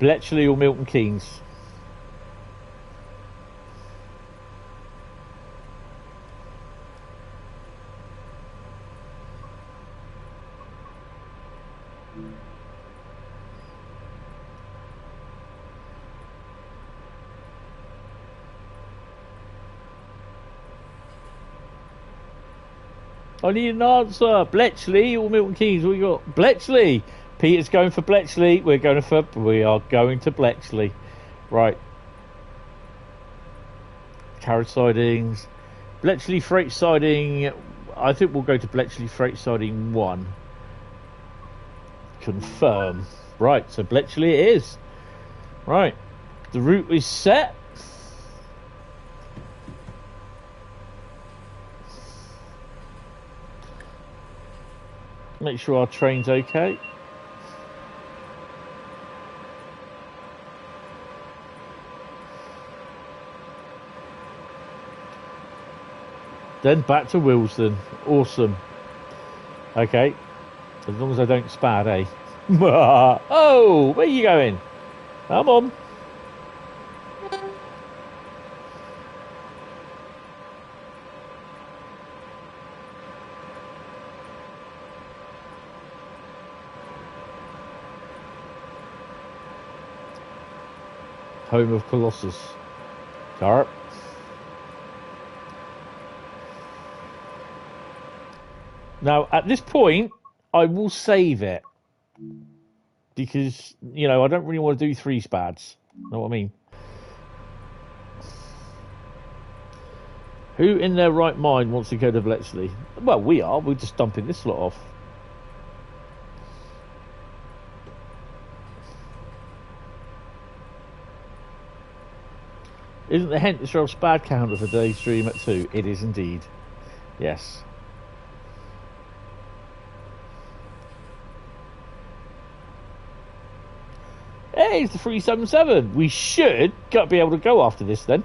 Bletchley or Milton Keynes? I need an answer. Bletchley or Milton Keynes? What we got? Bletchley. Peter's going for Bletchley. We are going to Bletchley. Right. Carriage sidings. Bletchley freight siding. I think we'll go to Bletchley freight siding 1. Confirm. Right, so Bletchley it is. Right. The route is set. Make sure our train's okay. Then back to Willesden. Awesome. Okay. As long as I don't spad, eh? Oh, where are you going? Come on. Home of Colossus. Carp. Now, at this point, I will save it. Because, you know, I don't really want to do 3 spads. Know what I mean? Who in their right mind wants to go to Bletchley? Well, we are. We're just dumping this lot off. Isn't the Hentis Rail spad counter for today's stream at 2? It is indeed. Yes. Hey, it's the 377. We should be able to go after this then.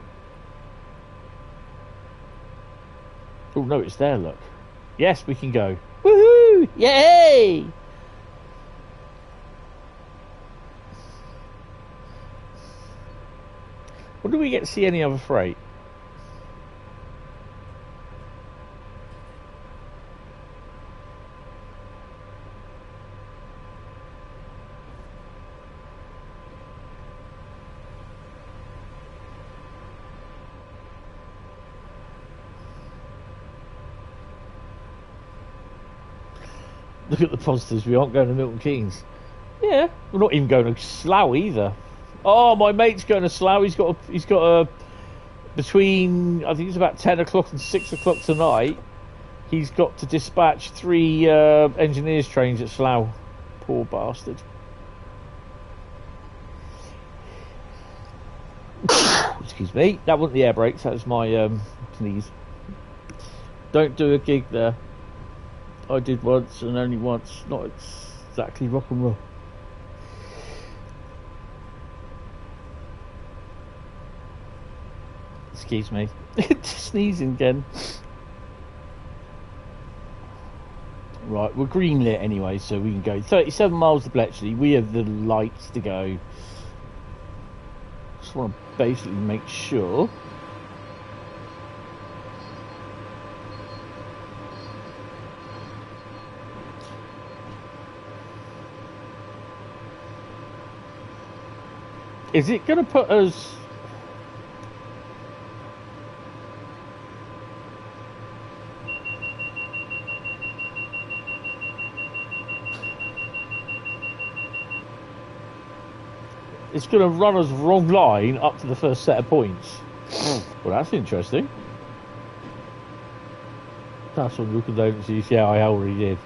Oh no, it's there, look. Yes, we can go. Woohoo! Yay! When do we get to see any other freight? Look at the positives. We aren't going to Milton Keynes. Yeah, we're not even going to Slough either. Oh, my mate's going to Slough. He's got a between, I think it's about 10 o'clock and 6 o'clock tonight. He's got to dispatch 3 engineers trains at Slough. Poor bastard. Excuse me. That wasn't the air brakes. That was my sneeze. Don't do a gig there. I did once and only once. Not exactly rock and roll. Excuse me. Sneezing again. Right, we're green lit anyway, so we can go 37 miles to Bletchley. We have the lights to go. Just want to basically make sure. Is it going to put us... it's going to run us wrong line up to the first set of points. Well, that's interesting. That's on your condolences. Yeah, I already did.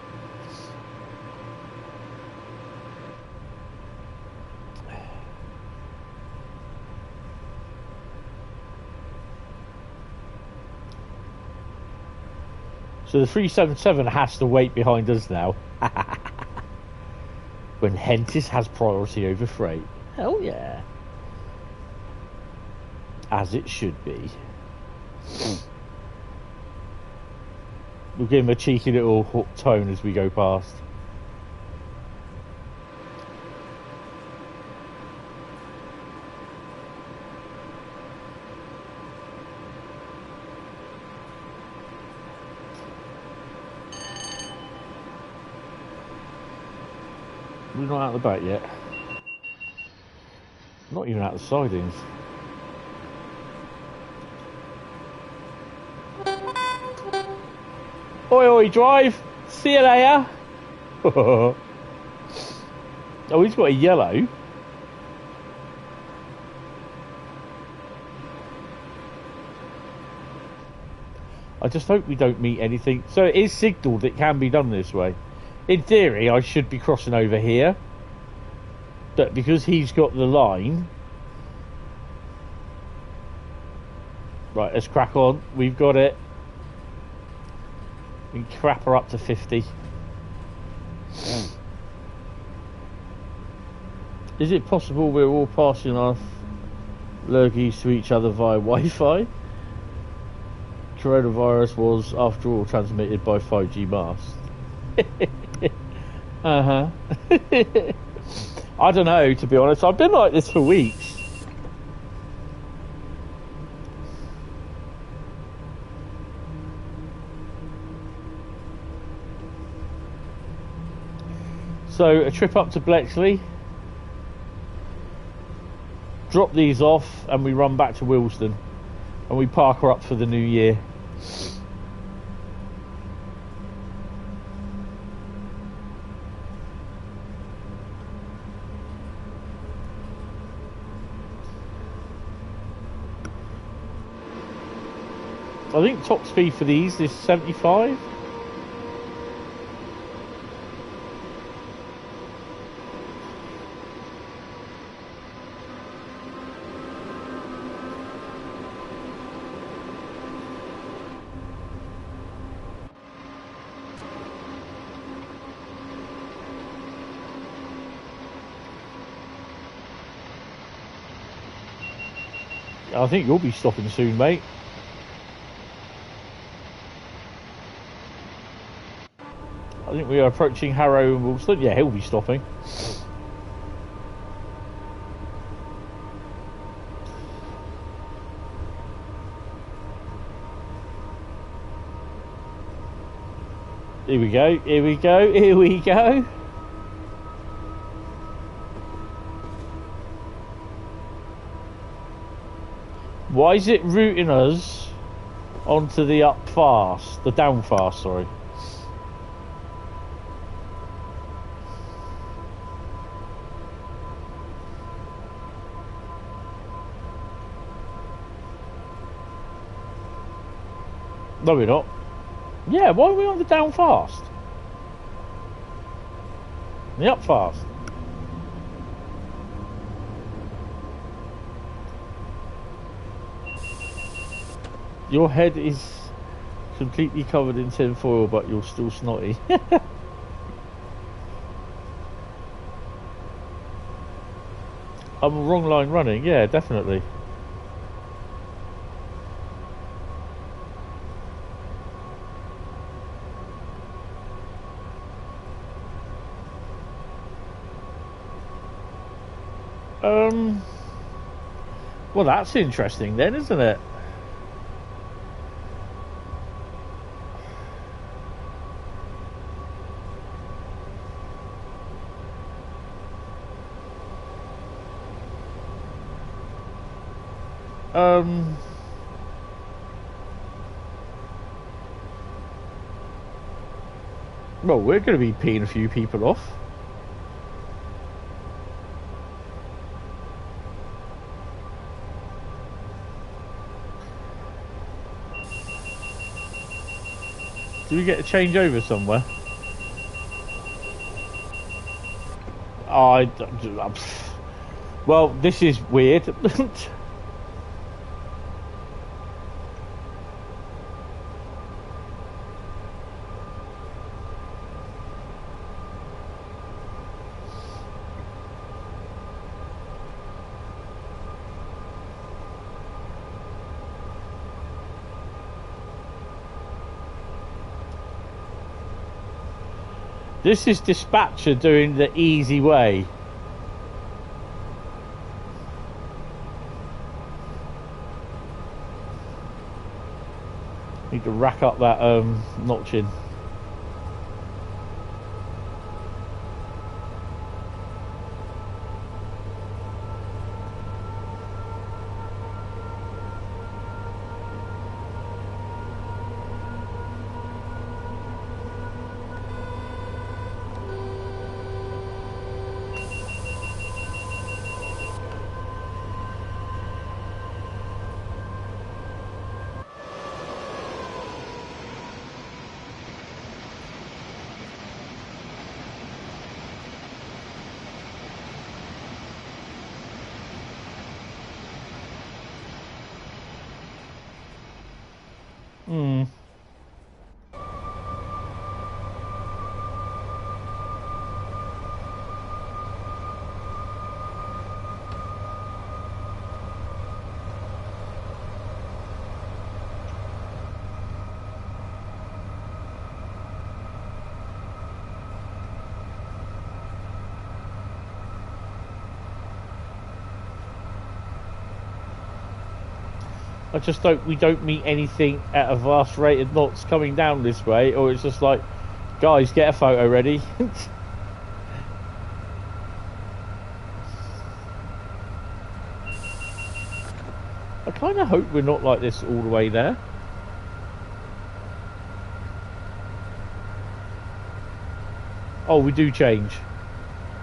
So the 377 has to wait behind us now. When Hentis has priority over freight. Hell yeah. As it should be. We'll give him a cheeky little hook tone as we go past. We're not out the back yet. Not even out the sidings. Oi, oi, drive! See you later! Oh, he's got a yellow. I just hope we don't meet anything. So it is signalled it can be done this way. In theory, I should be crossing over here. But because he's got the line... Right, let's crack on. We've got it. We can crap her up to 50. Is it possible we're all passing off lurgies to each other via Wi-Fi? Coronavirus was, after all, transmitted by 5G mast. Uh-huh. I don't know, to be honest. I've been like this for weeks. So, a trip up to Bletchley. Drop these off and we run back to Willesden. And we park her up for the new year. I think top speed for these is 75. I think you'll be stopping soon, mate. I think we are approaching Harrow and Woolston. Yeah, he'll be stopping. Here we go, here we go, here we go. Why is it routing us onto the up fast, the down fast, sorry? No, we're not. Yeah, why are we on the down fast? The up fast. Your head is completely covered in tin foil, but you're still snotty. I'm a wrong line running, yeah, definitely. Well, that's interesting then, isn't it? Well, we're going to be peeing a few people off. Do we get to change over somewhere? Well, this is weird. This is dispatcher doing the easy way. Need to rack up that notching. I just we don't meet anything at a vast rate of knots coming down this way, or it's just like, guys, get a photo ready. I kind of hope we're not like this all the way there. Oh, we do change.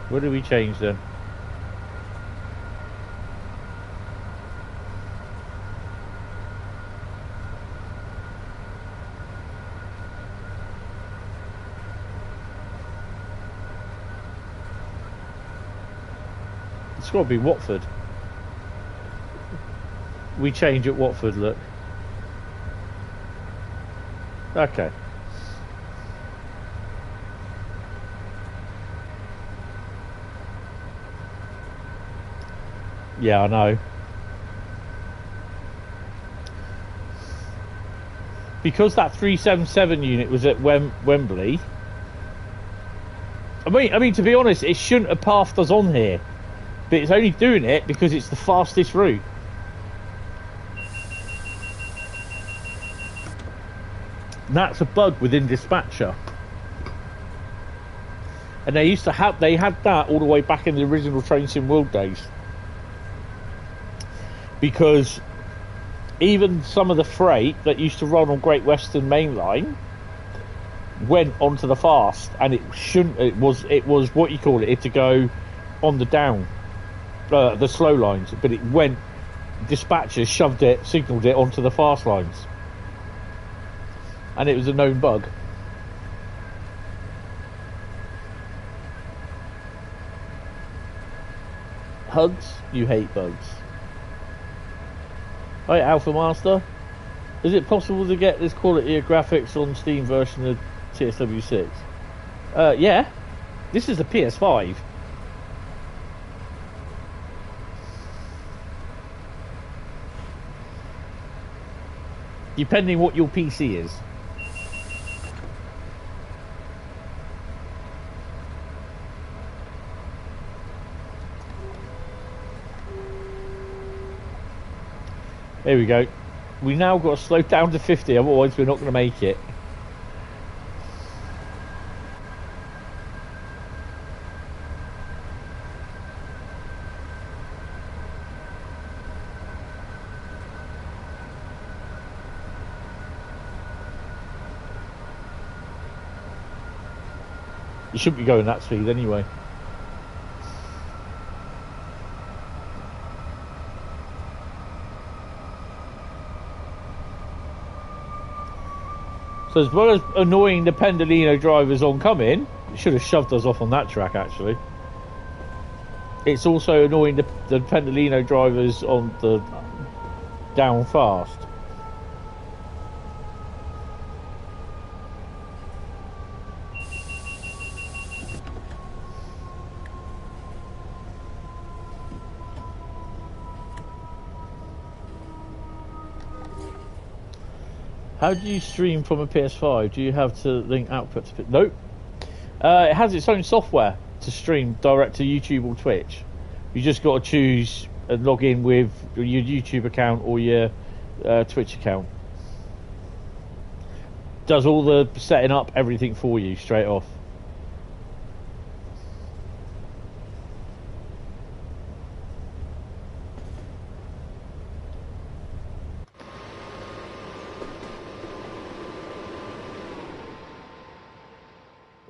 Where do we change then? It's got to be Watford. We change at Watford, look. Okay. Yeah, I know. Because that 377 unit was at Wembley. I mean, to be honest, it shouldn't have pathed us on here. But it's only doing it because it's the fastest route. And that's a bug within dispatcher. And they had that all the way back in the original Train Sim World days. Because even some of the freight that used to run on Great Western Mainline went onto the fast, and it shouldn't. It was what you call it. It to go on the down. The slow lines, but it went. Dispatchers signalled it onto the fast lines, and it was a known bug. Hugs, you hate bugs. Right, Alpha Master, is it possible to get this quality of graphics on Steam version of TSW6? Yeah, this is a PS5. Depending what your PC is. There we go. We now got to slow down to 50, otherwise we're not going to make it. You shouldn't be going that speed anyway. So as well as annoying the Pendolino drivers oncoming, it should have shoved us off on that track actually. It's also annoying the Pendolino drivers on the down fast. How do you stream from a PS5? Do you have to link output to... Nope. It has its own software to stream direct to YouTube or Twitch. You just got to choose and log in with your YouTube account or your Twitch account. Does all the setting up, everything for you straight off.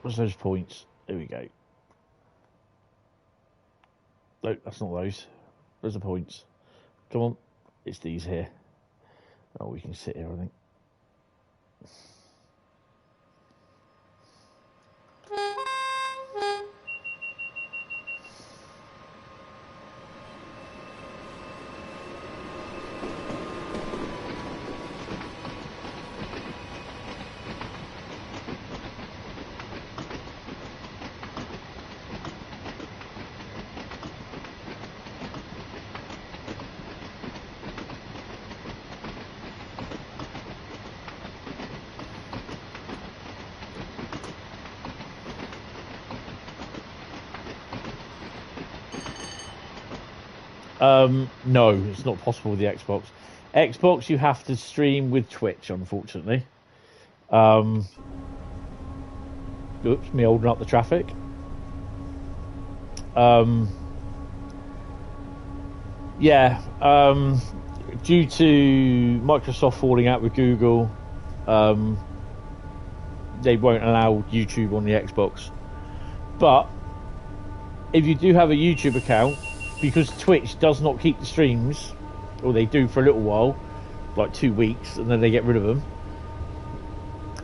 What's those points? There we go. No, that's not those. Those are points. Come on. It's these here. Oh, we can sit here, I think. No, it's not possible with the Xbox. Xbox, you have to stream with Twitch, unfortunately. Oops, me holding up the traffic. Yeah, due to Microsoft falling out with Google, they won't allow YouTube on the Xbox. But if you do have a YouTube account, because Twitch does not keep the streams, or they do for a little while, like 2 weeks, and then they get rid of them.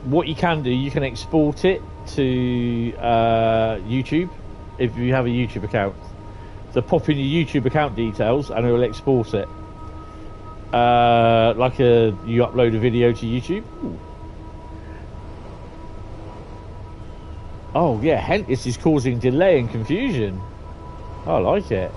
What you can do, you can export it to YouTube if you have a YouTube account. So pop in your YouTube account details, and it will export it. You upload a video to YouTube. Ooh. Oh yeah, Hentis is causing delay and confusion. I like it.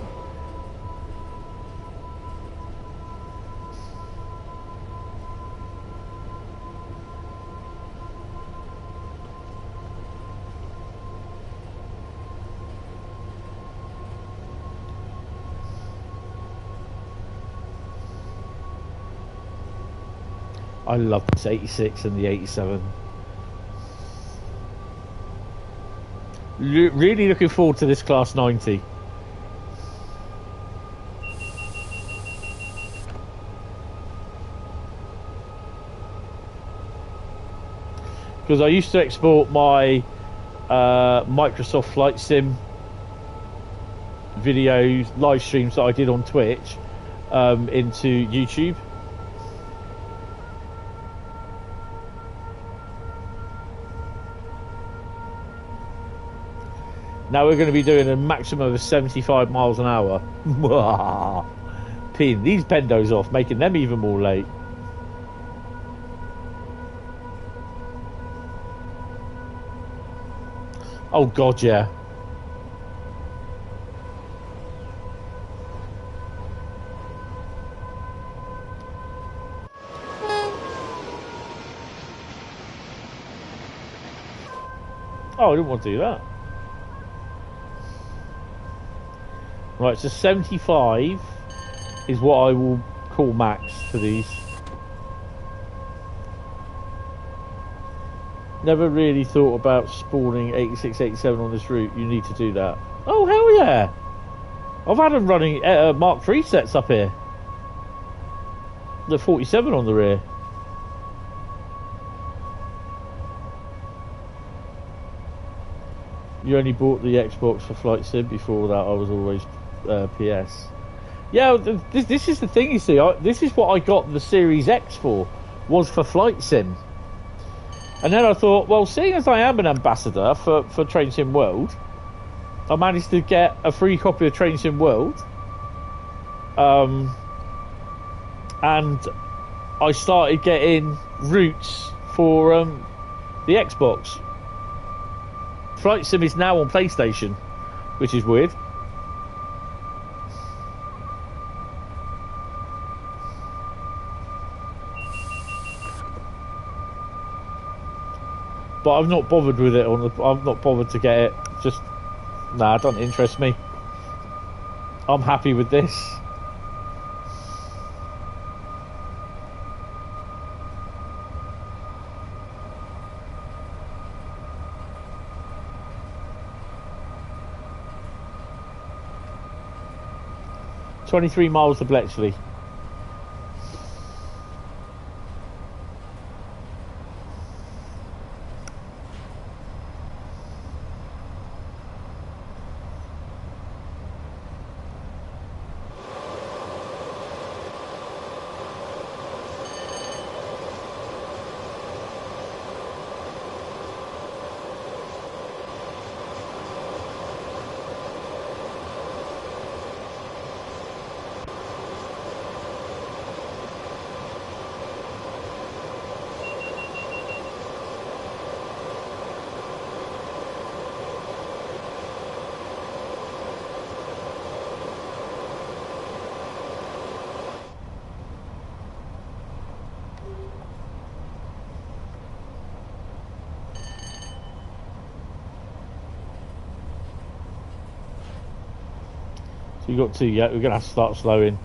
I love this 86 and the 87. Really looking forward to this Class 90. Because I used to export my Microsoft Flight Sim videos, live streams that I did on Twitch into YouTube. Now we're going to be doing a maximum of 75 miles an hour. Peeing these pendos off, making them even more late. Oh God, yeah. Oh, I didn't want to do that. Right, so 75 is what I will call max for these. Never really thought about spawning 86, 87 on this route. You need to do that. Oh, hell yeah! I've had them running Mark III sets up here. The 47 on the rear. You only bought the Xbox for Flight Sim. Before that, I was always PS. Yeah, this is the thing, you see. This is what I got the Series X for, was for Flight Sim. And then I thought, well, seeing as I am an ambassador for Train Sim World, I managed to get a free copy of Train Sim World. And I started getting routes for the Xbox. Flight Sim is now on PlayStation, which is weird. But I've not bothered with it I've not bothered to get it. Just nah, it doesn't interest me. I'm happy with this. $23 miles to Bletchley. So you got two, yeah, we're going to have to start slowing.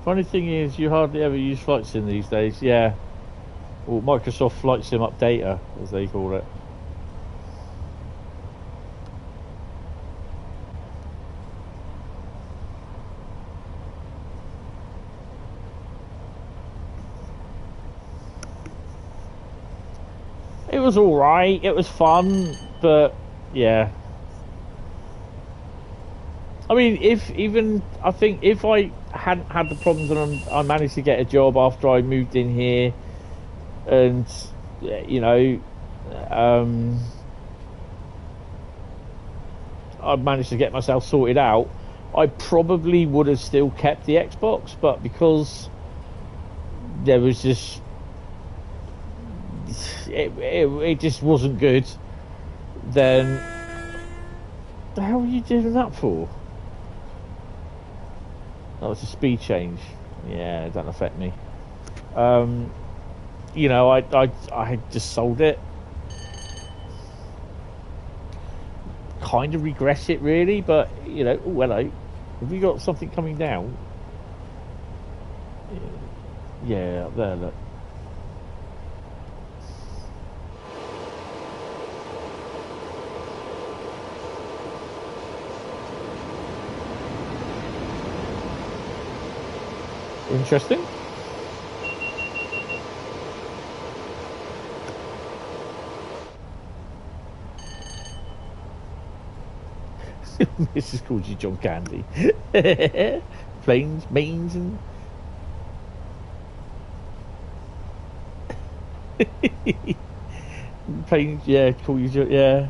Funny thing is, you hardly ever use Flight Sim these days, yeah. Or Microsoft Flight Sim Updater, as they call it. It was alright, it was fun, but yeah. I mean, I think if I hadn't had the problems and I managed to get a job after I moved in here, and you know, I managed to get myself sorted out, I probably would have still kept the Xbox, but because there was just it just wasn't good, then the hell are you doing that for? Oh, it's a speed change. Yeah, it doesn't affect me. You know, I just sold it. Kind of regret it, really, but you know, oh, hello. Have you got something coming down? Yeah, up there, look. Interesting. Mrs. called you John Candy. Planes, mains, and planes. Yeah, call you John. Yeah.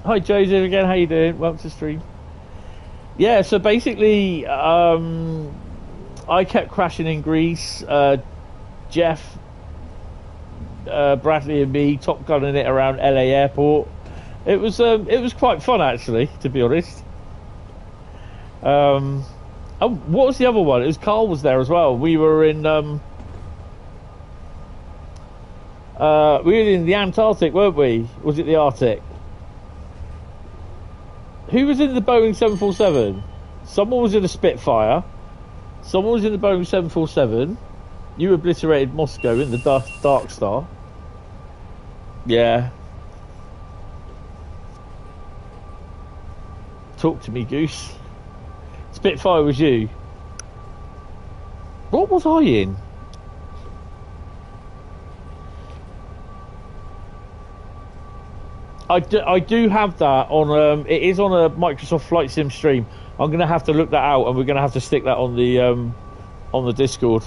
Hi, Joseph again. How you doing? Welcome to the stream. Yeah. So basically, I kept crashing in Greece. Jeff, Bradley, and me top gunning it around LA Airport. It was quite fun, actually, to be honest. Oh, what was the other one? It was Carl was there as well. We were in the Antarctic, weren't we? Was it the Arctic? Who was in the Boeing 747? Someone was in a Spitfire. Someone was in the Boeing 747. You obliterated Moscow in the Dark Star. Yeah. Talk to me, Goose. Spitfire was you. What was I in? I do have that on. It is on a Microsoft Flight Sim stream. I'm gonna have to look that out, and we're gonna have to stick that on the Discord.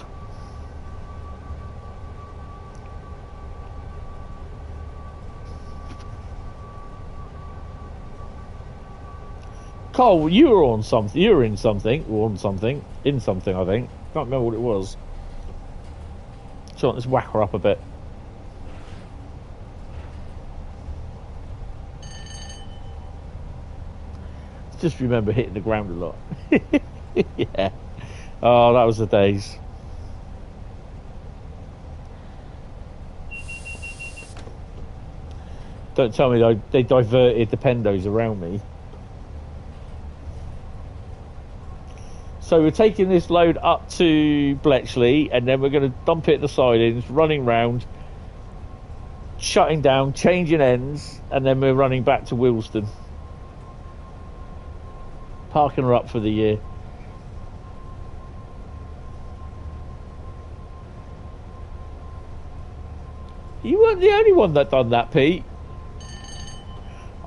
Carl, you were on something. You were in something, or on something, in something. I think. Can't remember what it was. So let's whack her up a bit. Just remember hitting the ground a lot. Yeah. Oh, that was the days. Don't tell me they diverted the pendos around me. So we're taking this load up to Bletchley, and then we're going to dump it at the sidings, running round, shutting down, changing ends, and then we're running back to Willesden. Parking her up for the year. You weren't the only one that done that, Pete.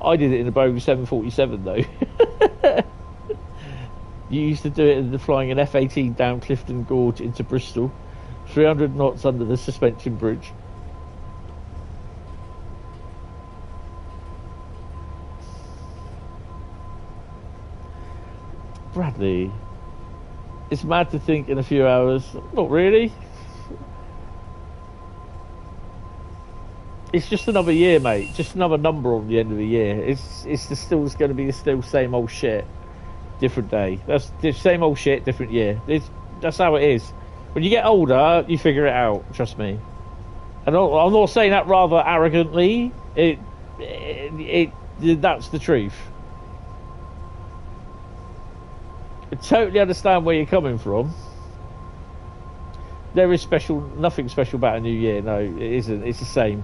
I did it in a Boeing 747 though. You used to do it in the flying an F-18 down Clifton Gorge into Bristol, 300 knots under the suspension bridge. Bradley, it's mad to think in a few hours. Not really. It's just another year, mate. Just another number on the end of the year. It's still going to be the still same old shit, different day. That's the same old shit, different year. That's how it is. When you get older, you figure it out. Trust me. And I'm not saying that rather arrogantly. That's the truth. I totally understand where you're coming from. There is nothing special about a new year. No, it isn't. It's the same.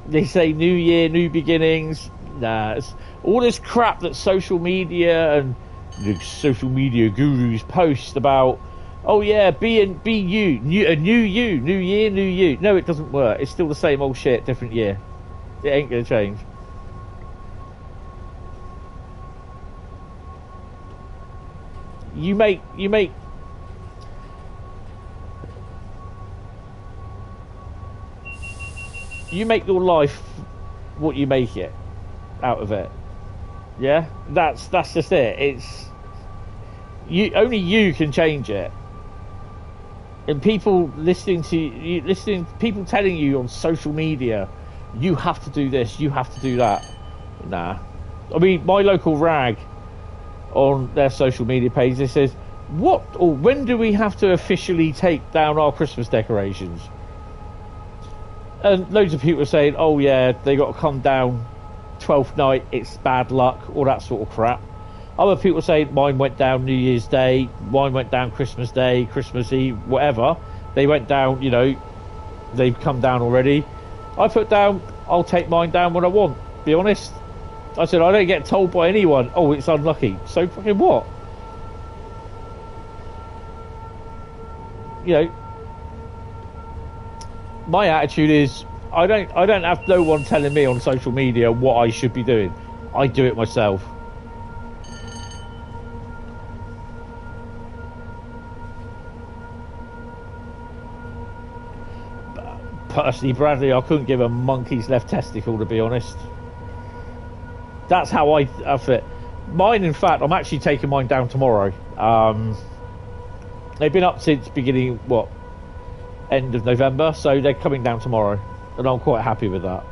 They say new year, new beginnings. Nah, it's all this crap that social media and the social media gurus post about. Oh yeah, be you, a new you, new year, new you. No, it doesn't work. It's still the same old shit, different year. It ain't gonna change. You make your life what you make it out of it. Yeah, that's just it. It's only you can change it. And people people telling you on social media, you have to do this, you have to do that. Nah, I mean my local rag on their social media page, it says, "What or when do we have to officially take down our Christmas decorations?" And loads of people are saying, "Oh yeah, they got to come down 12th night, it's bad luck," all that sort of crap. Other people say mine went down New Year's Day, mine went down Christmas Day, Christmas Eve, whatever. They went down, they've come down already. I put down, I'll take mine down when I want, be honest. I said, I don't get told by anyone, oh, it's unlucky. So fucking what? My attitude is, I don't have no one telling me on social media what I should be doing. I do it myself. Personally, Bradley, I couldn't give a monkey's left testicle, to be honest. That's how I fit. Mine, in fact, I'm actually taking mine down tomorrow. They've been up since end of November, so they're coming down tomorrow, and I'm quite happy with that.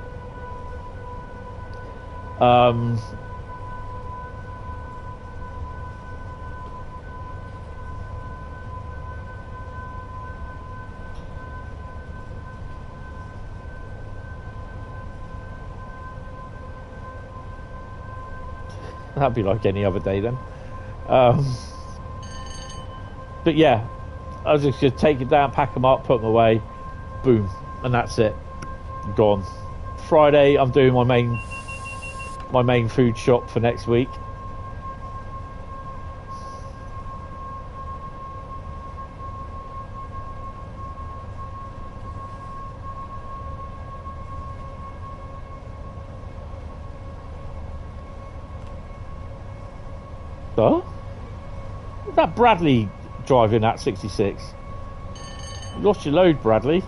That'd be like any other day then. But yeah, I was just going to take it down, pack them up, put them away, boom, and that's it. Gone. Friday, I'm doing my main food shop for next week. Huh? That Bradley driving at 66. You lost your load, Bradley.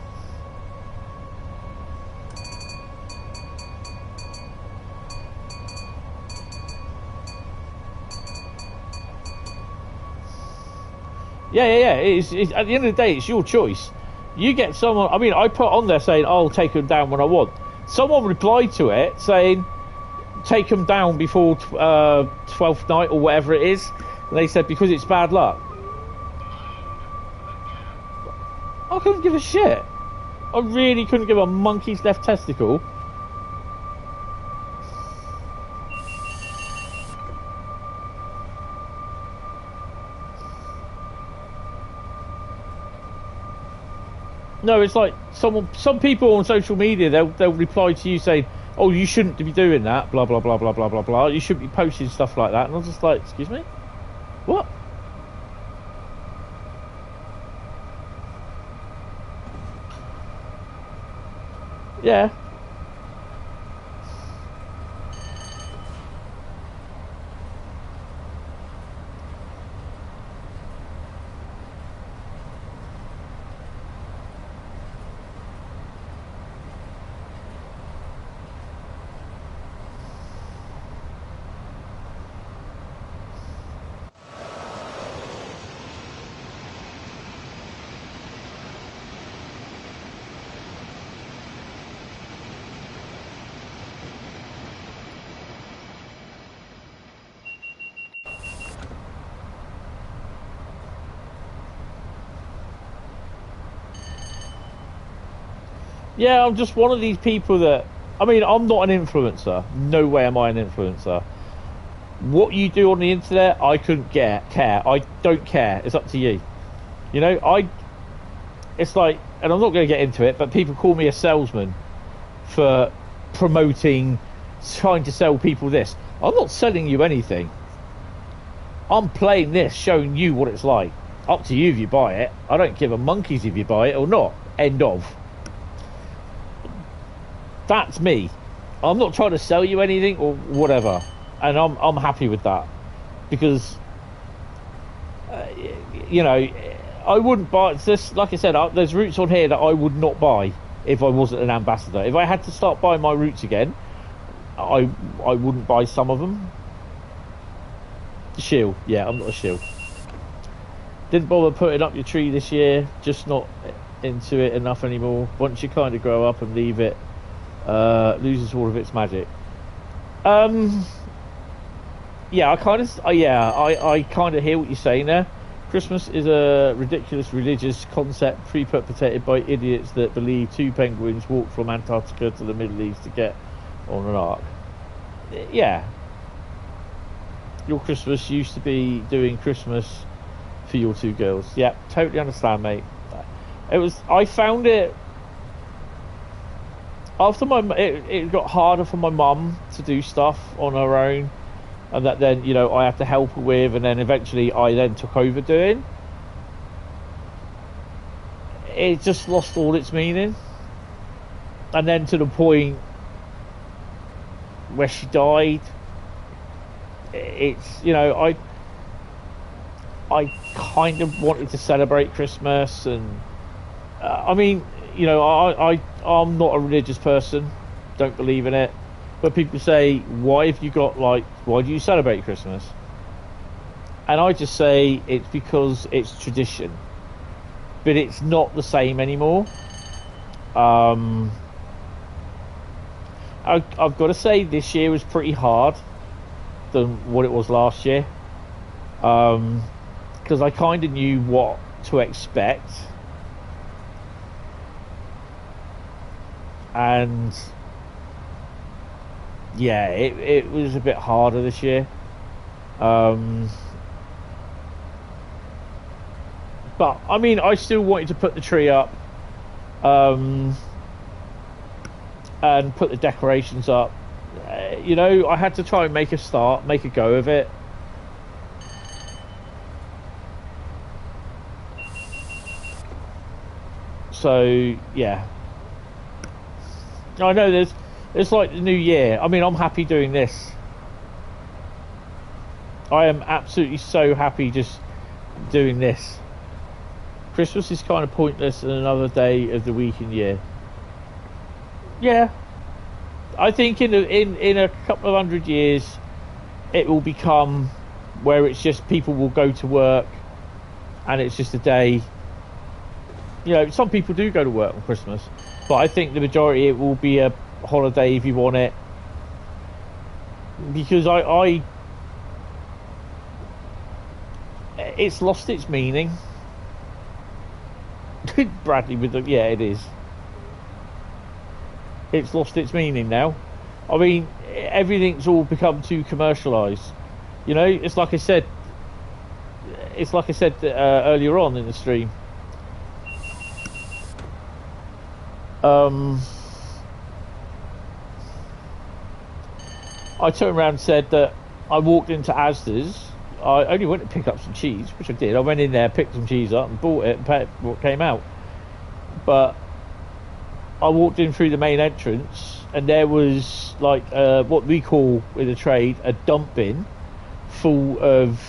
Yeah. It's, at the end of the day, it's your choice. You get someone. I mean, I put on there saying I'll take them down when I want. Someone replied to it saying take them down before 12th night or whatever it is. And they said because it's bad luck. I couldn't give a shit. I really couldn't give a monkey's left testicle. No, it's like some people on social media, they'll reply to you saying, "Oh, you shouldn't be doing that, blah blah blah blah blah blah blah. You shouldn't be posting stuff like that." And I'm just like, "Excuse me, what?" Yeah. Yeah, I'm just one of these people that... I mean, I'm not an influencer. No way am I an influencer. What you do on the internet, I couldn't care. I don't care. It's up to you. You know, it's like... And I'm not going to get into it, but people call me a salesman for promoting, trying to sell people this. I'm not selling you anything. I'm playing this, showing you what it's like. Up to you if you buy it. I don't give a monkeys if you buy it or not. End of. That's me. I'm not trying to sell you anything or whatever, and I'm happy with that because you know, I wouldn't buy. It's just like I said, there's routes on here that I would not buy if I wasn't an ambassador. If I had to start buying my routes again, I wouldn't buy some of them. Shield, yeah, I'm not a shield. Didn't bother putting up your tree this year. Just not into it enough anymore. Once you kind of grow up and leave it. Loses all of its magic. Yeah, I kind of hear what you're saying there. Christmas is a ridiculous religious concept perpetrated by idiots that believe two penguins walked from Antarctica to the Middle East to get on an ark. Yeah. Your Christmas used to be doing Christmas for your two girls. Yeah, totally understand, mate. I found it after it got harder for my mum to do stuff on her own, and that then, you know, I had to help her with, and then eventually I then took over doing. It just lost all its meaning, and then to the point where she died, it's, you know, I kind of wanted to celebrate Christmas, and I mean, you know, I'm not a religious person, don't believe in it, but people say, why do you celebrate Christmas? And I just say it's because it's tradition, but it's not the same anymore. I've got to say this year was pretty hard than what it was last year, because I kind of knew what to expect. And yeah, it was a bit harder this year, but I mean, I still wanted to put the tree up, and put the decorations up. You know, I had to try and make a go of it. So yeah, I know it's like the new year. I mean, I'm happy doing this. I am absolutely so happy just doing this. Christmas is kind of pointless and another day of the week and year. Yeah, I think in a couple of 100 years, it will become where it's just people will go to work, and it's just a day. You know, some people do go to work on Christmas, but I think the majority it will be a holiday if you want it, because I it's lost its meaning. Bradley with the yeah, it is. It's lost its meaning now. I mean, everything's all become too commercialised. You know, it's like I said. It's like I said earlier on in the stream. I turned around and said that I walked into Asda's. I only went to pick up some cheese, which I did. I went in there, picked some cheese up and bought it and paid what came out. But I walked in through the main entrance and there was like what we call in the trade a dump bin full of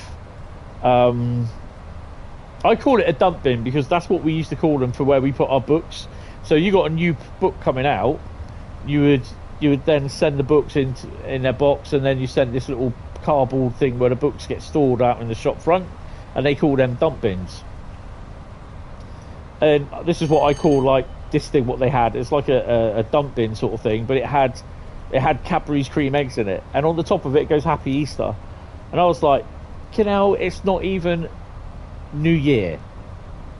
I call it a dump bin because that's what we used to call them for where we put our books. So you got a new book coming out, you would then send the books in their box, and then you send this little cardboard thing where the books get stored out in the shop front, and they call them dump bins. And this is what I call like this thing. What they had, it's like a dump bin sort of thing, but it had Cadbury's cream eggs in it, and on the top of it goes Happy Easter. And I was like, you know, it's not even New Year,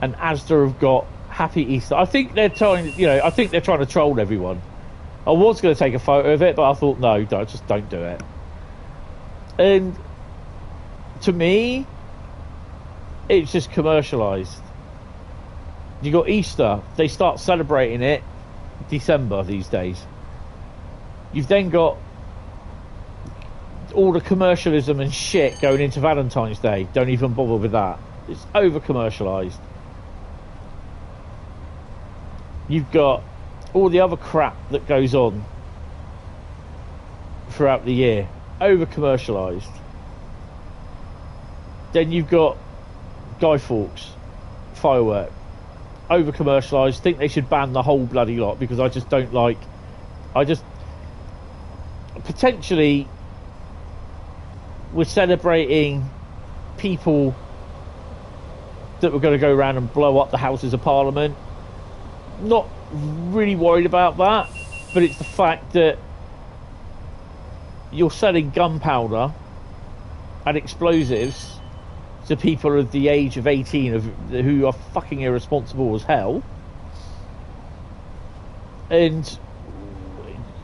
and Asda have got Happy Easter. I think they're trying to troll everyone. I was going to take a photo of it, but I thought no, don't do it. And to me, it's just commercialised. You got Easter, they start celebrating it December these days. You've then got all the commercialism and shit going into Valentine's Day. Don't even bother with that. It's over commercialised. You've got all the other crap that goes on throughout the year, over commercialised. Then you've got Guy Fawkes firework, over commercialised. Think they should ban the whole bloody lot, because I just don't like. Potentially we're celebrating people that were going to go around and blow up the Houses of Parliament. Not really worried about that, but it's the fact that you're selling gunpowder and explosives to people of the age of 18 who are fucking irresponsible as hell, and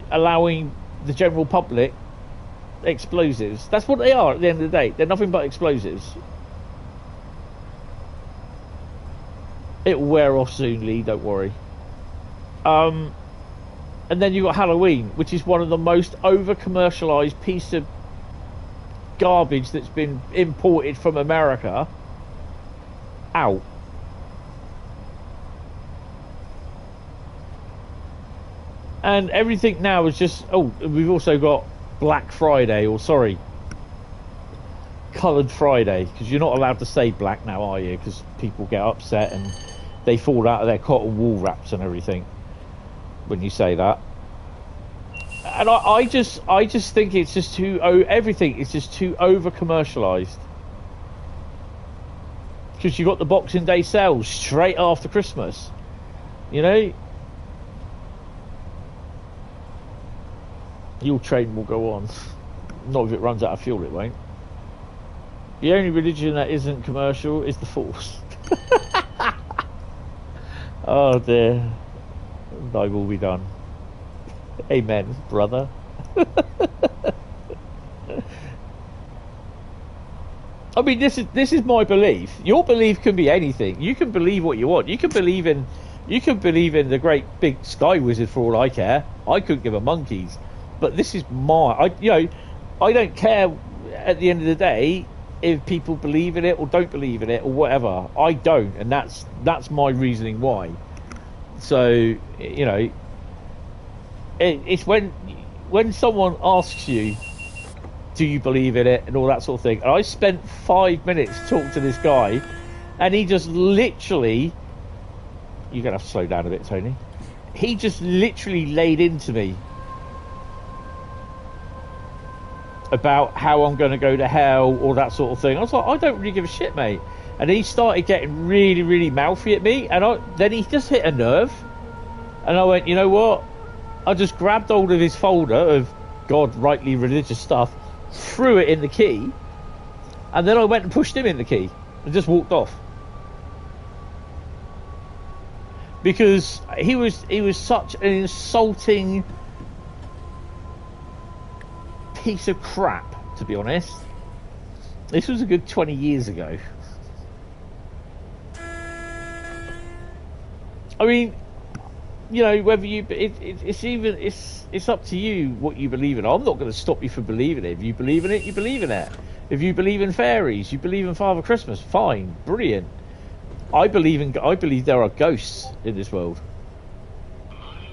allowing the general public explosives. That's what they are at the end of the day. They're nothing but explosives. It will wear off soon, Lee, don't worry. And then you've got Halloween, which is one of the most over-commercialised piece of garbage that's been imported from America out. And everything now is just... Oh, we've also got Black Friday, or sorry, Coloured Friday, because you're not allowed to say black now, are you? Because people get upset and they fall out of their cotton wool wraps and everything when you say that. And I just think it's just too... everything is just too over-commercialised. Because you got the Boxing Day sales straight after Christmas. You know? Your train will go on. Not if it runs out of fuel, it won't. The only religion that isn't commercial is the Force. Oh dear. Thy will be done. Amen, brother. I mean, this is my belief. Your belief can be anything. You can believe what you want. You can believe in the great big sky wizard for all I care. I couldn't give a monkey's. But this is I don't care at the end of the day if people believe in it or don't believe in it or whatever. I don't, and that's my reasoning why. So, you know, it's when someone asks you do you believe in it, and all that sort of thing. And I spent 5 minutes talking to this guy, and he just literally, you're gonna have to slow down a bit, Tony. He just literally laid into me about how I'm going to go to hell, or that sort of thing. I was like, I don't really give a shit, mate. And he started getting really, really mouthy at me, and then he just hit a nerve. And I went, you know what? I just grabbed hold of his folder of God rightly religious stuff, threw it in the key, and then I went and pushed him in the key and just walked off. Because he was such an insulting piece of crap, to be honest. This was a good 20 years ago. I mean, you know, whether you it's up to you what you believe in. I'm not going to stop you from believing it. If you believe in it, you believe in it. If you believe in fairies, you believe in Father Christmas, fine, brilliant. I believe there are ghosts in this world,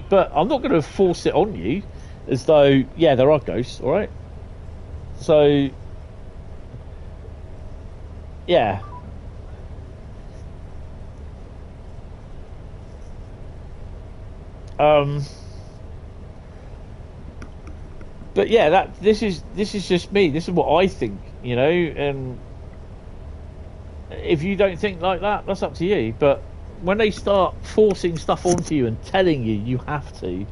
but I'm not going to force it on you as though, yeah, there are ghosts, all right? So, yeah. But yeah, this is just me. This is what I think, you know. And if you don't think like that, that's up to you. But when they start forcing stuff onto you and telling you you have to,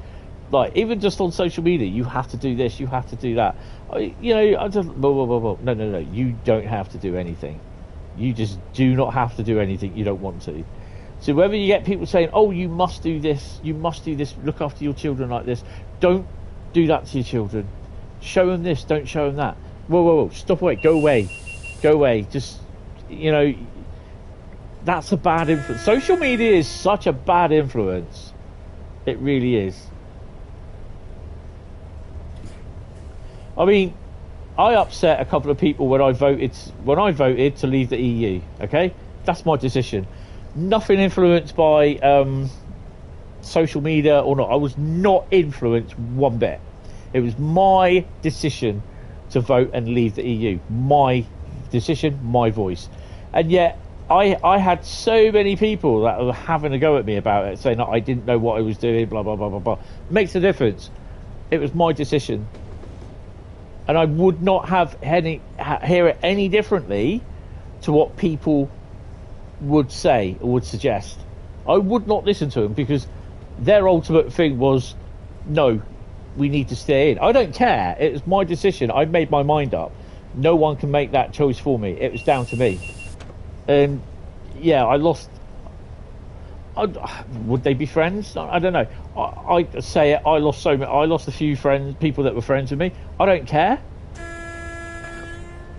like even just on social media, you have to do this, you have to do that. You know, I just no. You don't have to do anything. You just do not have to do anything you don't want to. So whether you get people saying, "Oh, you must do this, look after your children like this," don't do that to your children. Show them this, don't show them that. Whoa, stop, wait, go away. Just, you know, that's a bad influence. Social media is such a bad influence. It really is. I mean, I upset a couple of people when I voted to leave the EU. Okay, that's my decision. Nothing influenced by social media or not. I was not influenced one bit. It was my decision to vote and leave the EU. My decision, my voice. And yet, I had so many people that were having a go at me about it, saying that I didn't know what I was doing, blah, blah, blah, blah, blah. Makes a difference. It was my decision. And I would not hear it any differently to what people would say or would suggest. I would not listen to them because their ultimate thing was, no, we need to stay in. I don't care. It was my decision. I made my mind up. No one can make that choice for me. It was down to me. And yeah, I lost. Would they be friends? I don't know. I say it. I lost so many. I lost a few friends, people that were friends with me. I don't care.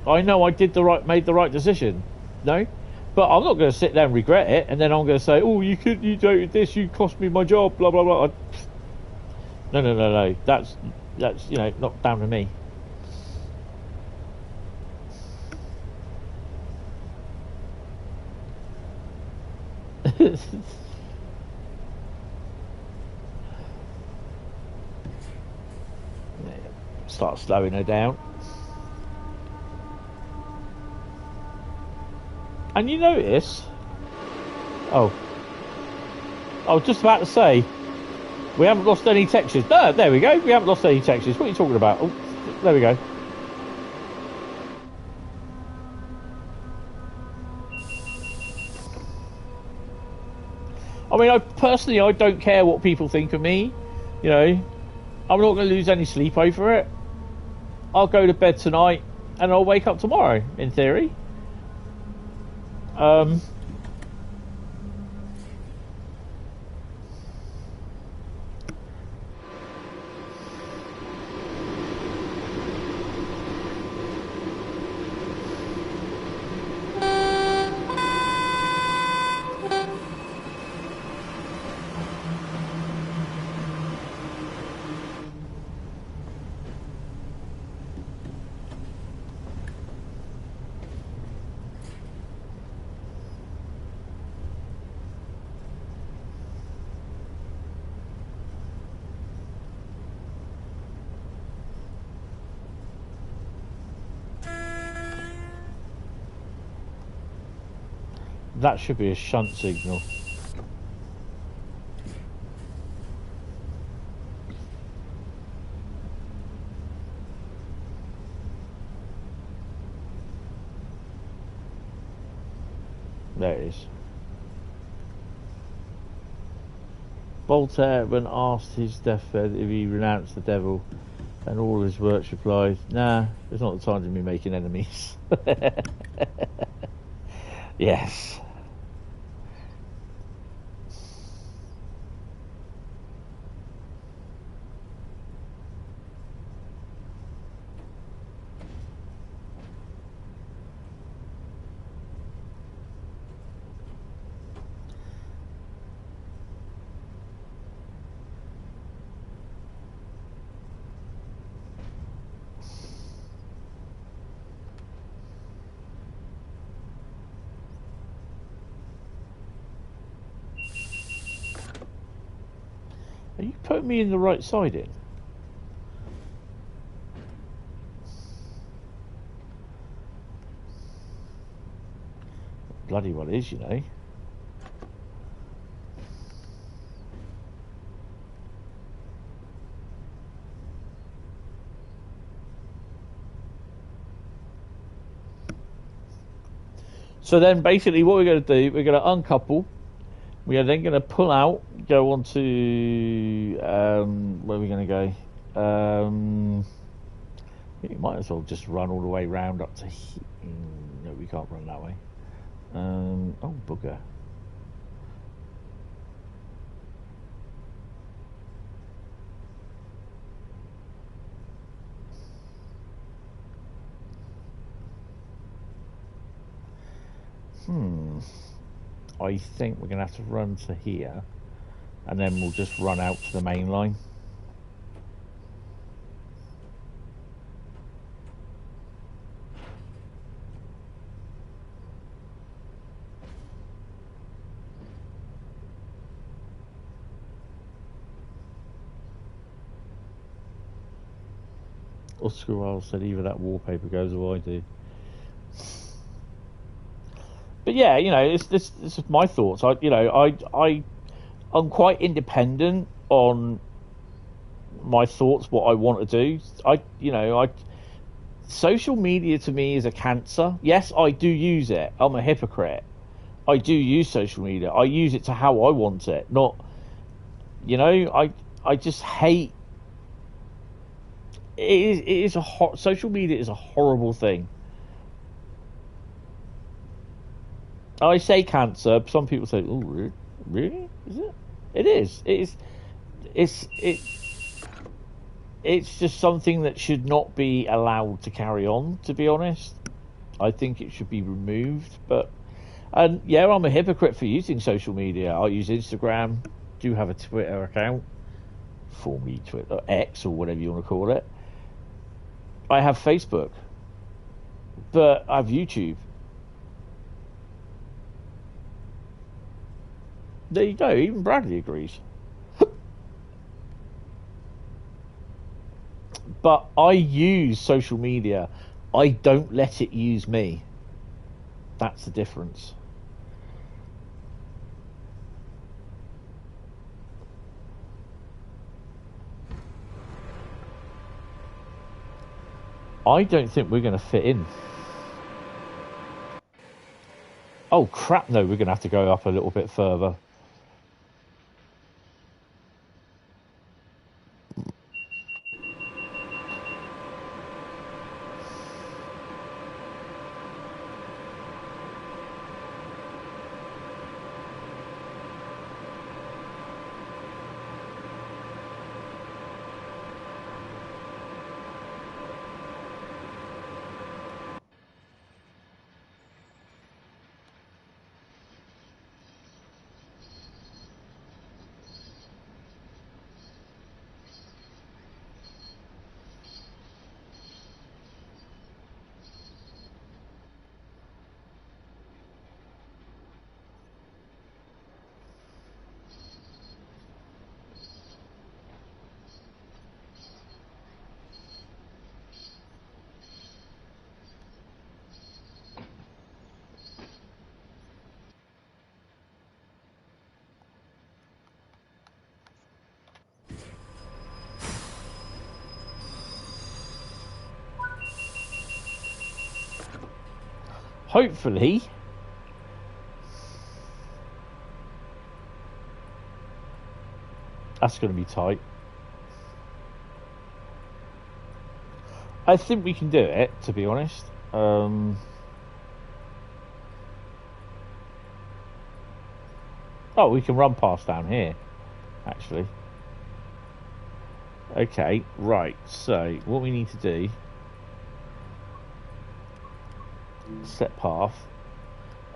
I know I made the right decision. No, but I'm not going to sit there and regret it. And then I'm going to say, oh, you did this. You cost me my job. Blah blah blah. No. That's you know, not down to me. Start slowing her down. And you notice, I was just about to say, we haven't lost any textures. No, there we go. We haven't lost any textures. What are you talking about? Oh, there we go. I mean, I don't care what people think of me. You know, I'm not going to lose any sleep over it. I'll go to bed tonight and I'll wake up tomorrow, in theory. That should be a shunt signal. There it is. Voltaire, when asked his deathbed if he renounced the devil and all his works, replied, "Nah, it's not the time to be making enemies." Yes. Are you putting me in the right siding? Bloody well is, you know. So then basically what we're going to do, we're going to uncouple. We are then going to pull out, go on to, where are we going to go? We might as well just run all the way round up to here. No, we can't run that way. Oh, bugger. I think we're going to have to run to here, and then we'll just run out to the main line. Oscar Wilde said either that wallpaper goes or I do. But yeah, you know, this is my thoughts. I'm quite independent on my thoughts, what I want to do. Social media to me is a cancer. Yes, I do use it. I'm a hypocrite. I do use social media. I use it to how I want it. Not, I just hate. Social media is a horrible thing. I say cancer. Some people say, "Oh, really? Is it? It is. It is. It's just something that should not be allowed to carry on. To be honest, I think it should be removed. And yeah, I'm a hypocrite for using social media. I use Instagram. Do have a Twitter account, formerly Twitter X or whatever you want to call it. I have Facebook, but I have YouTube. There you go. Even Bradley agrees. But I use social media. I don't let it use me. That's the difference. I don't think we're going to fit in. Oh crap, no, we're going to have to go up a little bit further. hopefully. That's going to be tight. I think we can do it, to be honest. Oh, we can run past down here, actually. Okay, right. So, what we need to do... set path.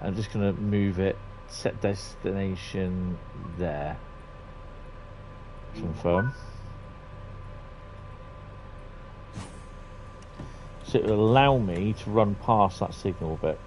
I'm just going to move it. Set destination there. Confirm. So it will allow me to run past that signal bit.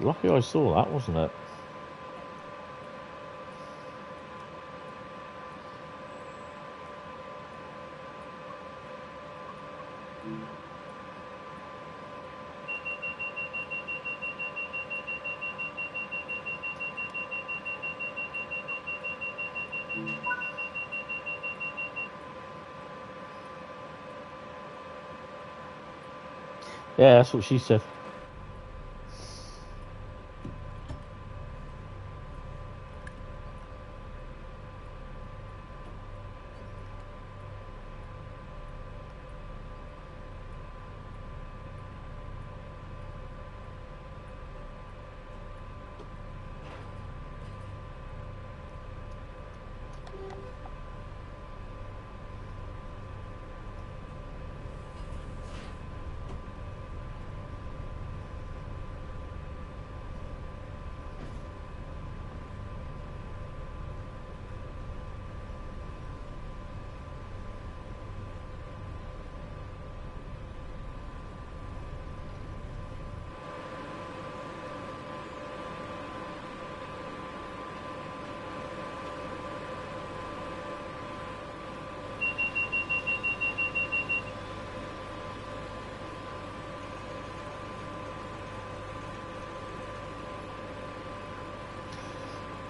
Lucky I saw that, wasn't it? Yeah, that's what she said.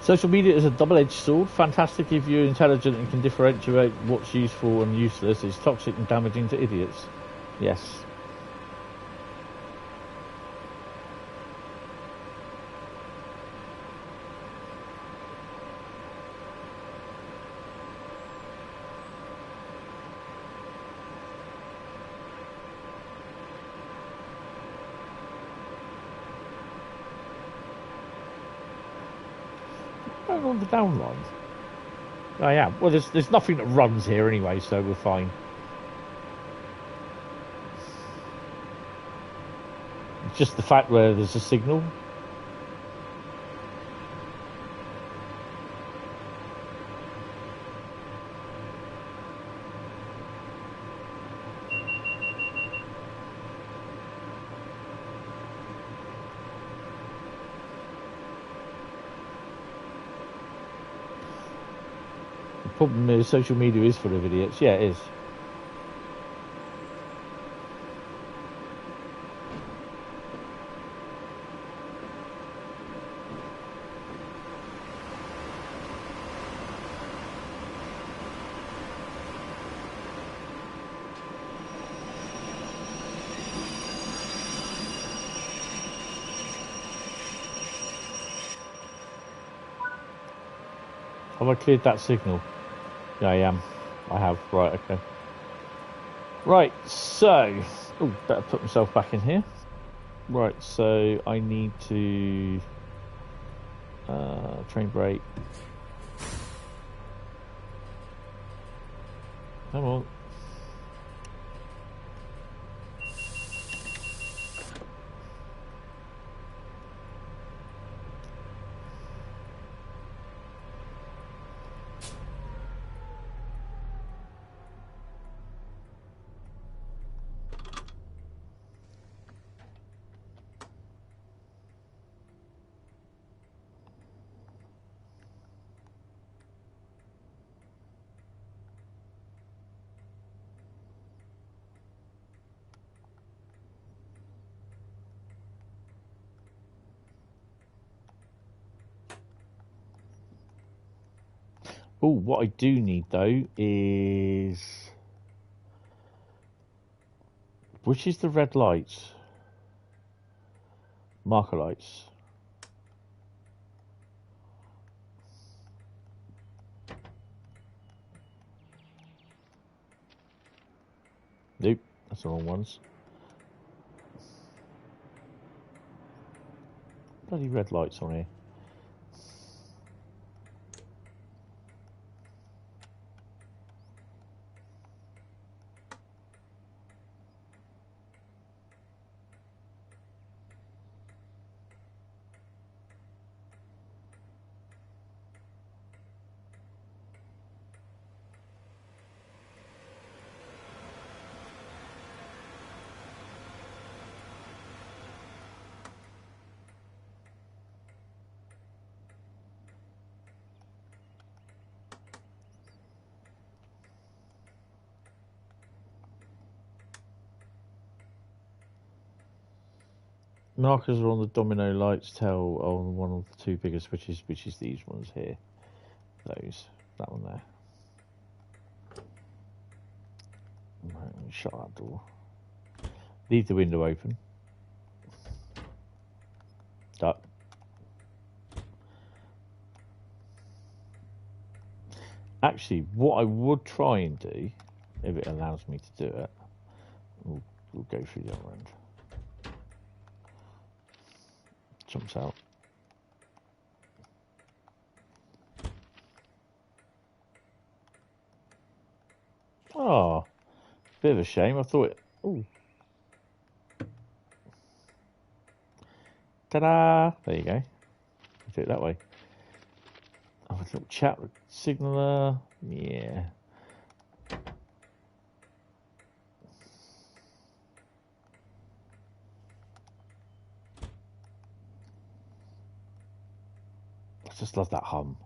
Social media is a double-edged sword. Fantastic if you're intelligent and can differentiate what's useful and useless. It's toxic and damaging to idiots. Yes. On the down line. Oh yeah. Well, there's nothing that runs here anyway, so we're fine. It's just the fact where there's a signal. Problem is, social media is full of idiots. Yeah, it is. Have I cleared that signal? Yeah, I am. I have. Right, okay. Right, so Oh, better put myself back in here. Right, so I need to train brake. Come on. Oh, what I do need though is, which is the red lights? Marker lights. Nope, that's the wrong ones. Bloody red lights on here. Markers are on the domino lights, tell on one of the two bigger switches, which is these ones here. Those. That one there. Right, let me shut that door. Leave the window open. Duck. Actually, what I would try and do, if it allows me to do it, we'll go through the other end. Jumps out. Oh, bit of a shame. I thought it. Ooh. Ta-da! There you go. Do it that way. Oh, a little chat signaler. Yeah. I just love that hum.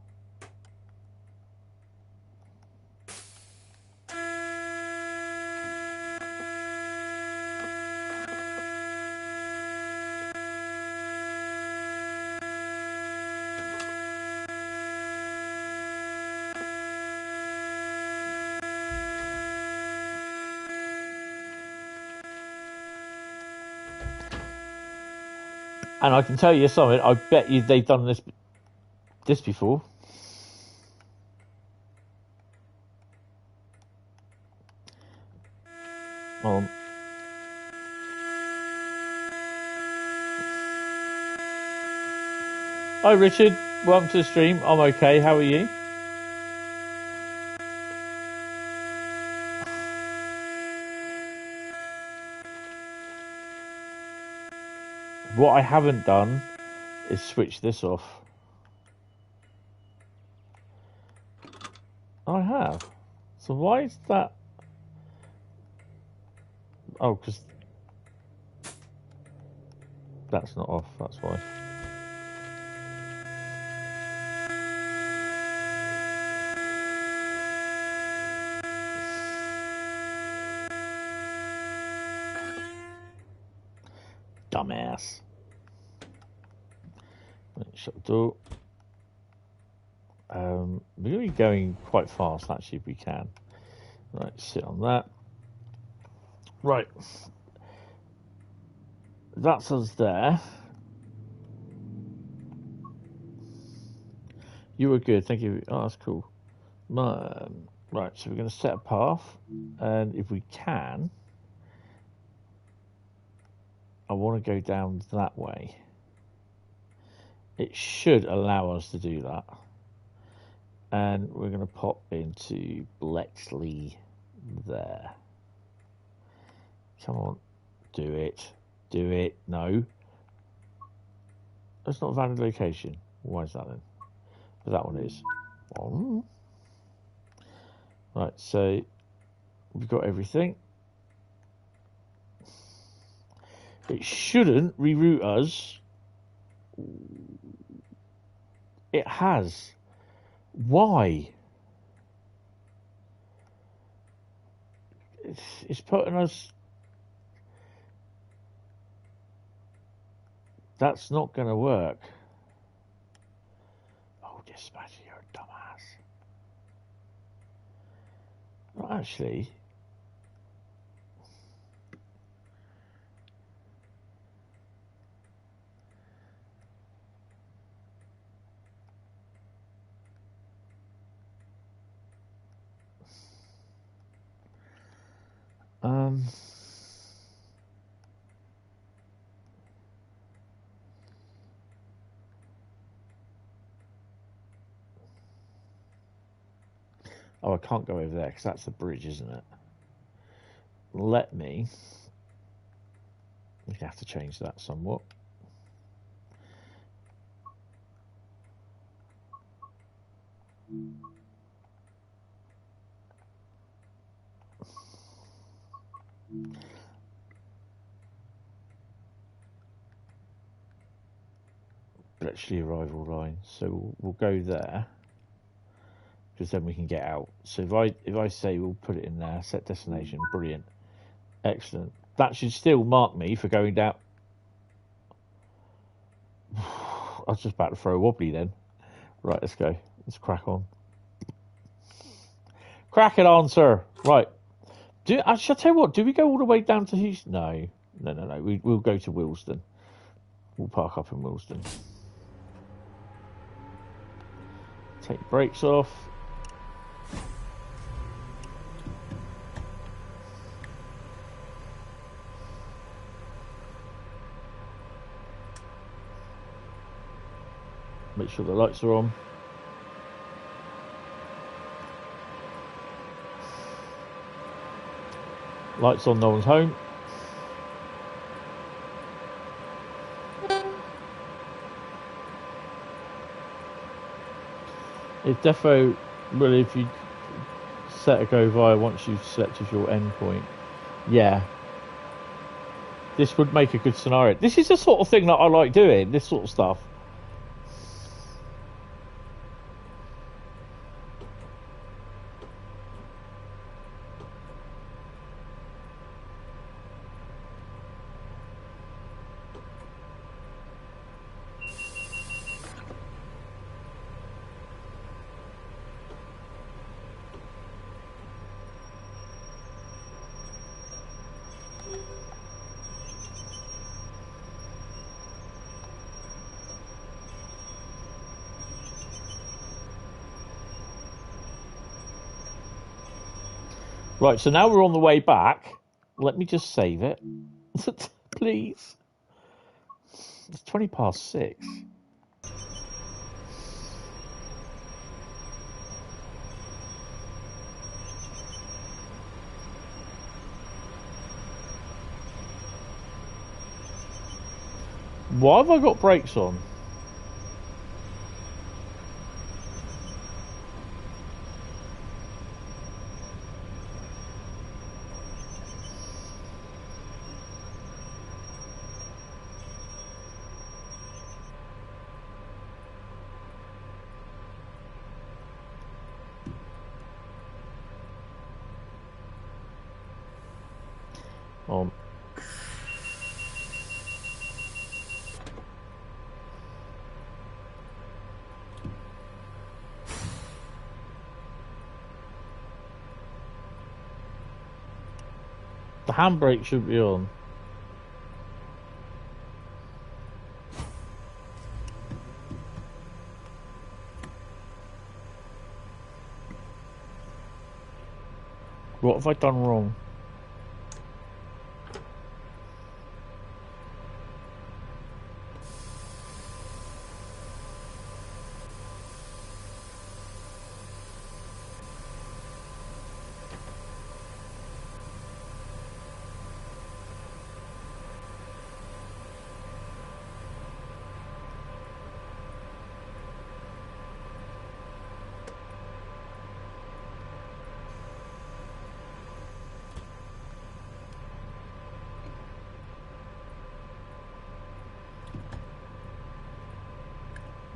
And I can tell you something, I bet you they've done this before. Hi Richard, welcome to the stream. I'm okay, how are you? What I haven't done is switch this off. I have. So why is that? Oh, because that's not off, that's why. Dumbass. Shut the door. We're going to be going quite fast, actually, if we can. Right, sit on that. Right. That's us there. You were good, thank you. Oh, that's cool. Right, so we're going to set a path, and if we can, I want to go down that way. It should allow us to do that. And we're going to pop into Bletchley there. Come on, do it. Do it. No. That's not a valid location. Why is that then? But that one is. Oh. Right, so we've got everything. It shouldn't reroute us. It has. Why? It's putting us... That's not going to work. Oh, dispatcher, you're a dumbass. Well, actually... Oh, I can't go over there because that's the bridge, isn't it? Let me... We have to change that somewhat. Bletchley arrival line. So we'll go there. Because then we can get out. So if I say we'll put it in there, set destination, brilliant, excellent. That should still mark me for going down. I was just about to throw a wobbly then. Right, let's go. Let's crack on. Crack it on, sir. Right. Shall I tell you what? Do we go all the way down to Houston? No. We'll go to Willesden. We'll park up in Willesden. Take the brakes off. Make sure the lights are on. Lights on, no one's home. It defo will if you set a go via once you've selected your endpoint. Yeah. This would make a good scenario. This is the sort of thing that I like doing, this sort of stuff. Right, so now we're on the way back. Let me just save it. Please. It's 6:20. Why have I got brakes on? The handbrake should be on. What have I done wrong?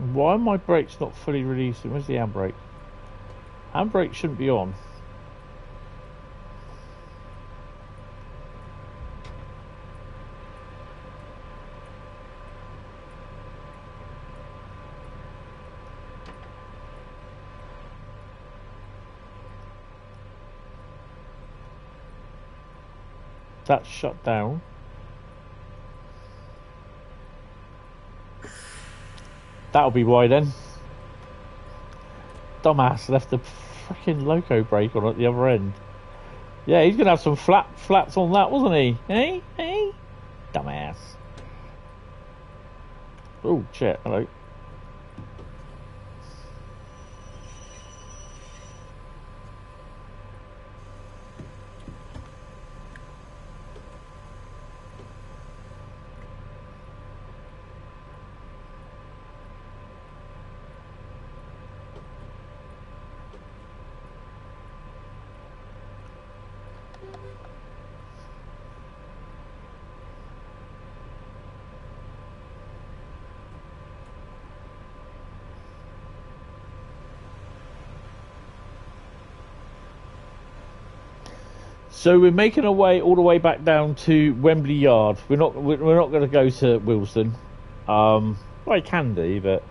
Why are my brakes not fully releasing? Where's the handbrake? Handbrake shouldn't be on. That's shut down. That'll be why then. Dumbass left the freaking loco brake on at the other end. Yeah, he's gonna have some flats on that, wasn't he? Hey, hey, dumbass. Oh shit! Hello. So we're making our way all the way back down to Wembley Yard. We're not going to go to Wilston. Well, I can do, but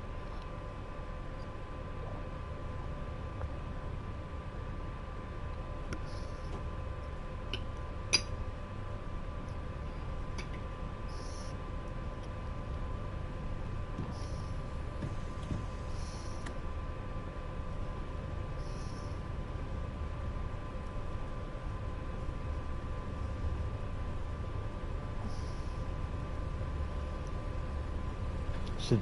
so,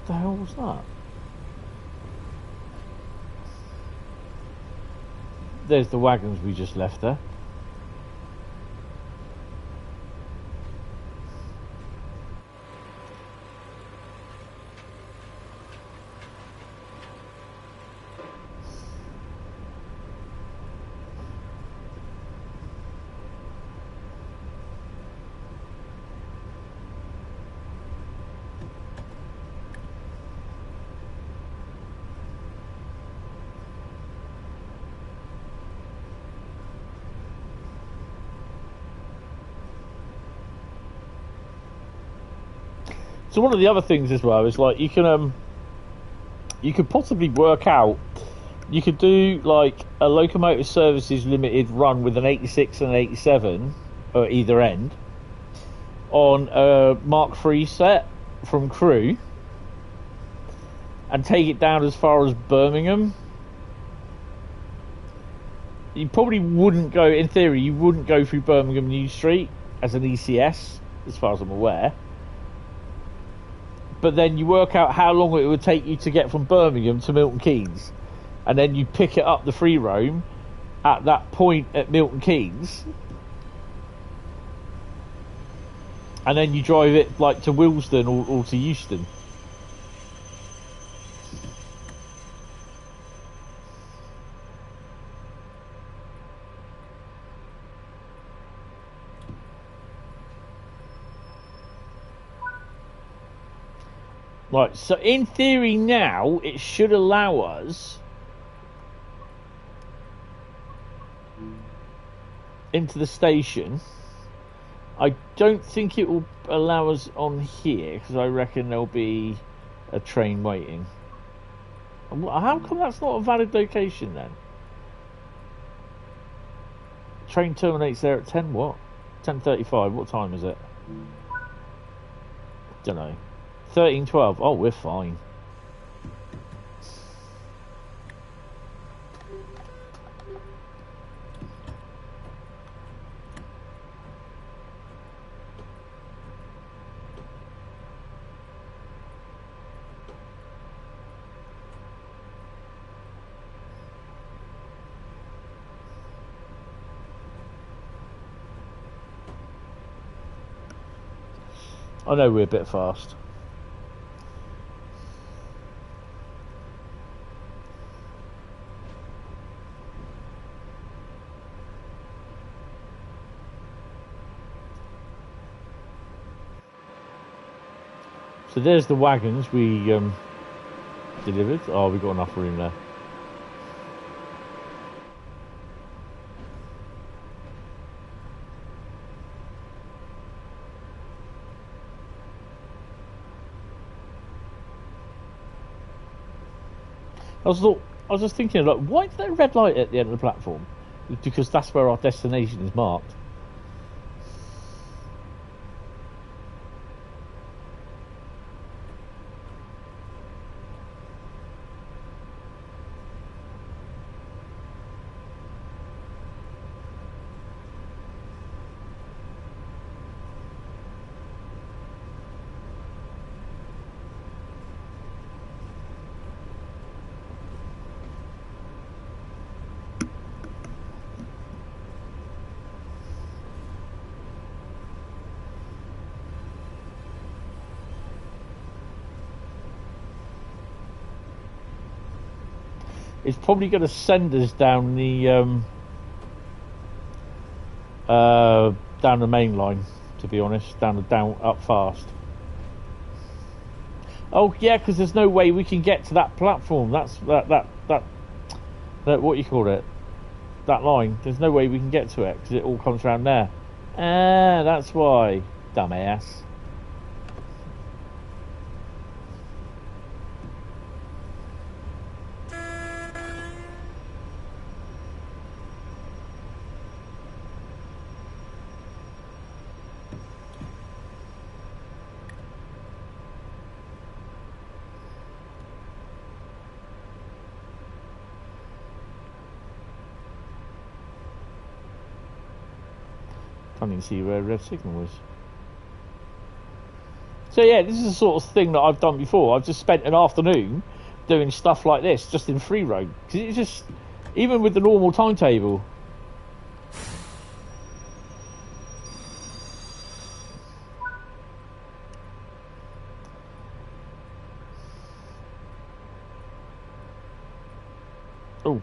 the hell was that? There's the wagons we just left there. So one of the other things as well is like you could possibly work out, you could do like a locomotive services limited run with an 86 and an 87 at either end on a Mark III set from Crewe and take it down as far as Birmingham. You probably wouldn't go, in theory, you wouldn't go through Birmingham New Street as an ECS, as far as I'm aware. But then you work out how long it would take you to get from Birmingham to Milton Keynes, and then you pick it up the free roam at that point at Milton Keynes, and then you drive it like to Willesden or to Euston. Right, so in theory now, it should allow us into the station. I don't think it will allow us on here, because I reckon there'll be a train waiting. How come that's not a valid location then? Train terminates there at 10 what? 10:35, what time is it? Don't know. 13:12. Oh, we're fine. I know we're a bit fast. So there's the wagons we delivered. Oh, we got enough room there. I was just thinking, like, why is there a red light at the end of the platform? Because that's where our destination is marked. It's probably going to send us down the main line, to be honest, down up fast. Oh yeah, because there's no way we can get to that platform. That's that what you call it, that line. There's no way we can get to it because it all comes around there. Ah, that's why, dumbass. Can't even see where red signal was. So yeah, this is the sort of thing that I've done before. I've just spent an afternoon doing stuff like this, just in free roam. Because it's just, even with the normal timetable. Oh.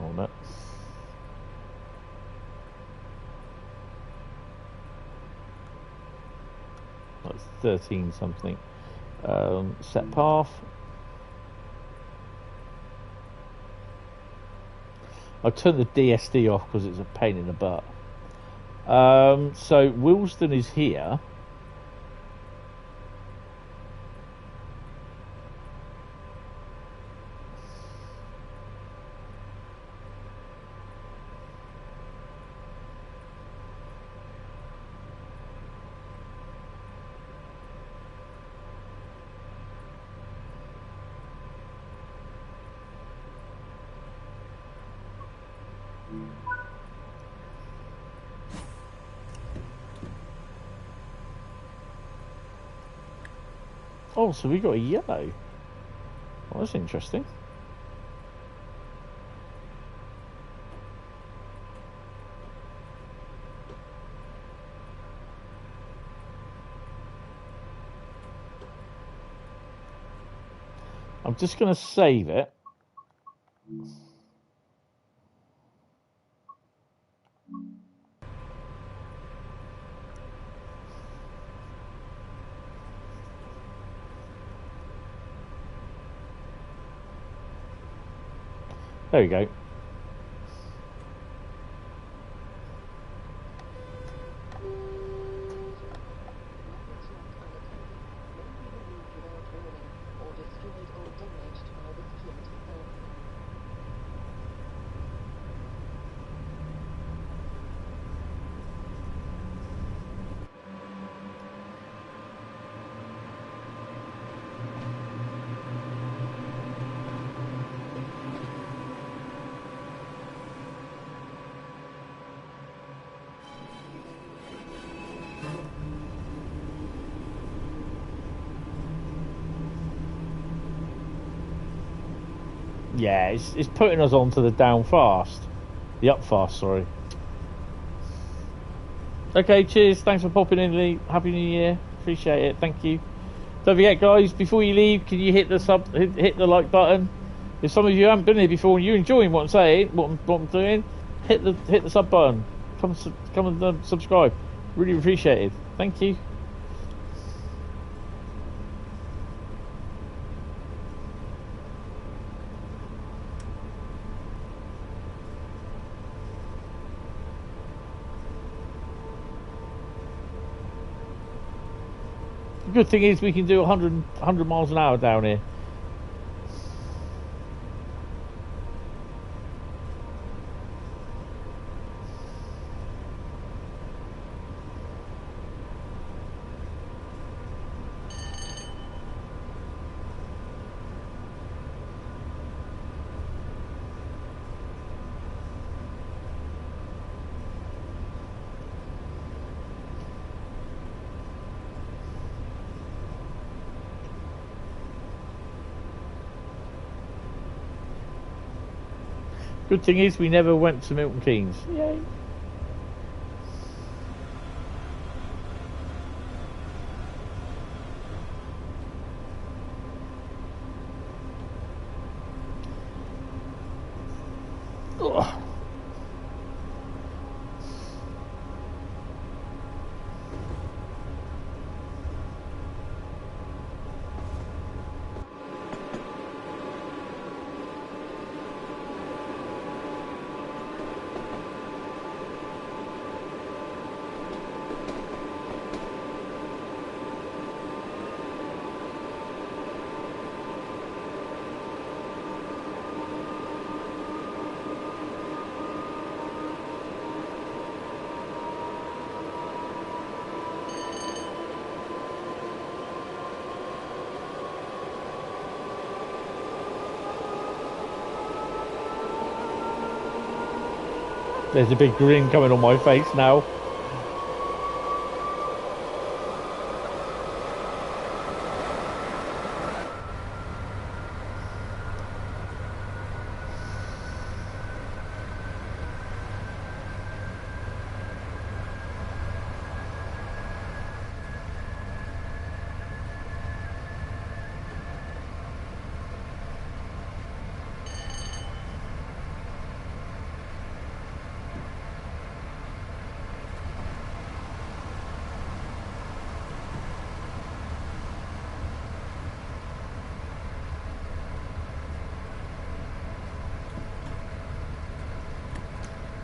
Oh, no. That's 13 something. Set path. I turned the DSD off because it's a pain in the butt. So Willesden is here. Oh, so we got a yellow. Oh, that's interesting. I'm just going to save it. There we go. Yeah, it's putting us onto the the up fast, sorry. Okay, cheers, thanks for popping in, Lee. Happy New Year, appreciate it, thank you. Don't forget, guys, before you leave, can you hit the like button? If some of you haven't been here before and you're enjoying what I'm saying, what I'm doing, hit the sub button. Come and subscribe. Really appreciate it. Thank you. good thing is we can do 100 miles an hour down here. Good thing is we never went to Milton Keynes. Yay. Ugh. There's a big grin coming on my face now.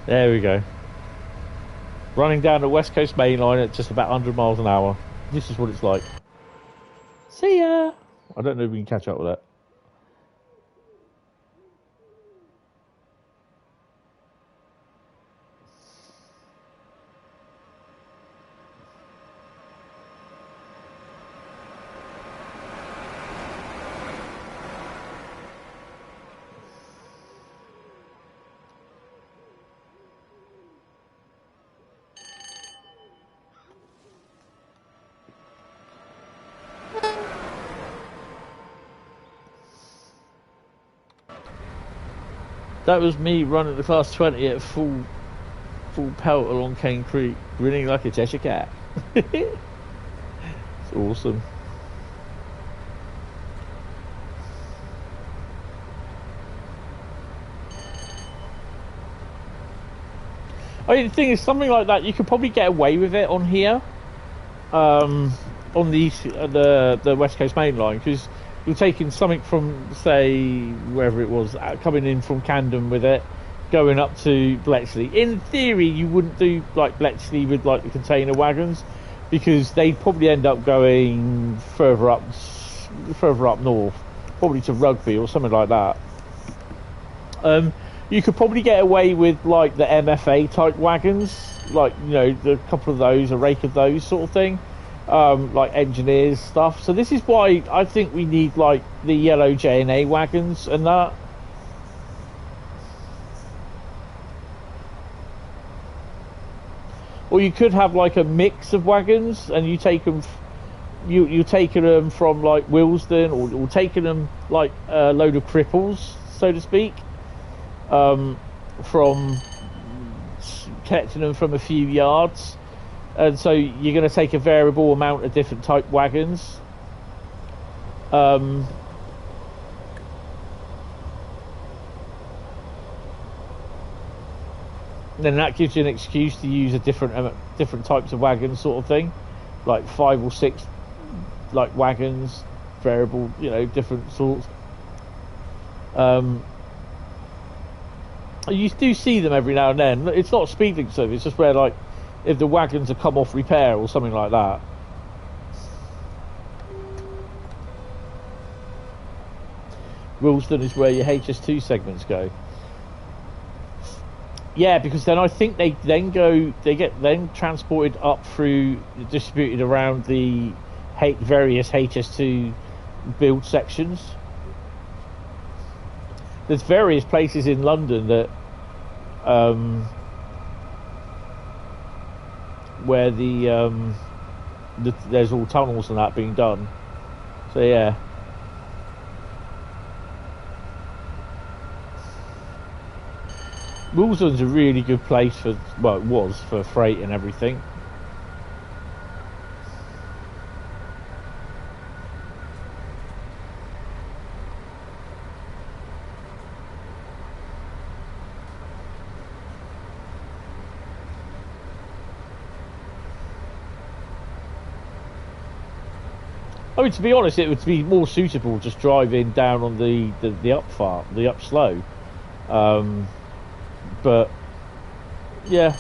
There we go. Running down the Wescoast Mainline at just about 100 miles an hour. This is what it's like. See ya! I don't know if we can catch up with that. That was me running the class 20 at full pelt along Cane Creek, grinning like a Cheshire cat. It's awesome. I mean, the thing is, something like that, you could probably get away with it on here, on the West Coast Main Line, because you're taking something from, say, wherever it was, coming in from Camden with it, going up to Bletchley. In theory, you wouldn't do like Bletchley with like the container wagons, because they'd probably end up going further up north, probably to Rugby or something like that. You could probably get away with like the MFA type wagons, like, you know, the couple of those, a rake of those sort of thing. Like engineers stuff. So this is why I think we need like the yellow J&A wagons and that. Or you could have like a mix of wagons, and you take them, you're taking them from like Willesden, or taking them like a load of cripples, so to speak, from collecting them from a few yards. And so you're going to take a variable amount of different type wagons. Then that gives you an excuse to use a different types of wagons, sort of thing, like 5 or 6 like wagons, variable, you know, different sorts. You do see them every now and then. It's not a speeding service, it's just where like if the wagons have come off repair or something like that. Wilsden is where your HS2 segments go. Yeah, because then I think they get then transported up through, distributed around the various HS2 build sections. There's various places in London that where there's all tunnels and that being done. So yeah. Wilson's a really good place for, well, it was for freight and everything. I mean, to be honest, it would be more suitable just driving down on the up slow. But yeah.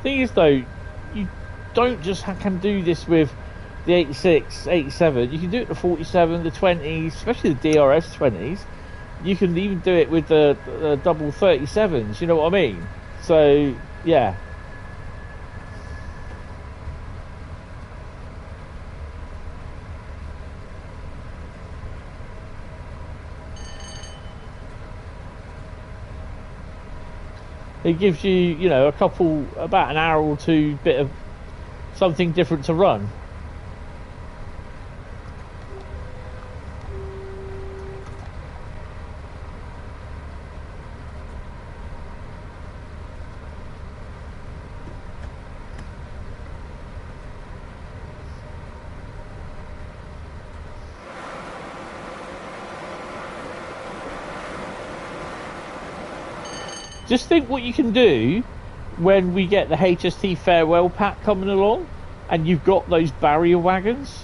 Thing is, though, you don't just can do this with the 86, 87. You can do it the 47, the 20s, especially the DRS 20s. You can even do it with the double 37s. You know what I mean? So yeah. It gives you, you know, about an hour or two, bit of something different to run. Just think what you can do when we get the HST farewell pack coming along, and you've got those barrier wagons,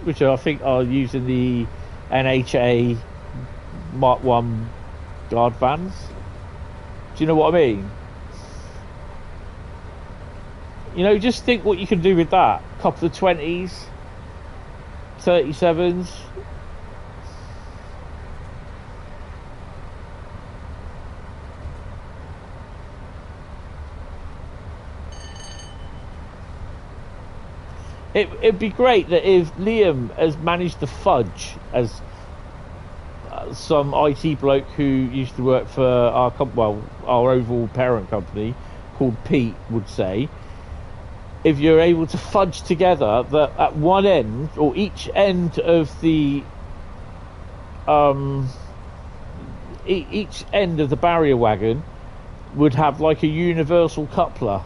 which I think are using the NHA Mark 1 guard vans. Do you know what I mean? You know, just think what you can do with that. A couple of 20s, 37s. It'd be great that if Liam has managed to fudge, as some IT bloke who used to work for our overall parent company called Pete would say, if you're able to fudge together that at one end, or each end of the each end of the barrier wagon would have like a universal coupler.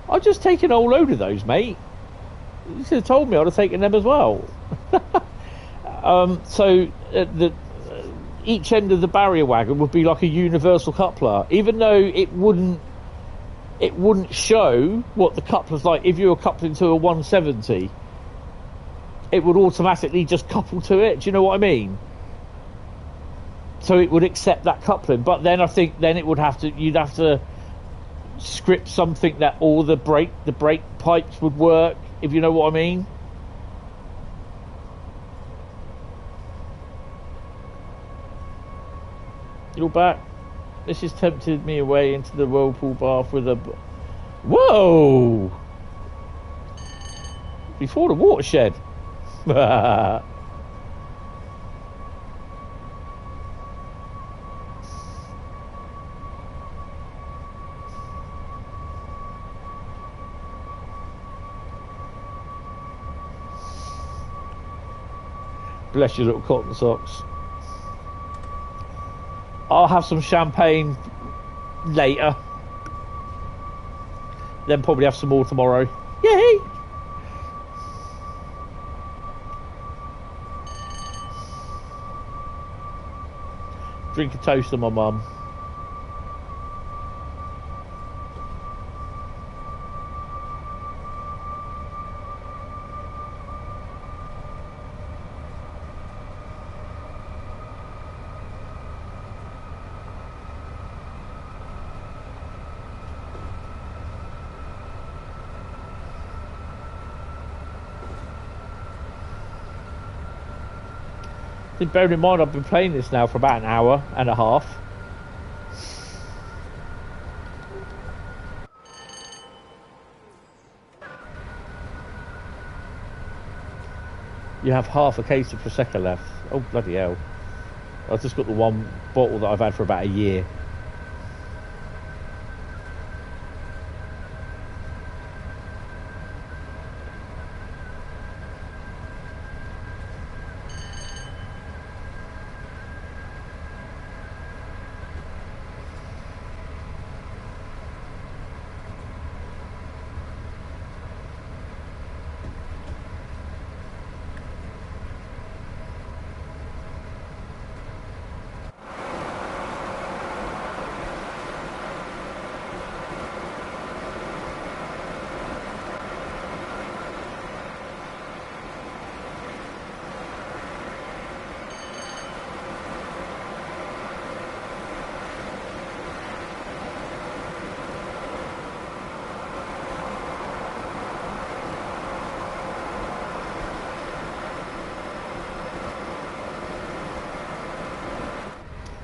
I've just taken a whole load of those, mate. You should have told me. I'd have taken them as well. Each end of the barrier wagon would be like a universal coupler, even though it wouldn't show what the coupler's like. If you were coupling to a 170, it would automatically just couple to it. Do you know what I mean? So it would accept that coupling, but then I think you'd have to script something that all the brake pipes would work, if you know what I mean. You're back. This has tempted me away into the whirlpool bath with a... Whoa! Before the watershed. Bless your little cotton socks. I'll have some champagne later. Then probably have some more tomorrow. Yay! Drink a toast to my mum. Bearing in mind I've been playing this now for about an hour and a half. You have half a case of Prosecco left. Oh bloody hell. I've just got the one bottle that I've had for about a year.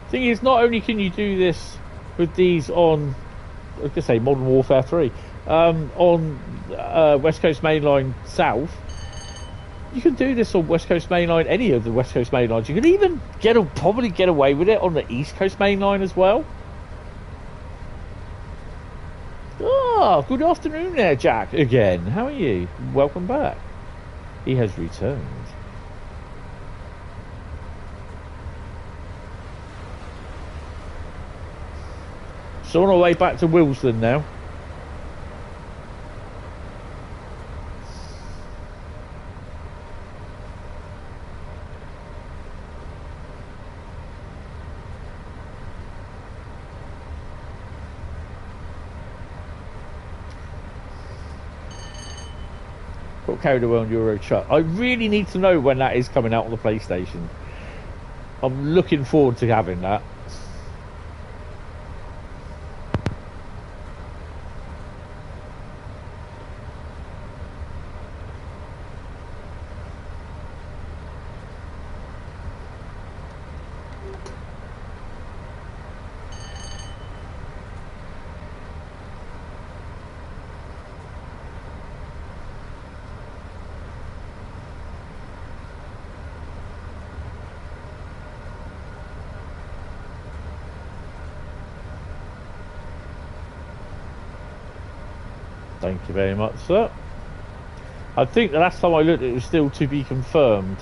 Thing is, not only can you do this with these on, I was going to say Modern Warfare 3, on Wescoast Mainline South, you can do this on Wescoast Mainline, any of the Wescoast Mainlines. You can even probably get away with it on the East Coast Mainline as well. Ah, good afternoon there, Jack, again. How are you? Welcome back. He has returned. So on our way back to Wilsden now. Got carried away on Euro Truck. I really need to know when that is coming out on the PlayStation. I'm looking forward to having that. Thank you very much, sir. I think the last time I looked, it was still to be confirmed.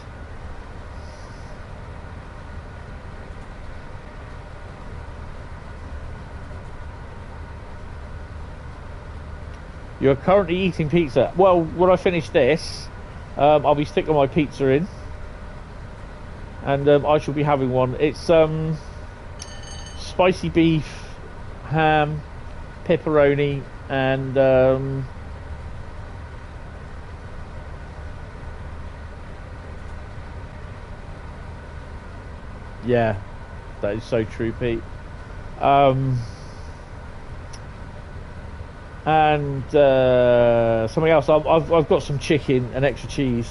You're currently eating pizza. Well, when I finish this, I'll be sticking my pizza in, and I shall be having one. It's spicy beef, ham, pepperoni, and yeah, that is so true, Pete. And something else. I've got some chicken and extra cheese.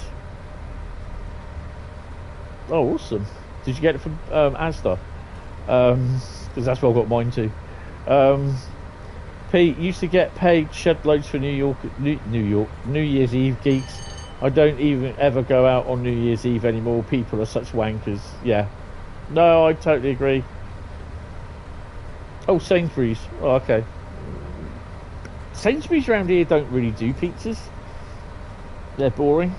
Oh, awesome! Did you get it from Asda? because that's what I've got mine too. Pete used to get paid shed loads for New Year's Eve geeks. I don't even ever go out on New Year's Eve anymore. People are such wankers. Yeah, no, I totally agree. Oh, Sainsbury's. Oh, okay. Sainsbury's around here don't really do pizzas. They're boring.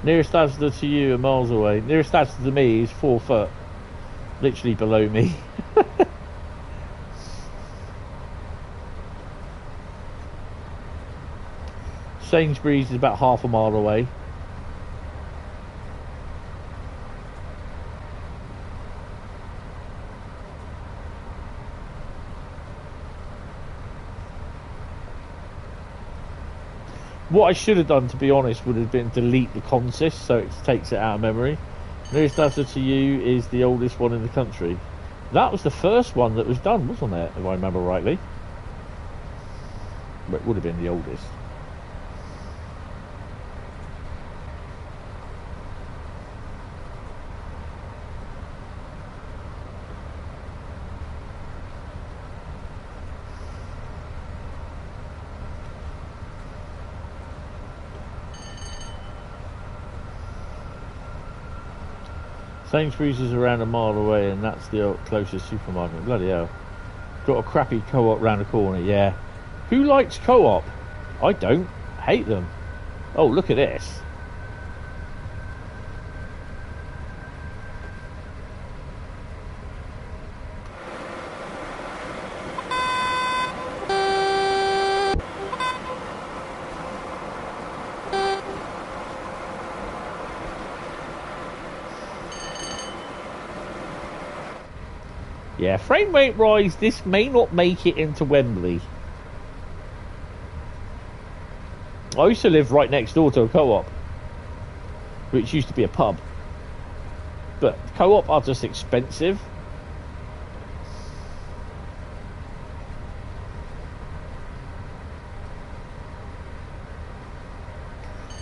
Nearest Asda to you are miles away. Nearest Asda to me is 4 foot. Literally below me. Sainsbury's is about half a mile away. What I should have done, to be honest, would have been delete the consist so it takes it out of memory. Nearest answer to you is the oldest one in the country. That was the first one that was done, wasn't it? If I remember rightly. But it would have been the oldest. Sainsbury's is around a mile away, and that's the closest supermarket. Bloody hell. Got a crappy Co-op round the corner, yeah. Who likes Co-op? I don't. Hate them. Oh, look at this. Yeah, frame rate rise, this may not make it into Wembley. I used to live right next door to a Co-op, which used to be a pub. But Co-op are just expensive.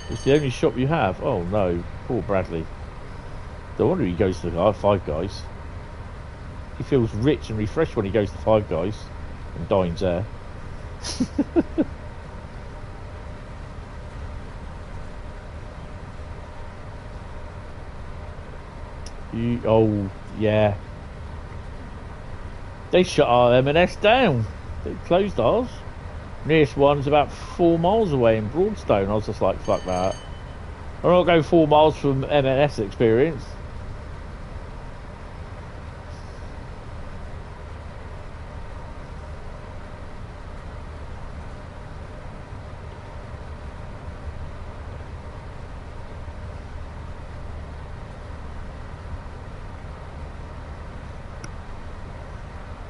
It's the only shop you have. Oh no, poor Bradley. No wonder he goes to the Five Guys. He feels rich and refreshed when he goes to Five Guys and dines there. Oh, yeah. They shut our M&S down. They closed ours. Nearest one's about 4 miles away in Broadstone. I was just like, fuck that. I'm not going 4 miles from M&S experience.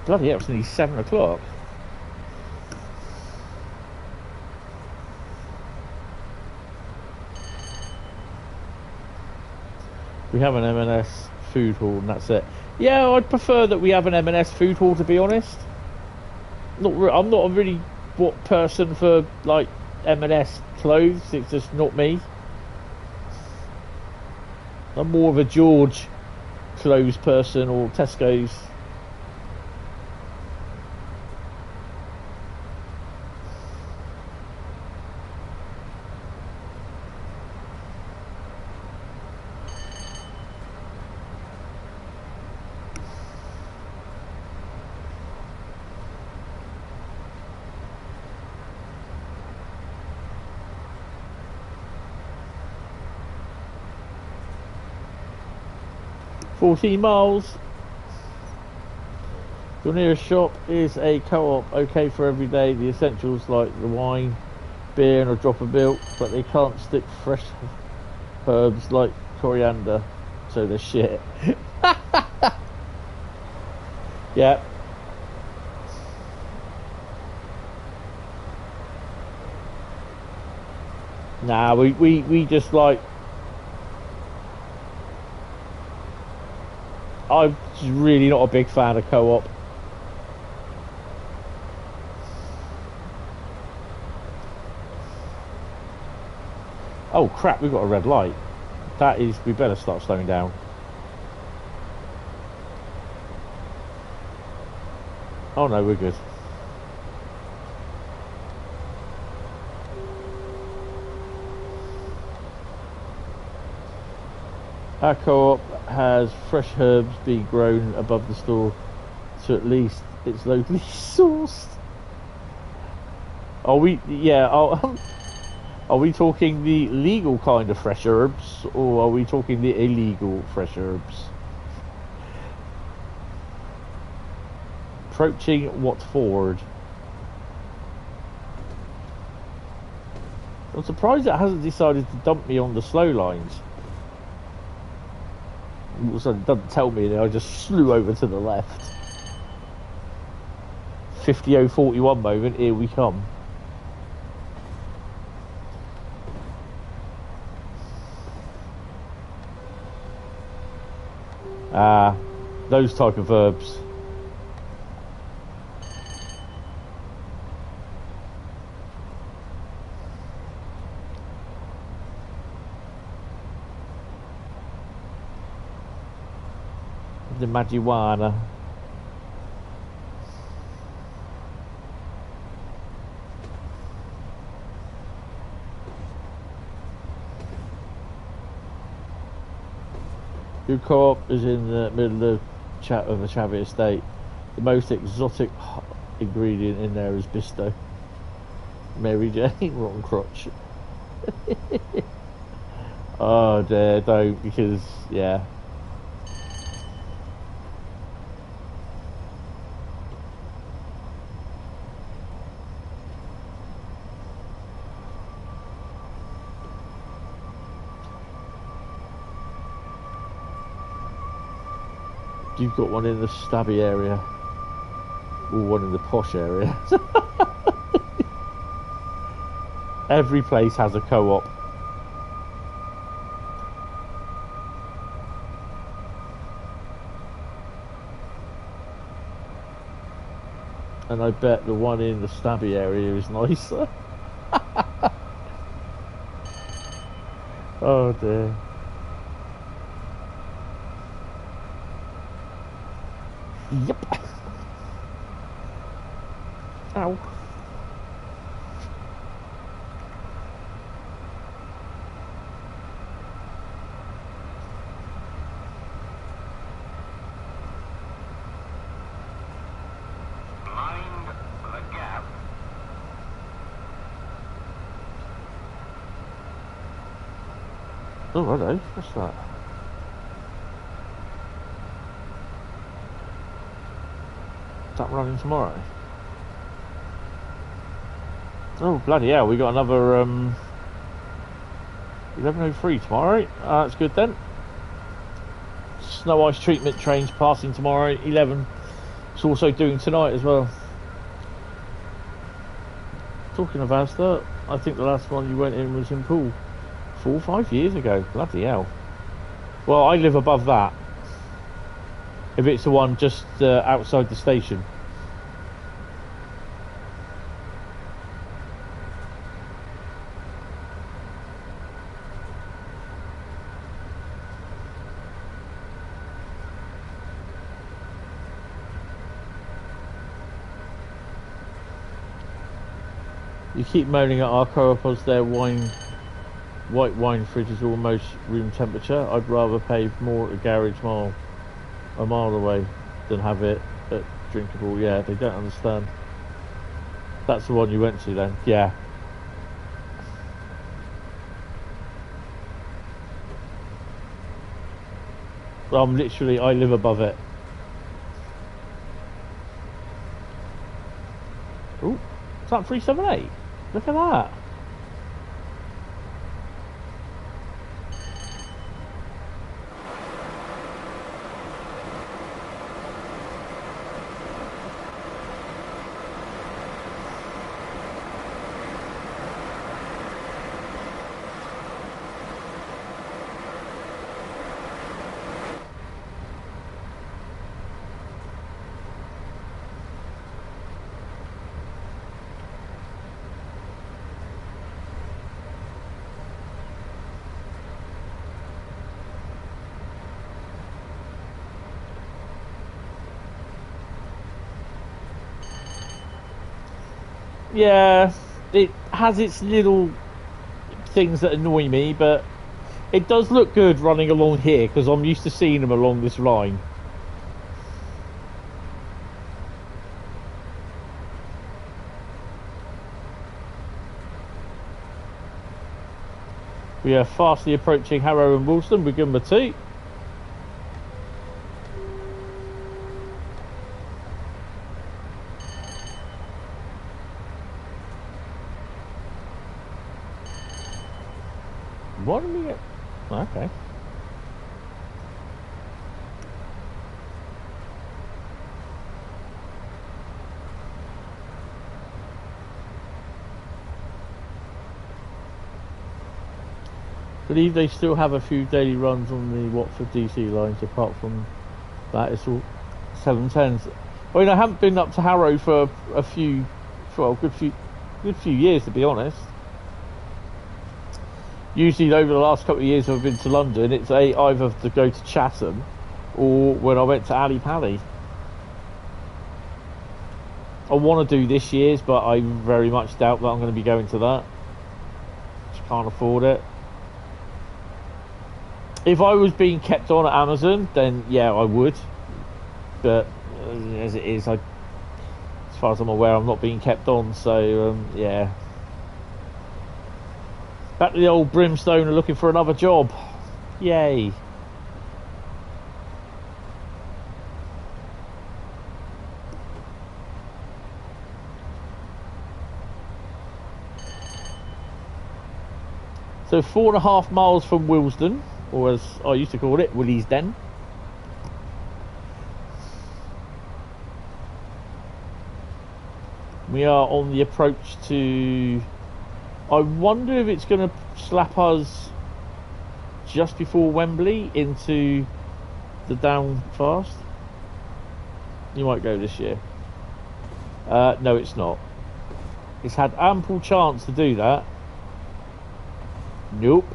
Bloody hell, it's nearly 7 o'clock. We have an M&S food hall and that's it. Yeah, I'd prefer that we have an M&S food hall, to be honest. I'm not a really person for like M&S clothes. It's just not me. I'm more of a George clothes person, or Tesco's. $14 miles. Your nearest shop is a Co-op, okay for every day. The essentials like the wine, beer and a drop of milk, but they can't stick fresh herbs like coriander, so they're shit. Yeah. Nah, we just like... I'm really not a big fan of co-op. Oh crap, we've got a red light. That is, we better start slowing down. Oh no, we're good. Our co-op has fresh herbs being grown above the store, so at least it's locally sourced. Are we? Yeah. Are we talking the legal kind of fresh herbs, or are we talking the illegal fresh herbs? Approaching Watford. I'm surprised it hasn't decided to dump me on the slow lines. So it doesn't tell me, I just slew over to the left. 50:41 moment, here we come. Those type of verbs. The marijuana. Your co-op is in the middle of the Chavy estate. The most exotic ingredient in there is Bisto. Mary Jane, wrong crotch. Oh dear, don't, because, yeah. You've got one in the stabby area, or one in the posh area. Every place has a co-op. And I bet the one in the stabby area is nicer. Oh dear. Yep. Ow. Mind the gap. Oh, hello. What's that? Is that running tomorrow? Oh, bloody hell. We got another 11:03 tomorrow. That's good then. Snow ice treatment trains passing tomorrow, 11. It's also doing tonight as well. Talking of Asda, I think the last one you went in was in Poole 4 or 5 years ago. Bloody hell. Well, I live above that. If it's the one just outside the station. You keep moaning at our co-op, their white wine fridge is almost room temperature. I'd rather pay more at a garage a mile away than have it at drinkable. Yeah, they don't understand. That's the one you went to then. Yeah. Well, I live above it. Ooh, is that 378? Look at that. Yeah, it has its little things that annoy me, but it does look good running along here because I'm used to seeing them along this line. We are fastly approaching Harrow and Woolston. We give them a 2. What did we get? Okay. I believe they still have a few daily runs on the Watford DC lines. Apart from that, it's all 710s. I mean, I haven't been up to Harrow for a good few years, to be honest. Usually, over the last couple of years, I've been to London. It's either to go to Chatham, or when I went to Ali Pali. I want to do this year's, but I very much doubt that I'm going to be going to that. Just can't afford it. If I was being kept on at Amazon, then yeah, I would. But as it is, as far as I'm aware, I'm not being kept on. So yeah. Back to the old Brimstone are looking for another job. Yay. So 4.5 miles from Willesden, or as I used to call it, Willie's Den. We are on the approach to... I wonder if it's going to slap us just before Wembley into the down fast. You might go this year. No, it's not. It's had ample chance to do that. Nope.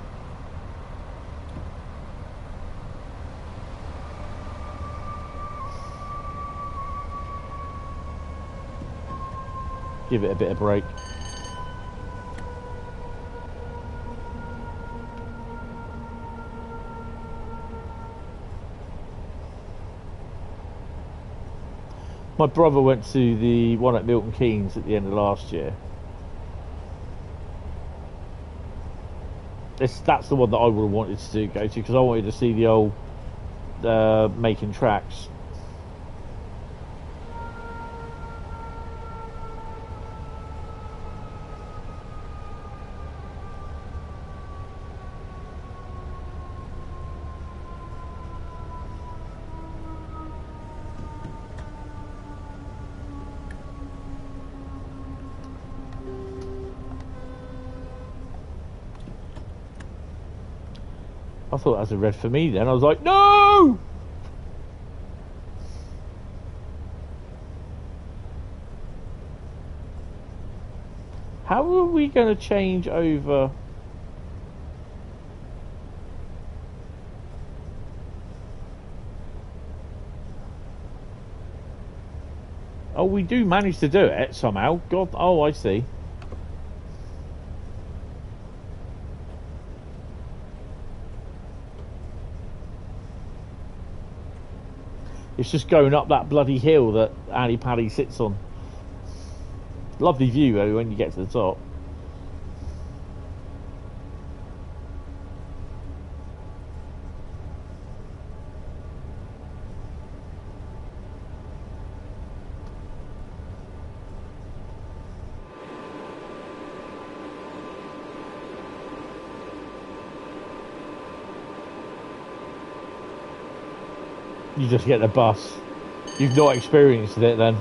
Give it a bit of break. My brother went to the one at Milton Keynes at the end of last year. That's the one that I would have wanted to go to, because I wanted to see the old making tracks. I thought that was a red for me then. I was like, no! How are we going to change over? Oh, we do manage to do it somehow. God, oh, I see. It's just going up that bloody hill that Ali Pali sits on. Lovely view though when you get to the top. You just get the bus. You've not experienced it then.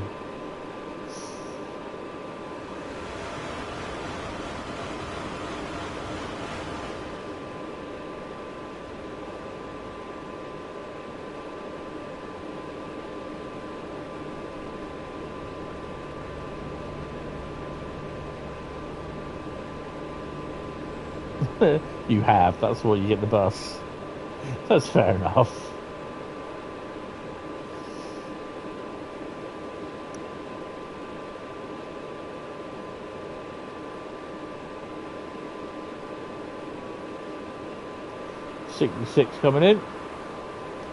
You have, that's why you get the bus. That's fair enough. 66 coming in.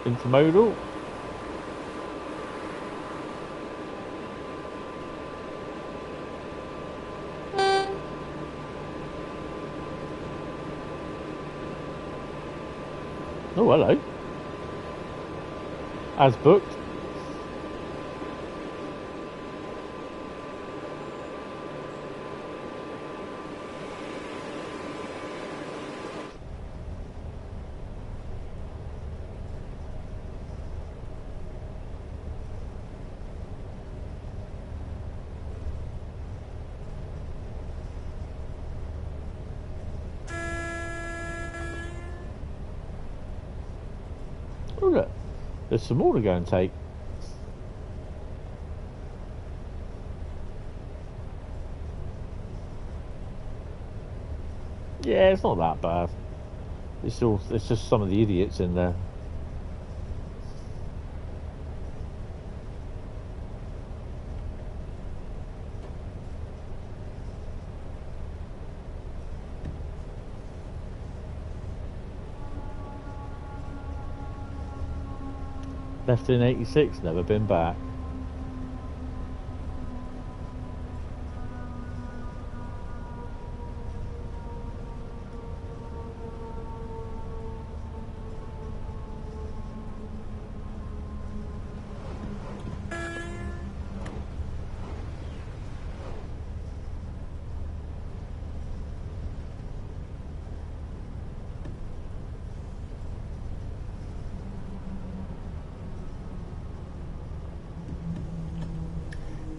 Intermodal. Oh, hello. As booked. Oh, look. There's some more to go and take. Yeah, it's not that bad. It's just some of the idiots in there. Left in 86, never been back.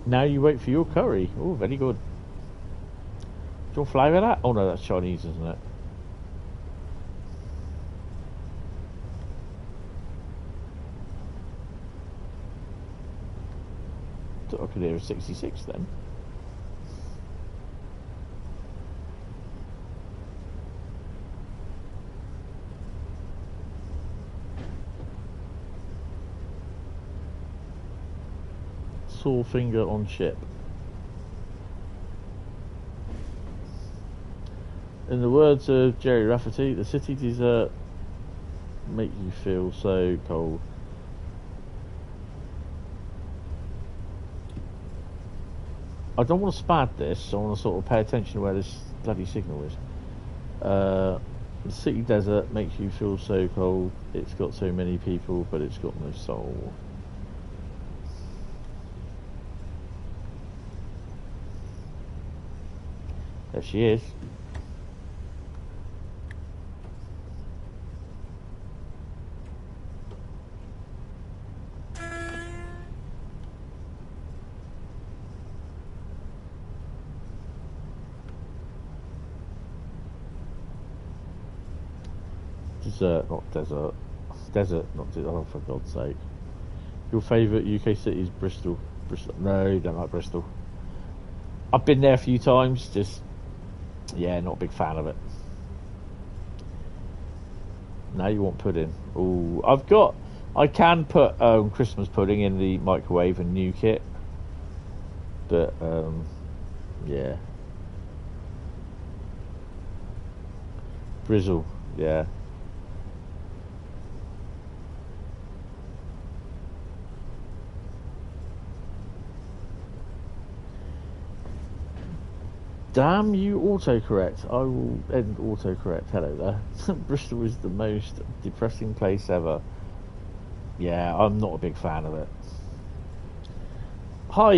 Now you wait for your curry. Oh, very good. Do you want flavour that? Oh no, that's Chinese, isn't it? I could hear a 66 then. Sore finger on ship. In the words of Jerry Rafferty, the city dessert makes you feel so cold. I don't want to spad this, I want to sort of pay attention to where this bloody signal is. The city desert makes you feel so cold, it's got so many people, but it's got no soul. There she is. Dessert, not desert. Desert, not desert. Oh, for God's sake. Your favourite UK city is Bristol. Bristol. No, you don't like Bristol. I've been there a few times, just... yeah, not a big fan of it. Now you want pudding. Ooh, I can put Christmas pudding in the microwave and nuke it. But, yeah. Brizzle, yeah. Damn you, autocorrect. I will end autocorrect. Hello there. Bristol is the most depressing place ever. Yeah, I'm not a big fan of it. Hi,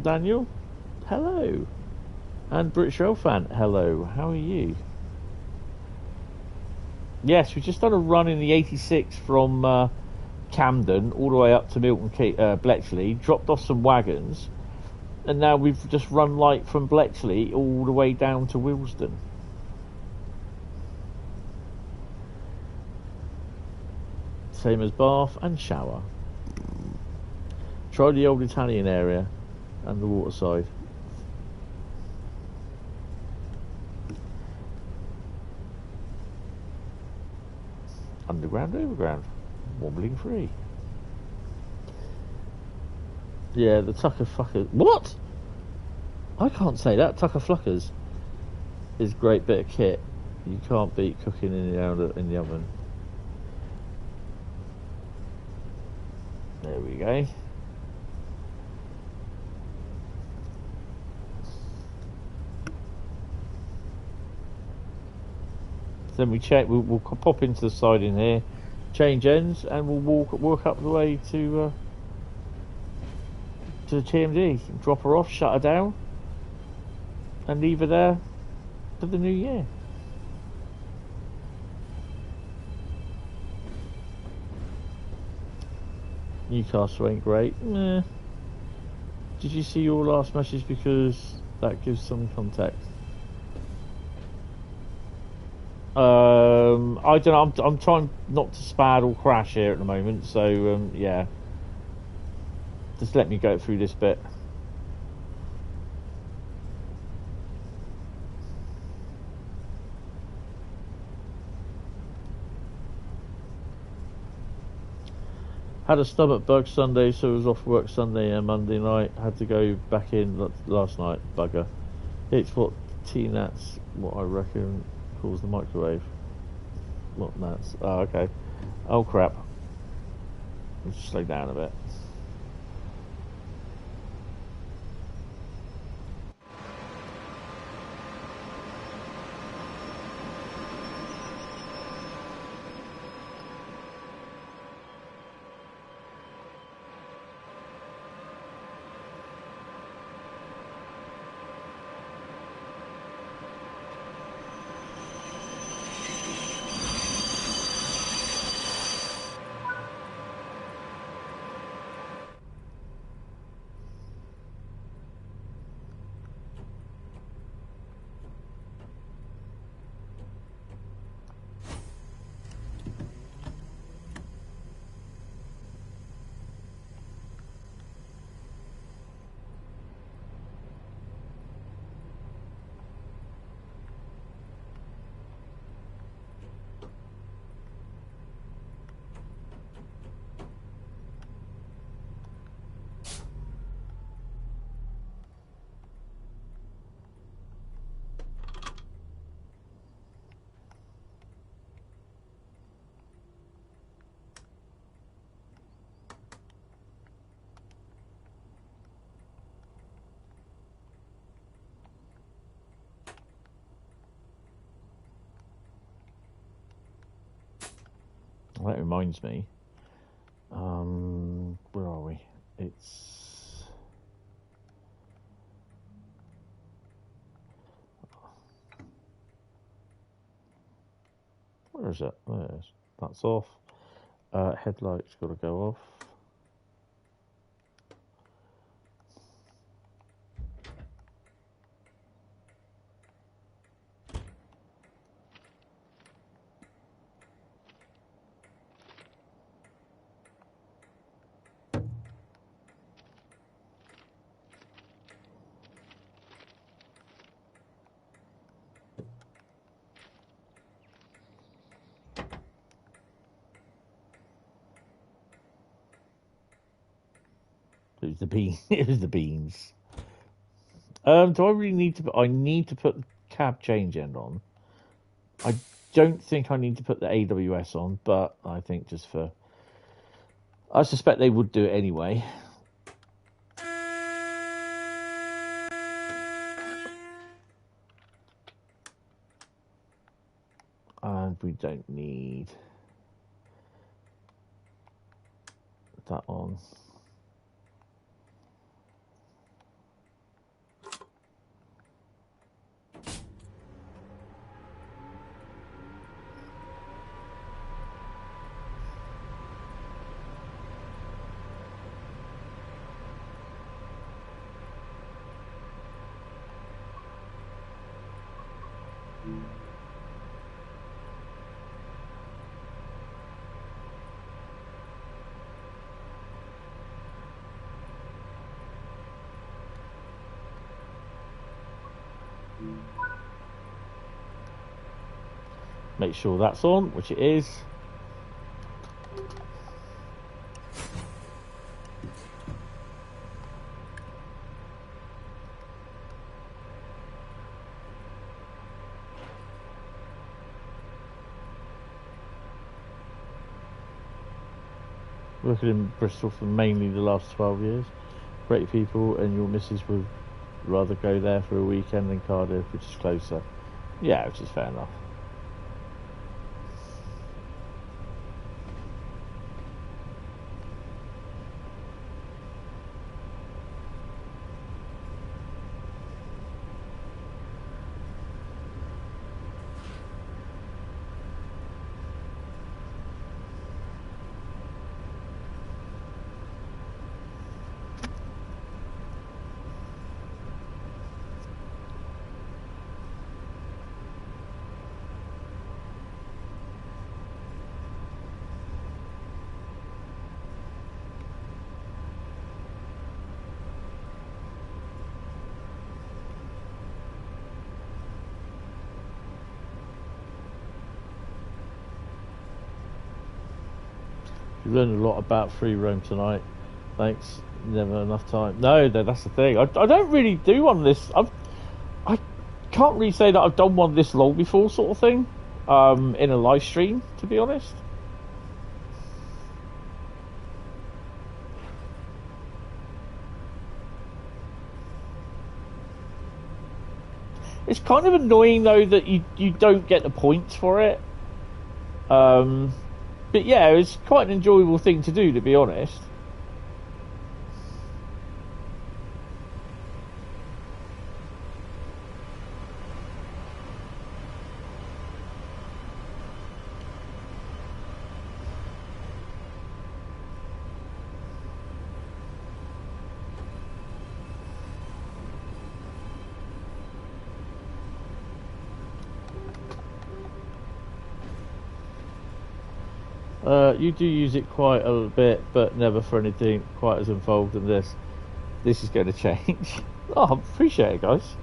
Daniel. Hello. And British Rail fan. Hello. How are you? Yes, we've just done a run in the 86 from Camden all the way up to Milton Bletchley. Dropped off some wagons. And now we've just run light from Bletchley all the way down to Willesden. Same as Bath and Shower. Try the old Italian area and the waterside. Underground, overground. Wobbling free. Yeah, the Tucker Fuckers. What? I can't say that. Tucker Fluckers is a great bit of kit. You can't beat cooking in the oven. There we go. Then we check. We'll pop into the side in here, change ends, and we'll walk up the way to the TMD. Drop her off, shut her down, and leave her there for the new year. Newcastle ain't great. Nah. Did you see your last message? Because that gives some context. I don't know. I'm trying not to spad or crash here at the moment. So yeah, just let me go through this bit. Had a stomach bug Sunday, so I was off work Sunday and Monday night. Had to go back in last night. Bugger. It's what T-Nats, what I reckon, calls the microwave. What Nats? Oh, okay. Oh, crap. Let's slow down a bit. Well, that reminds me. Where are we? It's... Where is it? There it is. That's off. Headlights got to go off. It was the bean. It was the beans. Do I really need to? I need to put the cab change end on. I don't think I need to put the AWS on, but I think just for... I suspect they would do it anyway. And we don't need that on. Make sure that's on, which it is. Working in Bristol for mainly the last 12 years. Great people, and your missus would rather go there for a weekend than Cardiff, which is closer. Yeah, which is fair enough. You learned a lot about free roam tonight. Thanks. Never enough time. No, that's the thing. I don't really do one of this. I can't really say that I've done one this long before, sort of thing. In a live stream, to be honest. It's kind of annoying though that you don't get the points for it. But yeah, it's quite an enjoyable thing to do, to be honest. You do use it quite a bit, but never for anything quite as involved in this. This is going to change. Oh, I appreciate it, guys.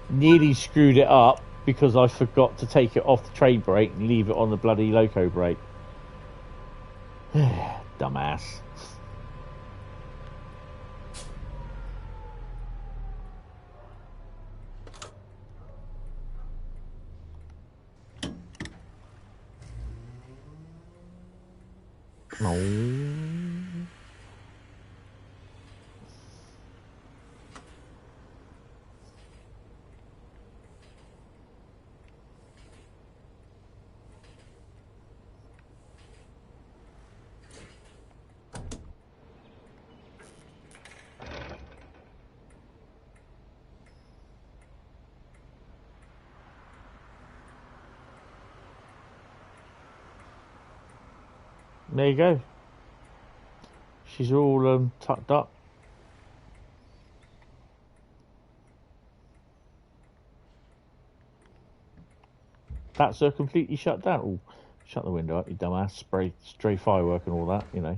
Nearly screwed it up because I forgot to take it off the train brake and leave it on the bloody loco brake. Dumbass. No. There you go. She's all tucked up. That's her completely shut down. Oh, shut the window up, you dumbass. Stray firework and all that, you know.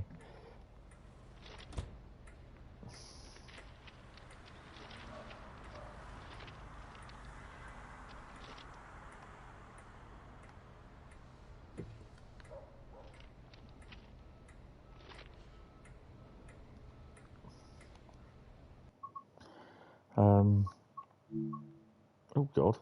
Oh God.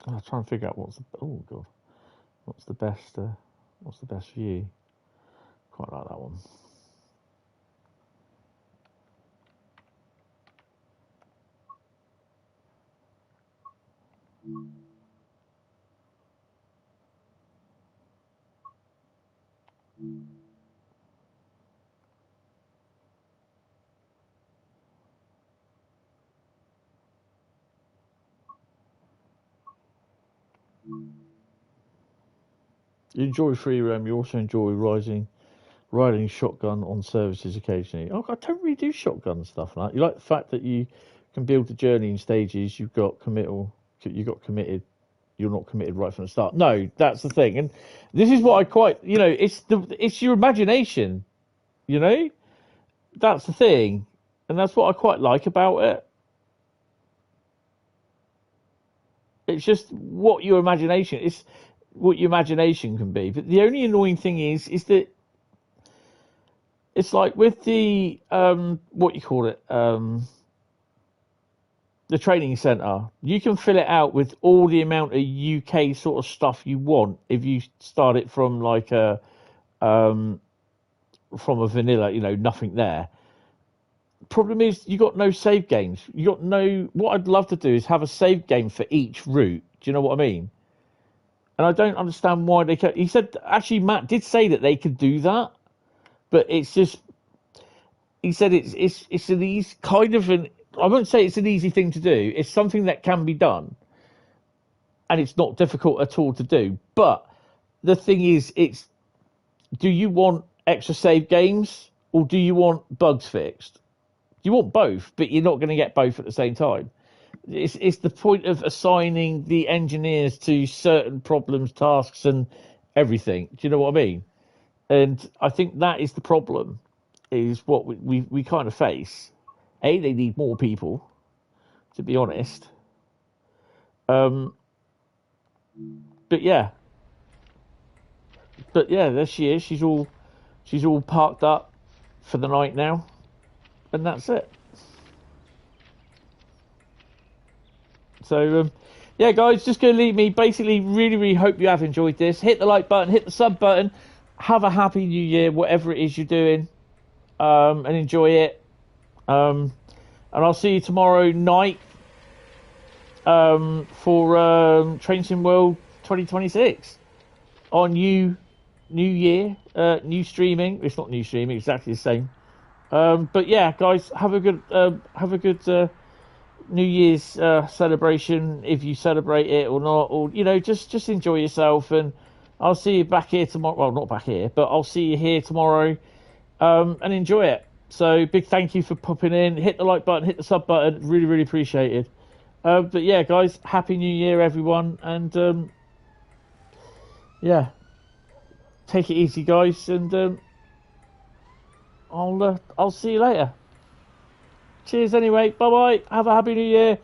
I'm trying to figure out what's the... Oh God. What's the best view? Quite like that one. You enjoy free roam. You also enjoy riding shotgun on services occasionally. Oh, I don't really do shotgun stuff like that. You like the fact that you can build the journey in stages. You got committed. You're not committed right from the start. No, that's the thing. And this is what I quite, it's your imagination. You know, that's the thing, and that's what I quite like about it. It's just what your imagination can be. But the only annoying thing is that it's like with the what you call it, the training centre. You can fill it out with all the amount of UK sort of stuff you want if you start it from like a vanilla, nothing there. Problem is you got no save games. You got no. What I'd love to do is have a save game for each route. Do you know what I mean? And I don't understand why they can't. He said actually Matt did say that they could do that, but it's just. He said it's an easy kind of an. I won't say it's an easy thing to do. It's something that can be done, and it's not difficult at all to do. But the thing is, do you want extra save games or do you want bugs fixed? You want both, but you're not going to get both at the same time. It's the point of assigning the engineers to certain problems, tasks, and everything. Do you know what I mean? And I think that is the problem, is what we kind of face. They need more people, to be honest. But yeah, there she is. She's all parked up for the night now. And that's it. So, yeah, guys, just going to leave me. Basically, really, really hope you have enjoyed this. Hit the like button, hit the sub button. Have a happy new year, whatever it is you're doing, and enjoy it. And I'll see you tomorrow night for Train Sim World 2026 on new year, new streaming. It's not new streaming, exactly the same. But yeah, guys, have a good New Year's celebration, if you celebrate it or not, or just enjoy yourself. And I'll see you back here tomorrow. Well, not back here, but I'll see you here tomorrow, and enjoy it. So big thank you for popping in. Hit the like button, hit the sub button. Really, really appreciated. But yeah, guys, happy New Year, everyone, and yeah, take it easy, guys, and I'll see you later. Cheers anyway. Bye bye. Have a happy new year.